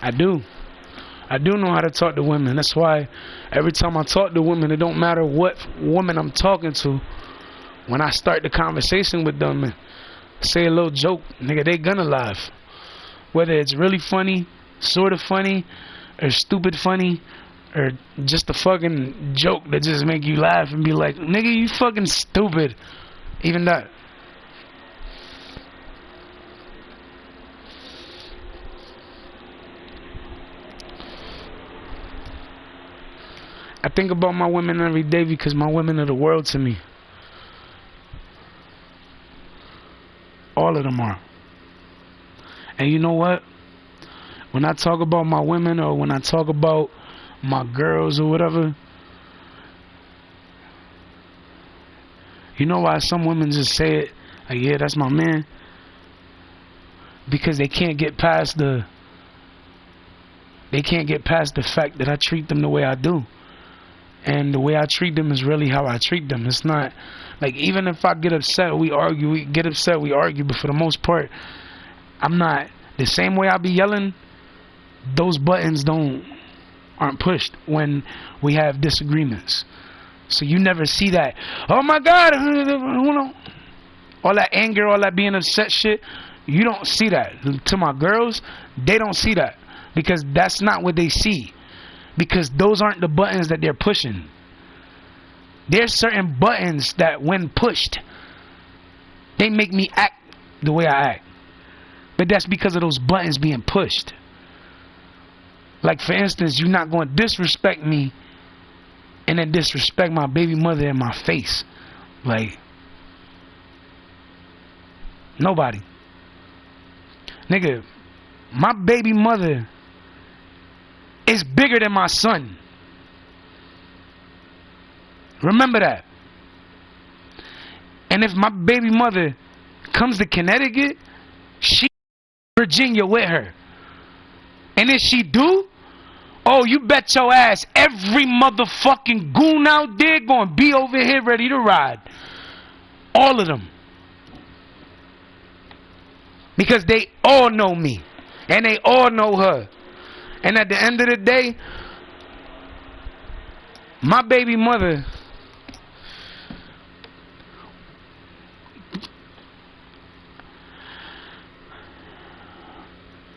Speaker 1: I do know how to talk to women. That's why every time I talk to women, it don't matter what woman I'm talking to. When I start the conversation with them and say a little joke, nigga, they gonna laugh. Whether it's really funny, sort of funny, or stupid funny, or just a fucking joke that just make you laugh and be like, nigga, you fucking stupid. Even that. I think about my women every day because my women are the world to me. All of them are. And you know what? When I talk about my women, or when I talk about my girls or whatever, you know why some women just say it like, yeah, that's my man? Because they can't get past the fact that I treat them the way I do. And the way I treat them is really how I treat them. It's not like, even if I get upset, we argue, but for the most part, I'm not the same way I be yelling. Those buttons aren't pushed when we have disagreements. So you never see that, oh my God, all that anger, all that being upset shit. You don't see that. To my girls, they don't see that, because that's not what they see. Because those aren't the buttons that they're pushing. There's certain buttons that when pushed, they make me act the way I act. But that's because of those buttons being pushed. Like, for instance, you're not going to disrespect me and then disrespect my baby mother in my face. Like, nobody. Nigga, my baby mother is bigger than my son. Remember that. And if my baby mother comes to Connecticut, she Virginia with her. And if she do, Oh, you bet your ass every motherfucking goon out there gonna be over here ready to ride. All of them. Because they all know me. And they all know her. And at the end of the day, my baby mother,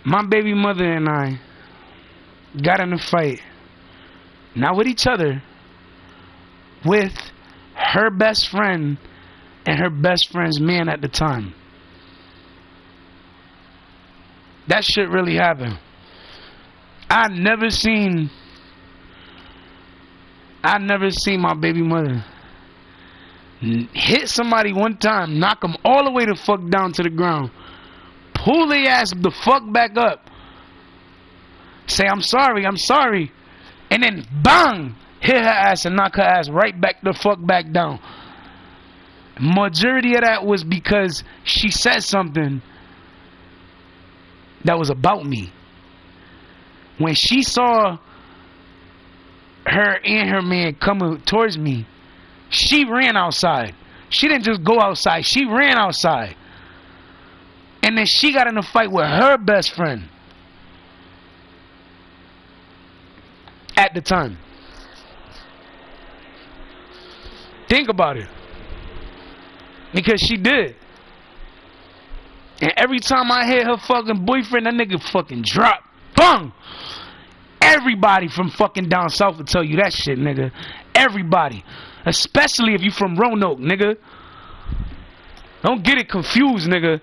Speaker 1: and I got in a fight. Not with each other. With her best friend and her best friend's man at the time. That shit really happened. I never seen my baby mother hit somebody one time, knock them all the way the fuck down to the ground, pull their ass the fuck back up, say I'm sorry, and then bang, hit her ass and knock her ass right back the fuck back down. Majority of that was because she said something that was about me. When she saw her and her man coming towards me, she ran outside. She didn't just go outside, she ran outside. And then she got in a fight with her best friend at the time. Think about it. Because she did. And every time I hit her fucking boyfriend, that nigga fucking dropped. Bang! Everybody from fucking down south will tell you that shit, nigga. Everybody. Especially if you from Roanoke, nigga. Don't get it confused, nigga.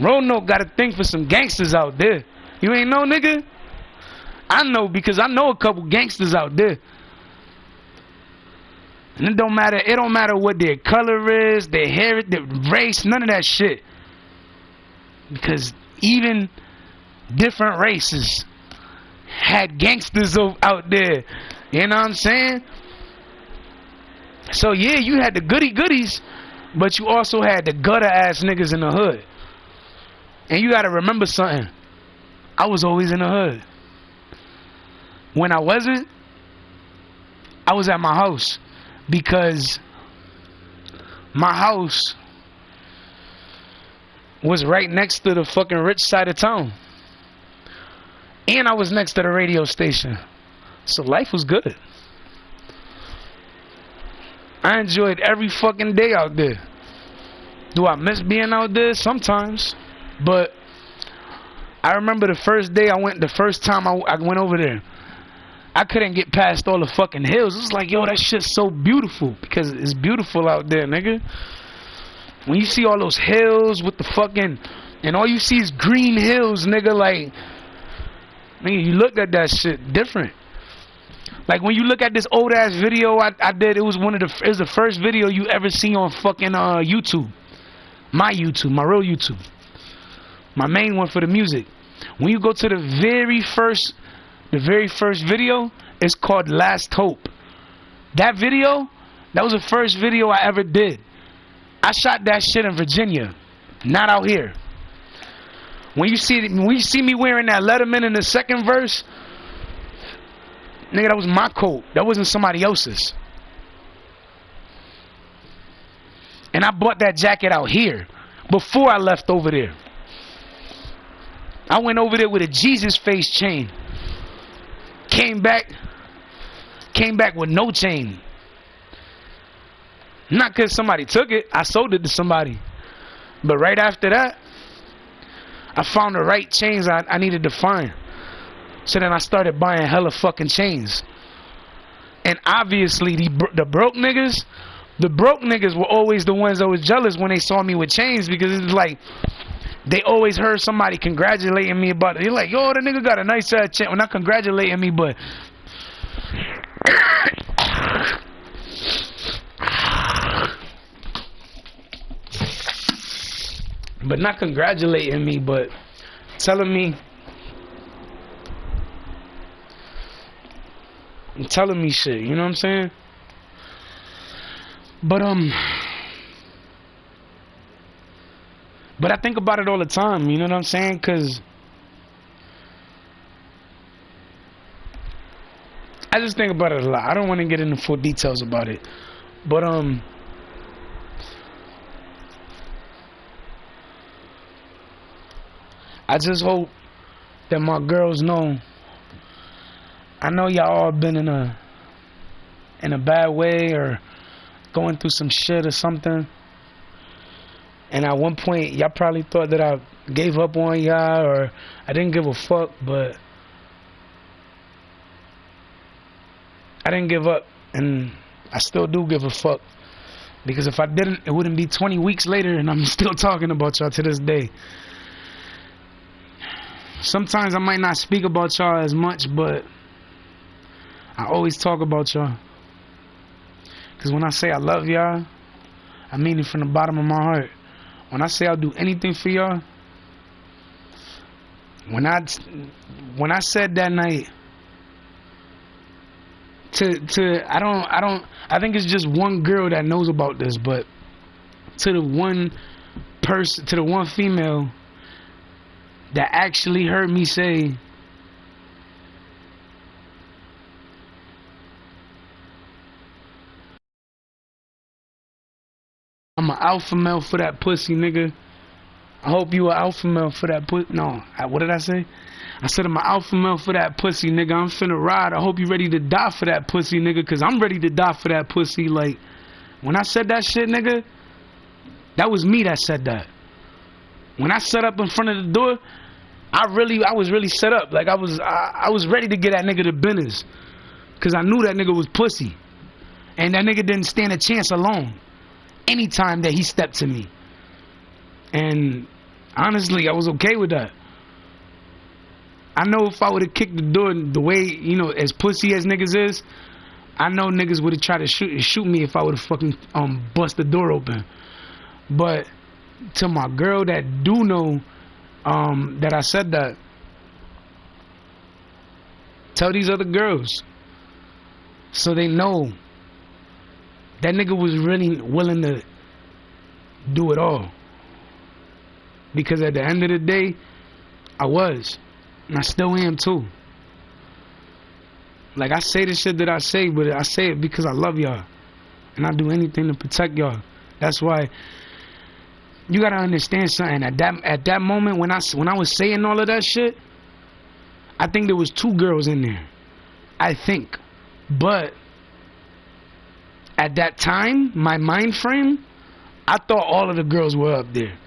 Speaker 1: Roanoke got a thing for some gangsters out there. You ain't know, nigga? I know, because I know a couple gangsters out there. And it don't matter what their color is, their hair, their race, none of that shit. Because even different races had gangsters out there. You know what I'm saying? So yeah, you had the goody goodies, but you also had the gutter ass niggas in the hood. And you gotta remember something. I was always in the hood. When I wasn't, I was at my house. Because my house was right next to the fucking rich side of town. And I was next to the radio station. So life was good. I enjoyed every fucking day out there. Do I miss being out there? Sometimes. But I remember the first time I went over there. I couldn't get past all the fucking hills. It was like, yo, that shit's so beautiful. Because it's beautiful out there, nigga. When you see all those hills with the fucking... And all you see is green hills, nigga. Like... Nigga, you look at that shit different. Like when you look at this old ass video I did, it was the first video you ever see on fucking YouTube. My YouTube, my real YouTube. My main one for the music. When you go to the very first video, it's called Last Hope. That video, that was the first video I ever did. I shot that shit in Virginia, not out here. When you see me wearing that Letterman in the second verse, nigga, that was my coat. That wasn't somebody else's. And I bought that jacket out here before I left over there. I went over there with a Jesus face chain. Came back with no chain. Not because somebody took it. I sold it to somebody. But right after that, I found the right chains I needed to find. So then I started buying hella fucking chains. And obviously the broke niggas were always the ones that was jealous when they saw me with chains, because it was like they always heard somebody congratulating me about it. They're like, yo, the nigga got a nice ass chain. Well, not congratulating me, but not congratulating me, but telling me shit, you know what I'm saying? But I think about it all the time, you know what I'm saying? Cause I just think about it a lot. I don't want to get into full details about it, but I just hope that my girls know. I know y'all all been in a bad way or going through some shit or something, and at one point y'all probably thought that I gave up on y'all or I didn't give a fuck, but I didn't give up, and I still do give a fuck, because if I didn't, it wouldn't be 20 weeks later and I'm still talking about y'all to this day. Sometimes I might not speak about y'all as much, but I always talk about y'all, because when I say I love y'all, I mean it from the bottom of my heart. When I say I'll do anything for y'all, when I said that night I think it's just one girl that knows about this, but to the one person, to the one female that actually heard me say, I'm an alpha male for that pussy, nigga. I hope you an alpha male for that pussy. No, what did I say? I said I'm an alpha male for that pussy, nigga. I'm finna ride. I hope you ready to die for that pussy, nigga, because I'm ready to die for that pussy. Like, when I said that shit, nigga, that was me that said that. When I set up in front of the door, I was really set up. Like, I was ready to get that nigga to business, because I knew that nigga was pussy, and that nigga didn't stand a chance alone anytime that he stepped to me. And honestly, I was okay with that. I know if I would have kicked the door the way, you know, as pussy as niggas is, I know niggas would have tried to shoot me if I would have fucking bust the door open. But to my girl that do know that I said that, tell these other girls so they know that nigga was really willing to do it all. Because at the end of the day, I was. And I still am too. Like, I say the shit that I say, but I say it because I love y'all, and I do anything to protect y'all. That's why you gotta understand something. At that moment when I was saying all of that shit, I think there was 2 girls in there. I think. But at that time, my mind frame, I thought all of the girls were up there.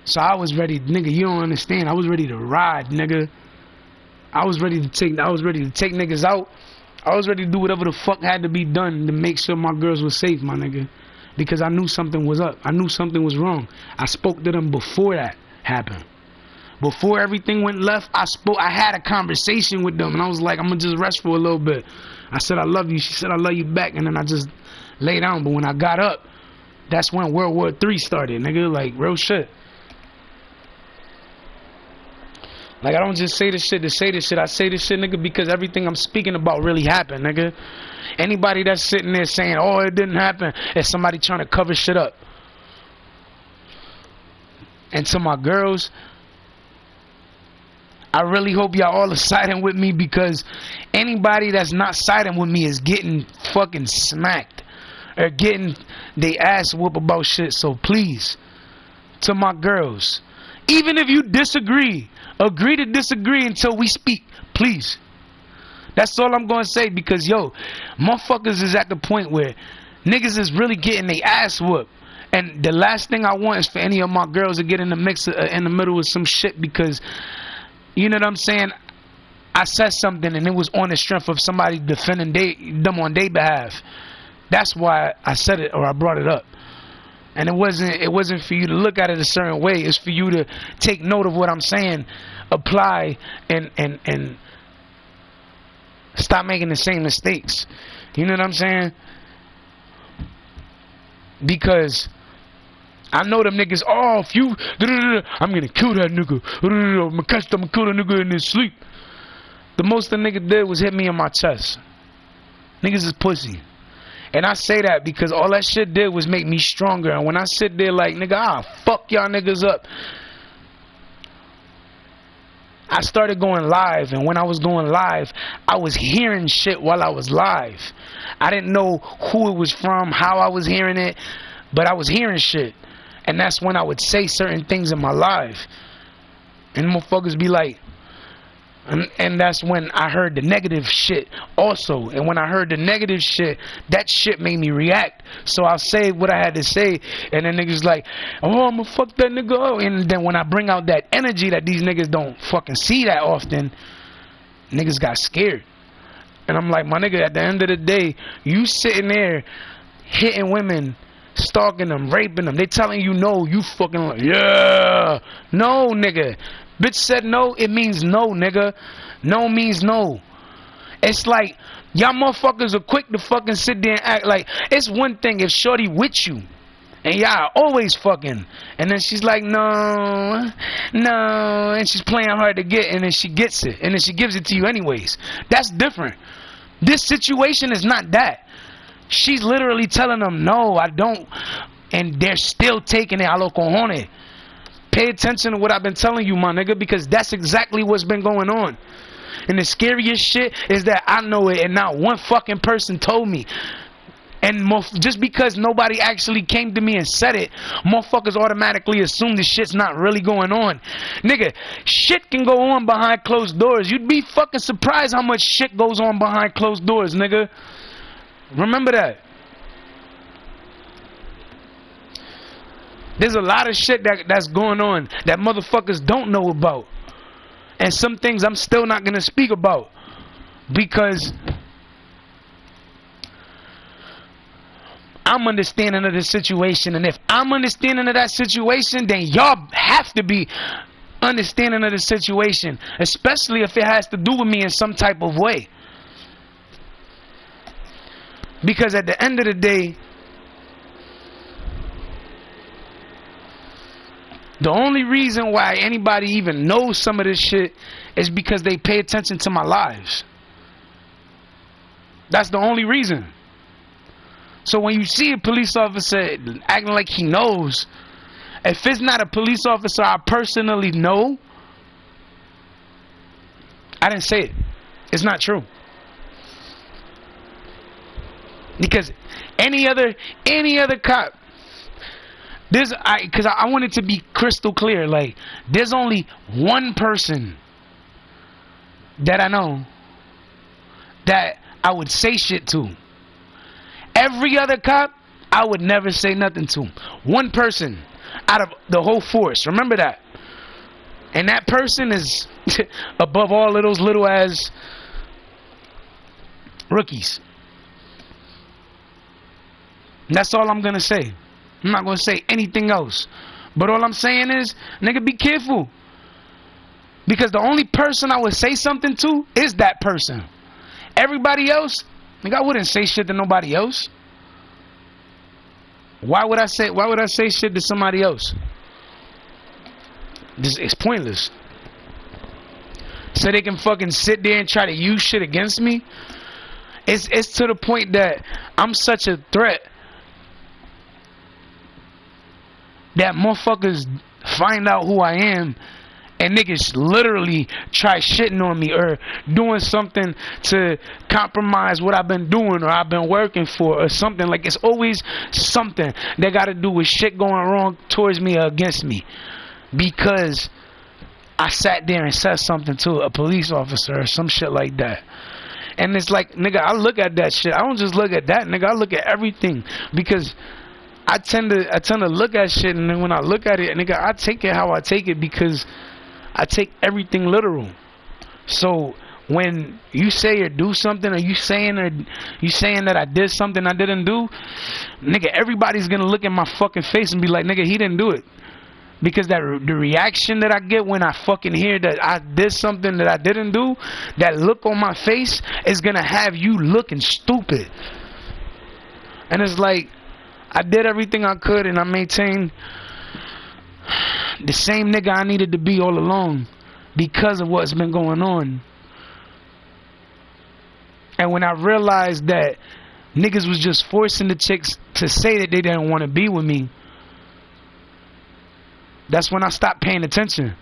Speaker 1: So I was ready, nigga, you don't understand. I was ready to ride, nigga. I was ready to take niggas out. I was ready to do whatever the fuck had to be done to make sure my girls were safe, my nigga. Because I knew something was up. I knew something was wrong. I spoke to them before that happened. Before everything went left, I had a conversation with them, and I was like, I'm gonna just rest for a little bit. I said, I love you. She said, I love you back. And then I just lay down. But when I got up, that's when World War III started, nigga. Like, real shit. Like, I don't just say this shit to say this shit. I say this shit, nigga, because everything I'm speaking about really happened, nigga. Anybody that's sitting there saying, oh, it didn't happen, is somebody trying to cover shit up. And to my girls, I really hope y'all all are siding with me, because anybody that's not siding with me is getting fucking smacked or getting they ass whooped about shit. So please, to my girls, even if you disagree, agree to disagree until we speak, please. That's all I'm gonna say, because yo, motherfuckers is at the point where niggas is really getting their ass whooped. And the last thing I want is for any of my girls to get in the mix in the middle of some shit, because you know what I'm saying, I said something and it was on the strength of somebody defending them on their behalf. That's why I said it, or I brought it up. And it wasn't for you to look at it a certain way. It's for you to take note of what I'm saying, apply, and stop making the same mistakes. You know what I'm saying? Because I know them niggas, oh, if you, I'm gonna kill that nigga. I'm gonna kill that nigga in his sleep. The most the nigga did was hit me in my chest. Niggas is pussy. And I say that because all that shit did was make me stronger. And when I sit there like, nigga, fuck y'all niggas up, I started going live, and when I was going live, I was hearing shit while I was live. I didn't know who it was from, how I was hearing it, but I was hearing shit. And that's when I would say certain things in my live. And motherfuckers be like, and that's when I heard the negative shit also. And when I heard the negative shit, that shit made me react. So I'll say what I had to say, and then niggas like, oh, I'ma fuck that nigga up. And then when I bring out that energy that these niggas don't fucking see that often, niggas got scared. And I'm like, my nigga, at the end of the day, you sitting there hitting women, stalking them, raping them, they telling you no, you fucking like, yeah. No, nigga. Bitch said no, it means no, nigga. No means no. It's like, y'all motherfuckers are quick to fucking sit there and act like, it's one thing if shorty with you, and y'all always fucking, and then she's like, no, and she's playing hard to get, and then she gets it, and then she gives it to you anyways. That's different. This situation is not that. She's literally telling them, no, I don't, and they're still taking it a lo cojones. Pay attention to what I've been telling you, my nigga, because that's exactly what's been going on. And the scariest shit is that I know it and not one fucking person told me. And just because nobody actually came to me and said it, motherfuckers automatically assume this shit's not really going on. Nigga, shit can go on behind closed doors. You'd be fucking surprised how much shit goes on behind closed doors, nigga. Remember that. There's a lot of shit that's going on that motherfuckers don't know about. And some things I'm still not going to speak about. Because I'm understanding of the situation. And if I'm understanding of that situation, then y'all have to be understanding of the situation. Especially if it has to do with me in some type of way. Because at the end of the day, the only reason why anybody even knows some of this shit is because they pay attention to my lives. That's the only reason. So when you see a police officer acting like he knows, if it's not a police officer I personally know, I didn't say it. It's not true. Because any other cop, because I want it to be crystal clear, like, there's only one person that I know that I would say shit to. Every other cop, I would never say nothing to. One person out of the whole force. Remember that. And that person is above all of those little ass rookies. And that's all I'm going to say. I'm not going to say anything else. But all I'm saying is, nigga, be careful. Because the only person I would say something to is that person. Everybody else, nigga, I wouldn't say shit to nobody else. Why would I say shit to somebody else? It's pointless. So they can fucking sit there and try to use shit against me. It's to the point that I'm such a threat that motherfuckers find out who I am and niggas literally try shitting on me or doing something to compromise what I've been doing or I've been working for or something. Like, it's always something that got to do with shit going wrong towards me or against me because I sat there and said something to a police officer or some shit like that. And it's like, nigga, I look at that shit. I don't just look at that, nigga. I look at everything because I tend to look at shit, and then when I look at it, nigga, I take it how I take it because I take everything literal. So when you say or do something, or you saying that I did something I didn't do, nigga, everybody's gonna look at my fucking face and be like, nigga, he didn't do it. Because the reaction that I get when I fucking hear that I did something that I didn't do, that look on my face is gonna have you looking stupid. And it's like, I did everything I could and I maintained the same nigga I needed to be all along because of what's been going on. And when I realized that niggas was just forcing the chicks to say that they didn't want to be with me, that's when I stopped paying attention.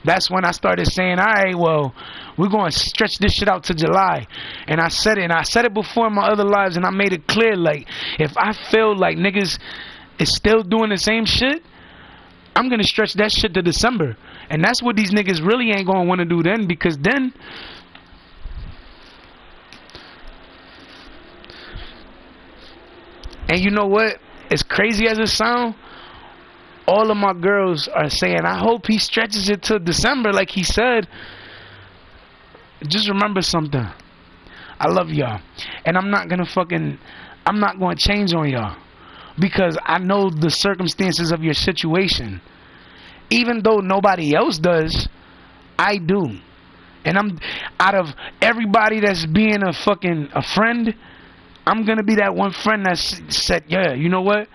Speaker 1: That's when I started saying, all right, well, we're going to stretch this shit out to July. And I said it, and I said it before in my other lives, and I made it clear, like, if I feel like niggas is still doing the same shit, I'm going to stretch that shit to December. And that's what these niggas really ain't going to want to do then, because then, and you know what? As crazy as it sounds, all of my girls are saying, I hope he stretches it till December like he said. Just remember something. I love y'all. And I'm not going to change on y'all. Because I know the circumstances of your situation. Even though nobody else does, I do. And I'm, out of everybody that's being a friend, I'm going to be that one friend that said, yeah, you know what?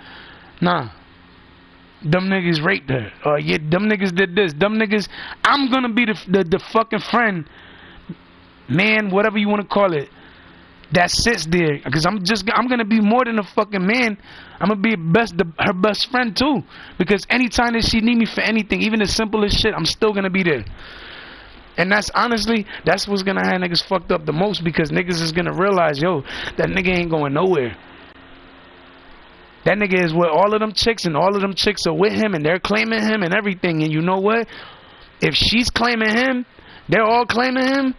Speaker 1: Nah. Them niggas raped her. Or yeah, them niggas did this. Them niggas, I'm going to be the fucking friend, man, whatever you want to call it, that sits there. Because I'm going to be more than a fucking man. I'm going to be her best friend too. Because anytime that she need me for anything, even the simplest shit, I'm still going to be there. And that's honestly, that's what's going to have niggas fucked up the most. Because niggas is going to realize, yo, that nigga ain't going nowhere. That nigga is with all of them chicks, and all of them chicks are with him, and they're claiming him and everything. And you know what? If she's claiming him, they're all claiming him,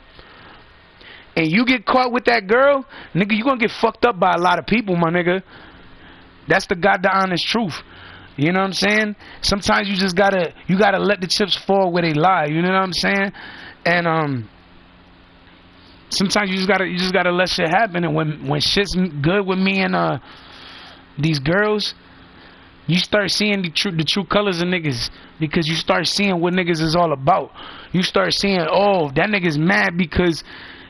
Speaker 1: and you get caught with that girl, nigga, you gonna get fucked up by a lot of people, my nigga. That's the honest truth. You know what I'm saying? Sometimes you just gotta let the chips fall where they lie. You know what I'm saying? And sometimes you just gotta let shit happen. And when shit's good with me and these girls, you start seeing the true colors of niggas, because you start seeing what niggas is all about. You start seeing, oh, that nigga's mad because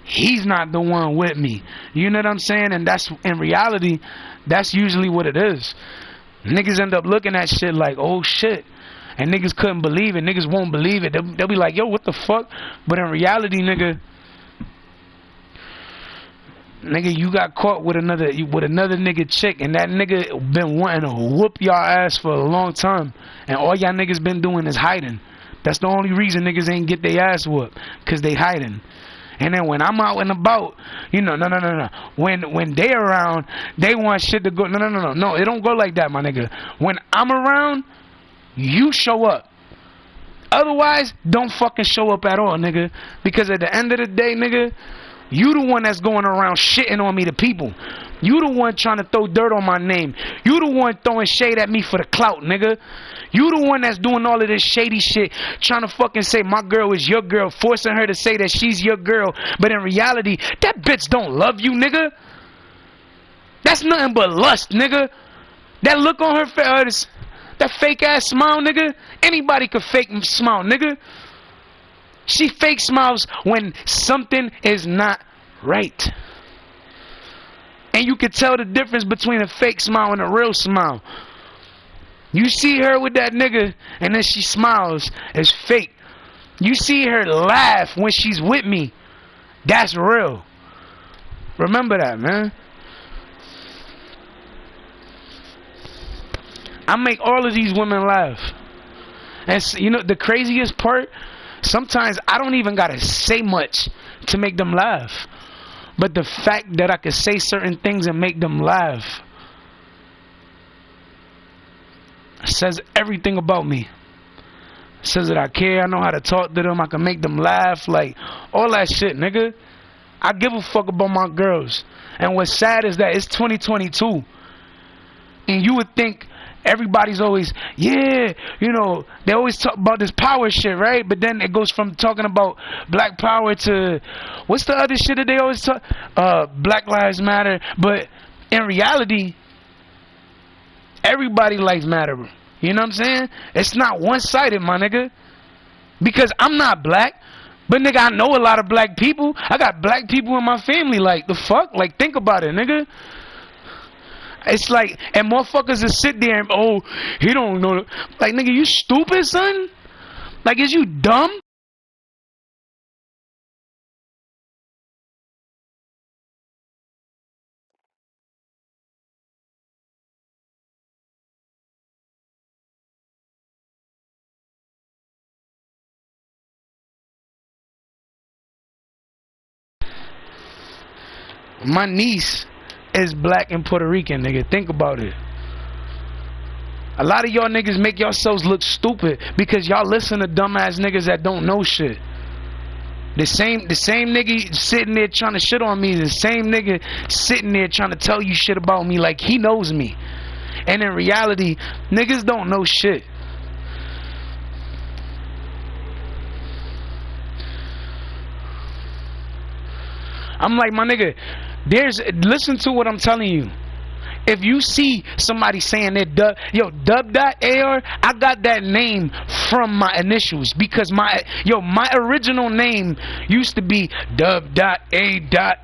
Speaker 1: he's not the one with me. You know what I'm saying? And that's, in reality, that's usually what it is. Niggas end up looking at shit like, oh shit, and niggas couldn't believe it. Niggas won't believe it. They'll be like, yo, what the fuck? But in reality, nigga, you got caught with another nigga chick, and that nigga been wanting to whoop y'all ass for a long time, and all y'all niggas been doing is hiding. That's the only reason niggas ain't get their ass whooped, cause they hiding. And then when I'm out and about, you know, no. When they around, they want shit to go. No. It don't go like that, my nigga. When I'm around, you show up. Otherwise, don't fucking show up at all, nigga. Because at the end of the day, nigga, you the one that's going around shitting on me to people. You the one trying to throw dirt on my name. You the one throwing shade at me for the clout, nigga. You the one that's doing all of this shady shit, trying to fucking say my girl is your girl, forcing her to say that she's your girl. But in reality, that bitch don't love you, nigga. That's nothing but lust, nigga. That look on her face, that fake ass smile, nigga. Anybody could fake smile, nigga. She fake smiles when something is not right. And you can tell the difference between a fake smile and a real smile. You see her with that nigga, and then she smiles. It's fake. You see her laugh when she's with me. That's real. Remember that, man. I make all of these women laugh. And you know the craziest part? Sometimes I don't even gotta say much to make them laugh. But the fact that I can say certain things and make them laugh says everything about me. Says that I care, I know how to talk to them, I can make them laugh, like all that shit, nigga. I give a fuck about my girls. And what's sad is that it's 2022. And you would think everybody's always, yeah, you know, they always talk about this power shit, right? But then it goes from talking about black power to, what's the other shit that they always talk? Black Lives Matter. But in reality, everybody lives matter. You know what I'm saying? It's not one-sided, my nigga. Because I'm not black. But nigga, I know a lot of black people. I got black people in my family. Like, the fuck? Like, think about it, nigga. It's like, and motherfuckers just sit there and, oh, he don't know. Like, nigga, you stupid, son? Like, is you dumb? My niece is black and Puerto Rican, nigga. Think about it. A lot of y'all niggas make yourselves look stupid because y'all listen to dumbass niggas that don't know shit. The same nigga sitting there trying to shit on me, the same nigga sitting there trying to tell you shit about me like he knows me. And in reality, niggas don't know shit. I'm like, my nigga, listen to what I'm telling you. If you see somebody saying that Dub.AR, I got that name from my initials because my original name used to be Dub.A.R.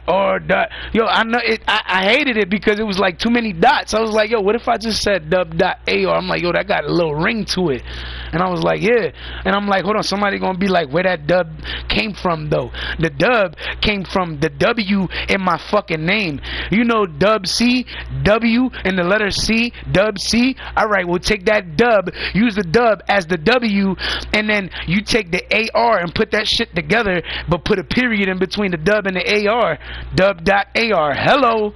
Speaker 1: I know it. I hated it because it was like too many dots. I was like, what if I just said Dub.AR? I'm like, that got a little ring to it. And I was like, yeah. And I'm like, hold on, somebody gonna be like, where that dub came from though? The dub came from the W in my fucking name. You know, Dub C, W and the letter C, Dub C. Alright, we'll take that dub, use the dub as the W, and then you take the AR and put that shit together, but put a period in between the dub and the AR. Dub.AR. Hello.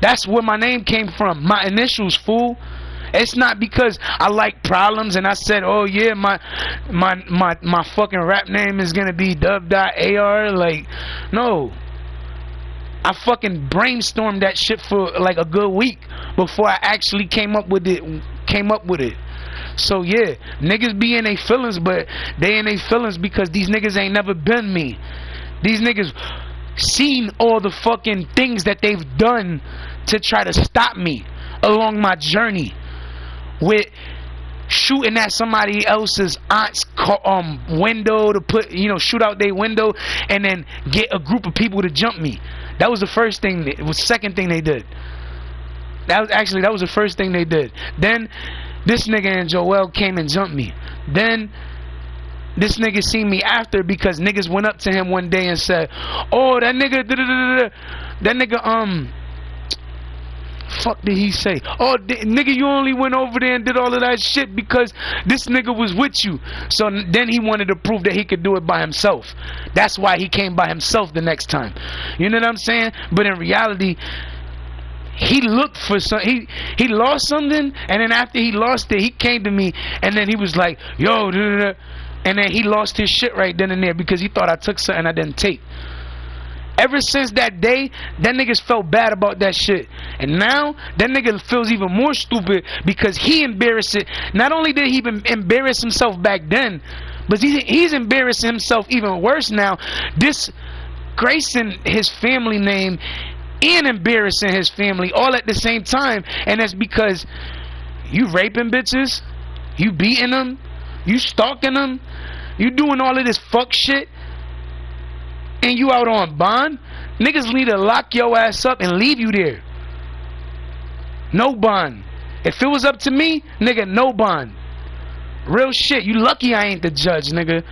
Speaker 1: That's where my name came from. My initials, fool. It's not because I like problems and I said, oh yeah, my fucking rap name is gonna be Dub.AR. Like, no. I fucking brainstormed that shit for like a good week before I actually came up with it. So yeah, niggas be in their feelings, but they in their feelings because these niggas ain't never been me. These niggas seen all the fucking things that they've done to try to stop me along my journey. With shooting at somebody else's aunt's window to put, shoot out their window and then get a group of people to jump me. That was the first thing. It was the second thing they did. That was the first thing they did. Then this nigga and Joel came and jumped me. Then this nigga seen me after because niggas went up to him one day and said, oh, that nigga, fuck did he say? Oh, nigga, you only went over there and did all of that shit because this nigga was with you. So then he wanted to prove that he could do it by himself. That's why he came by himself the next time. You know what I'm saying? But in reality, he looked for he lost something, and then after he lost it, he came to me, and then he was like, yo, and then he lost his shit right then and there because he thought I took something I didn't take. Ever since that day, that niggas felt bad about that shit. And now, that nigga feels even more stupid because he embarrassed it. Not only did he embarrass himself back then, but he's embarrassing himself even worse now. Disgracing his family name and embarrassing his family all at the same time. And that's because you raping bitches, you beating them, you stalking them, you doing all of this fuck shit. And you out on bond. Niggas need to lock your ass up and leave you there. No bond. If it was up to me, nigga, no bond. Real shit. You lucky I ain't the judge, nigga.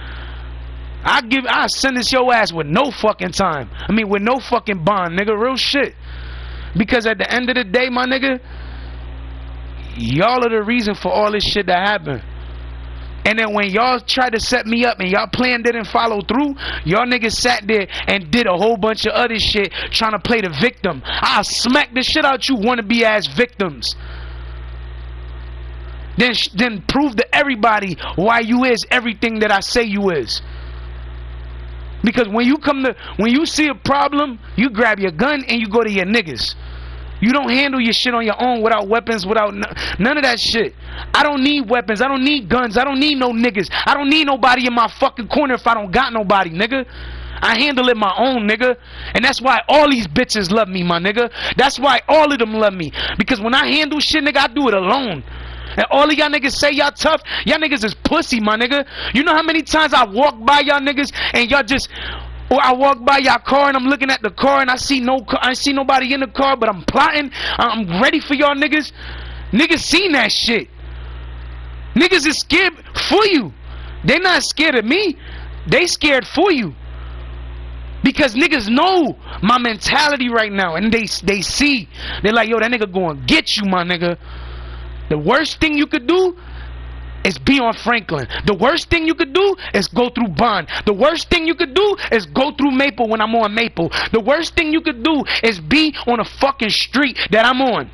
Speaker 1: I'll sentence your ass with no fucking time. I mean, with no fucking bond, nigga. Real shit. Because at the end of the day, my nigga, y'all are the reason for all this shit that happened. And then when y'all tried to set me up and y'all plan didn't follow through, y'all niggas sat there and did a whole bunch of other shit trying to play the victim. I'll smack the shit out you wannabe ass victims. Then prove to everybody why you is everything that I say you is. Because when you see a problem, you grab your gun and you go to your niggas. You don't handle your shit on your own without weapons, without none of that shit. I don't need weapons. I don't need guns. I don't need no niggas. I don't need nobody in my fucking corner if I don't got nobody, nigga. I handle it my own, nigga. And that's why all these bitches love me, my nigga. That's why all of them love me. Because when I handle shit, nigga, I do it alone. And all of y'all niggas say y'all tough. Y'all niggas is pussy, my nigga. You know how many times I walk by y'all niggas and y'all just... Or I walk by y'all car and I'm looking at the car and I see nobody in the car, but I'm plotting. I'm ready for y'all niggas. Niggas seen that shit. Niggas is scared for you. They not scared of me. They scared for you. Because niggas know my mentality right now and they see. They're like, yo, that nigga going to get you, my nigga. The worst thing you could do is be on Franklin. The worst thing you could do is go through Bond. The worst thing you could do is go through Maple when I'm on Maple. The worst thing you could do is be on a fucking street that I'm on.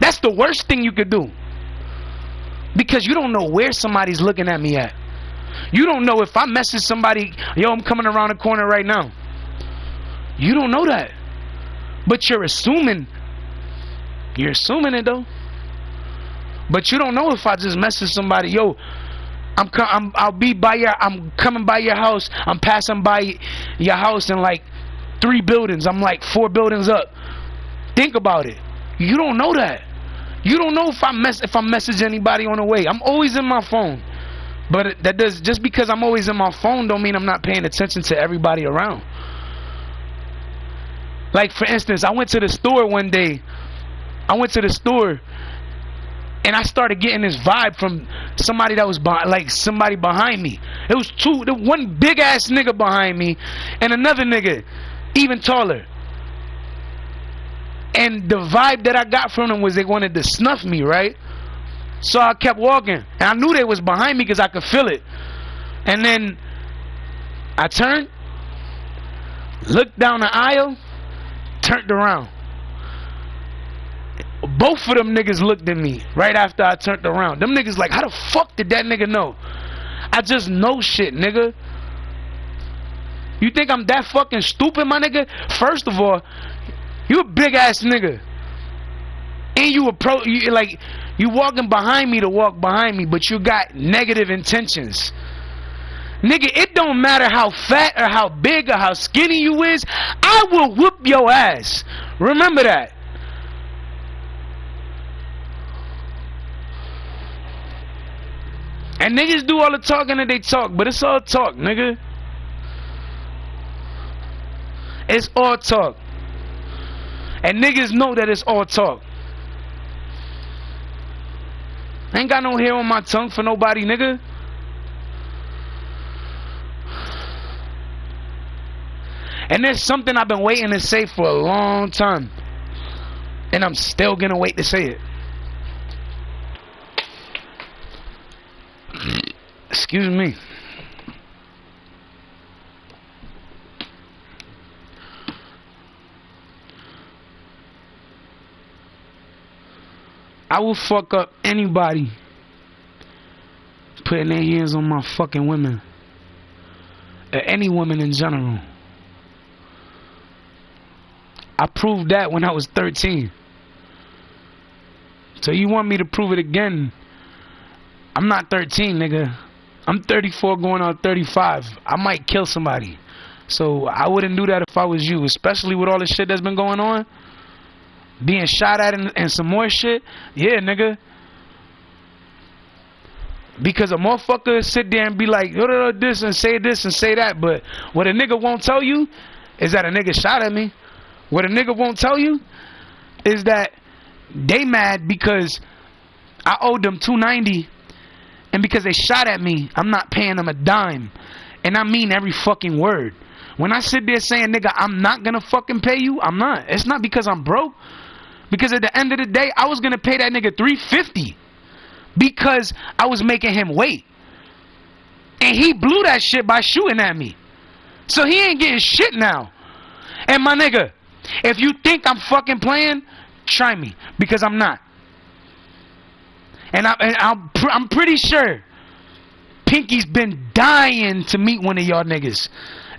Speaker 1: That's the worst thing you could do. Because you don't know where somebody's looking at me at. You don't know if I message somebody, yo, I'm coming around the corner right now. You don't know that. But you're assuming. You're assuming it though. But you don't know if I just message somebody, yo, I'm coming by your house. I'm passing by your house in like 3 buildings. I'm like 4 buildings up. Think about it. You don't know that. You don't know if I message anybody on the way. I'm always in my phone. But that does, just because I'm always in my phone don't mean I'm not paying attention to everybody around. Like for instance, I went to the store one day. And I started getting this vibe from somebody that was behind, like somebody behind me. It was one big ass nigga behind me and another nigga even taller. And the vibe that I got from them was they wanted to snuff me, right? So I kept walking, and I knew they was behind me because I could feel it. And then I turned, looked down the aisle, turned around. Both of them niggas looked at me right after I turned around. Them niggas like, how the fuck did that nigga know? I just know shit, nigga. You think I'm that fucking stupid, my nigga? First of all, you a big ass nigga. And you walking behind me to walk behind me, but you got negative intentions. Nigga, it don't matter how fat or how big or how skinny you is, I will whoop your ass. Remember that. And niggas do all the talking that they talk, but it's all talk, nigga. It's all talk. And niggas know that it's all talk. I ain't got no hair on my tongue for nobody, nigga. And there's something I've been waiting to say for a long time. And I'm still gonna wait to say it. Excuse me. I will fuck up anybody putting their hands on my fucking women. Or any woman in general. I proved that when I was 13. So you want me to prove it again? I'm not 13, nigga. I'm 34 going on 35. I might kill somebody. So I wouldn't do that if I was you. Especially with all the shit that's been going on. Being shot at and some more shit. Yeah, nigga. Because a motherfucker sit there and be like, this and say this and say that. But what a nigga won't tell you is that a nigga shot at me. What a nigga won't tell you is that they mad because I owed them $290. And because they shot at me, I'm not paying them a dime. And I mean every fucking word. When I sit there saying, nigga, I'm not gonna fucking pay you, I'm not. It's not because I'm broke. Because at the end of the day, I was gonna pay that nigga $350 because I was making him wait. And he blew that shit by shooting at me. So he ain't getting shit now. And my nigga, if you think I'm fucking playing, try me. Because I'm not. And I'm pretty sure Pinky's been dying to meet one of y'all niggas.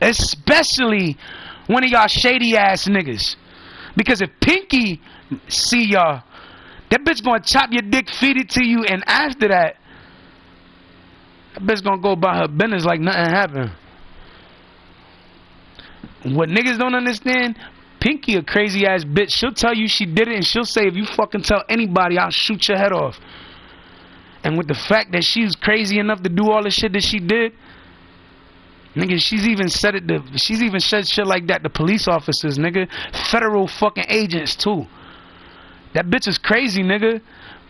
Speaker 1: Especially one of y'all shady ass niggas. Because if Pinky see y'all, that bitch gonna chop your dick, feed it to you, and after that bitch gonna go about her business like nothing happened. What niggas don't understand, Pinky a crazy ass bitch. She'll tell you she did it, and she'll say if you fucking tell anybody, I'll shoot your head off. And with the fact that she's crazy enough to do all the shit that she did, nigga, she's even said shit like that to police officers, nigga. Federal fucking agents too. That bitch is crazy, nigga.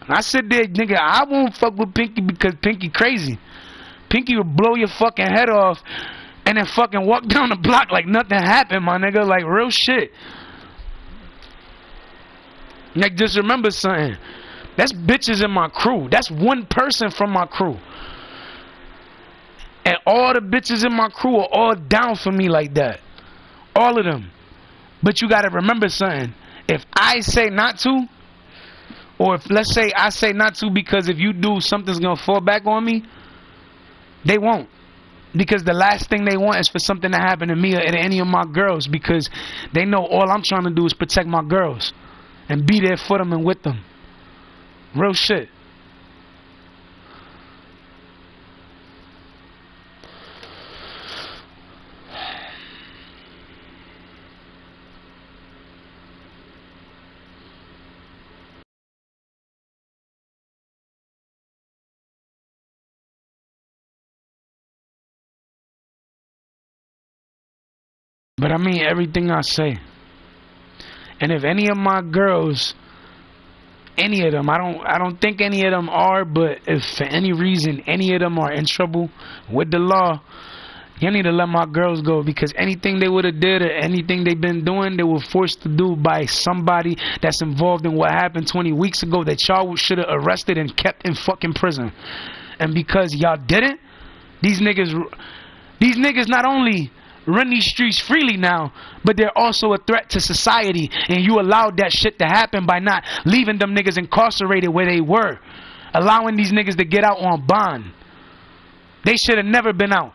Speaker 1: And I sit there, nigga, I won't fuck with Pinky because Pinky crazy. Pinky will blow your fucking head off and then fucking walk down the block like nothing happened, my nigga. Like real shit. Like just remember something. That's bitches in my crew. That's one person from my crew. And all the bitches in my crew are all down for me like that. All of them. But you gotta remember something. If I say not to, or if let's say I say not to because if you do, something's gonna fall back on me, they won't. Because the last thing they want is for something to happen to me or to any of my girls, because they know all I'm trying to do is protect my girls and be there for them and with them. Real shit. But I mean everything I say. And if any of my girls, any of them, I don't think any of them are, but if for any reason any of them are in trouble with the law, you need to let my girls go, because anything they would have did or anything they've been doing, they were forced to do by somebody that's involved in what happened 20 weeks ago that y'all should have arrested and kept in fucking prison. And because y'all didn't, these niggas not only run these streets freely now, but they're also a threat to society, and you allowed that shit to happen by not leaving them niggas incarcerated where they were, allowing these niggas to get out on bond. They should have never been out.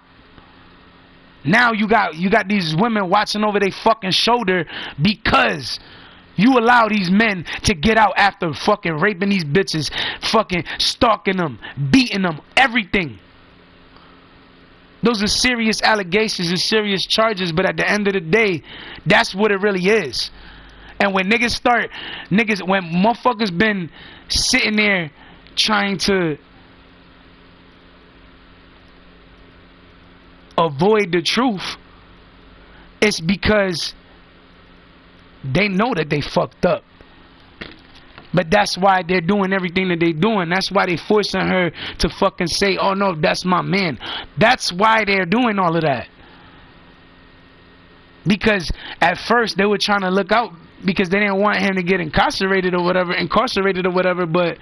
Speaker 1: Now you got these women watching over their fucking shoulder because you allow these men to get out after fucking raping these bitches, fucking stalking them, beating them, everything. Those are serious allegations and serious charges, but at the end of the day, that's what it really is. And when when motherfuckers been sitting there trying to avoid the truth, it's because they know that they fucked up. But that's why they're doing everything that they're doing. That's why they forcing her to fucking say, oh no, that's my man. That's why they're doing all of that. Because at first they were trying to look out because they didn't want him to get incarcerated or whatever, but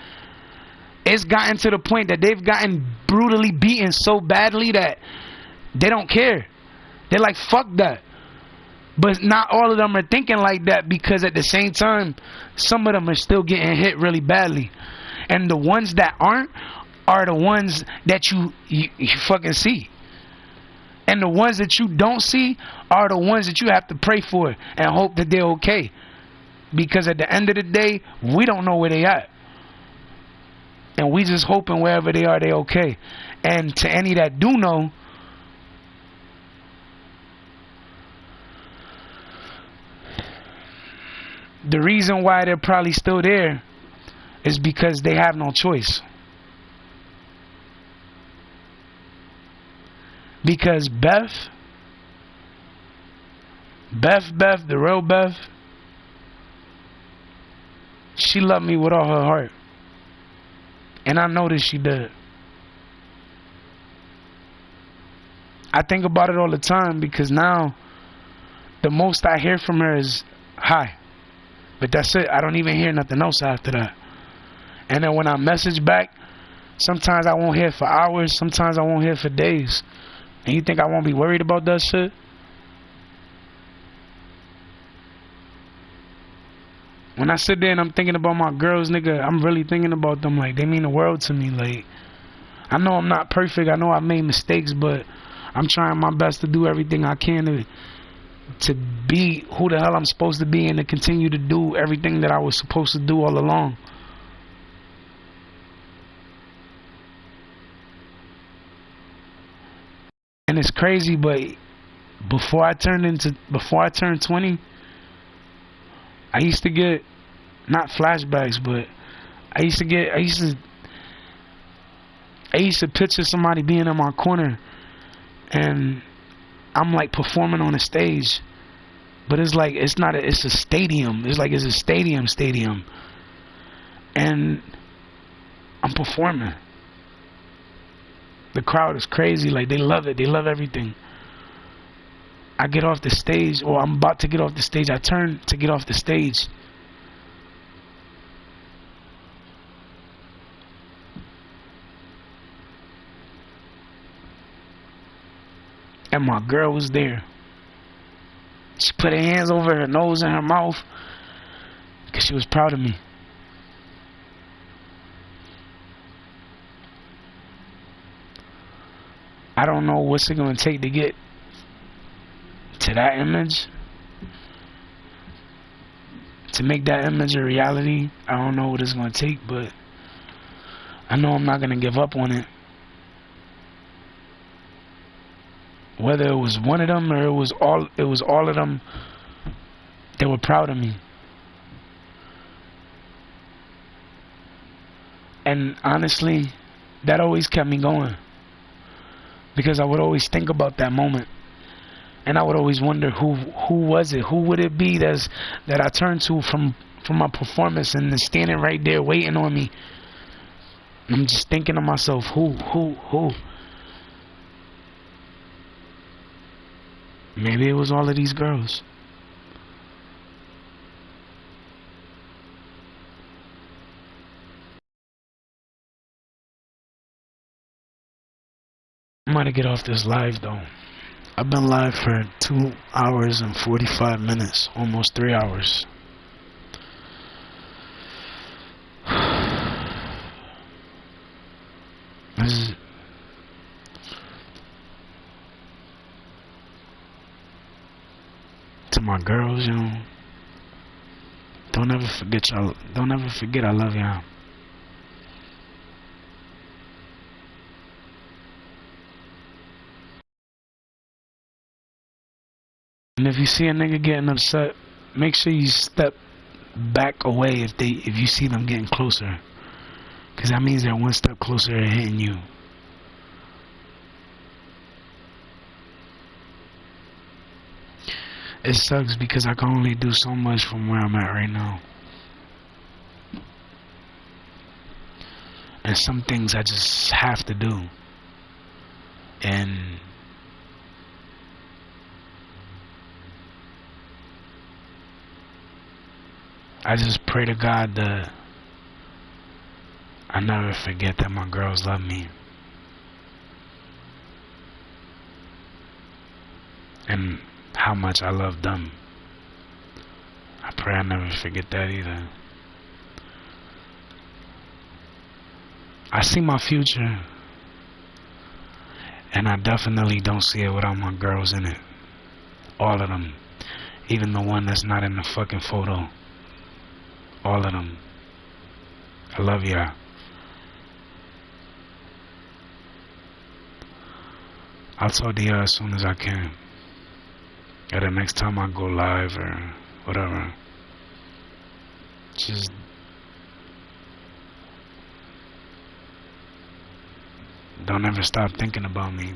Speaker 1: it's gotten to the point that they've gotten brutally beaten so badly that they don't care. They're like, fuck that. But not all of them are thinking like that, because at the same time, some of them are still getting hit really badly. And the ones that aren't are the ones that you fucking see. And the ones that you don't see are the ones that you have to pray for and hope that they're okay. Because at the end of the day, we don't know where they at. And we just hoping wherever they are, they're okay. And to any that do know, the reason why they're probably still there is because they have no choice. Because Beth, the real Beth, she loved me with all her heart. And I know that she did. I think about it all the time, because now the most I hear from her is hi. But that's it. I don't even hear nothing else after that. And then when I message back, sometimes I won't hear for hours, sometimes I won't hear for days. And you think I won't be worried about that shit? When I sit there and I'm thinking about my girls, nigga, I'm really thinking about them. Like, they mean the world to me. Like, I know I'm not perfect. I know I made mistakes, but I'm trying my best to do everything I can to be who the hell I'm supposed to be, and to continue to do everything that I was supposed to do all along. And it's crazy, but before I turned 20, I used to get, not flashbacks, but I used to picture somebody being in my corner, and I'm like performing on a stage, but it's like it's a stadium. It's like it's a stadium, and I'm performing. The crowd is crazy. Like, they love it. They love everything. I get off the stage, or I'm about to get off the stage. I turn to get off the stage, And my girl was there. She put her hands over her nose and her mouth because she was proud of me. I don't know what's it going to take to get to that image. To make that image a reality. I don't know what it's going to take, but I know I'm not going to give up on it. Whether it was one of them or it was all of them, they were proud of me. And honestly, that always kept me going. Because I would always think about that moment. And I would always wonder who was it? Who would it be that I turned to from my performance and they're standing right there waiting on me. And I'm just thinking to myself, who? Maybe it was all of these girls. I'm gonna get off this live though. I've been live for 2 hours and 45 minutes, almost 3 hours. To my girls, you know, don't ever forget I love y'all. And if you see a nigga getting upset, make sure you step back away if you see them getting closer, because that means they're one step closer to hitting you. It sucks because I can only do so much from where I'm at right now. And some things I just have to do. And I just pray to God that I never forget that my girls love me. And how much I love them. I pray I never forget that either. I see my future, and I definitely don't see it without my girls in it. All of them. Even the one that's not in the fucking photo. All of them. I love y'all. I'll talk to y'all as soon as I can. Or the next time I go live or whatever. Just don't ever stop thinking about me.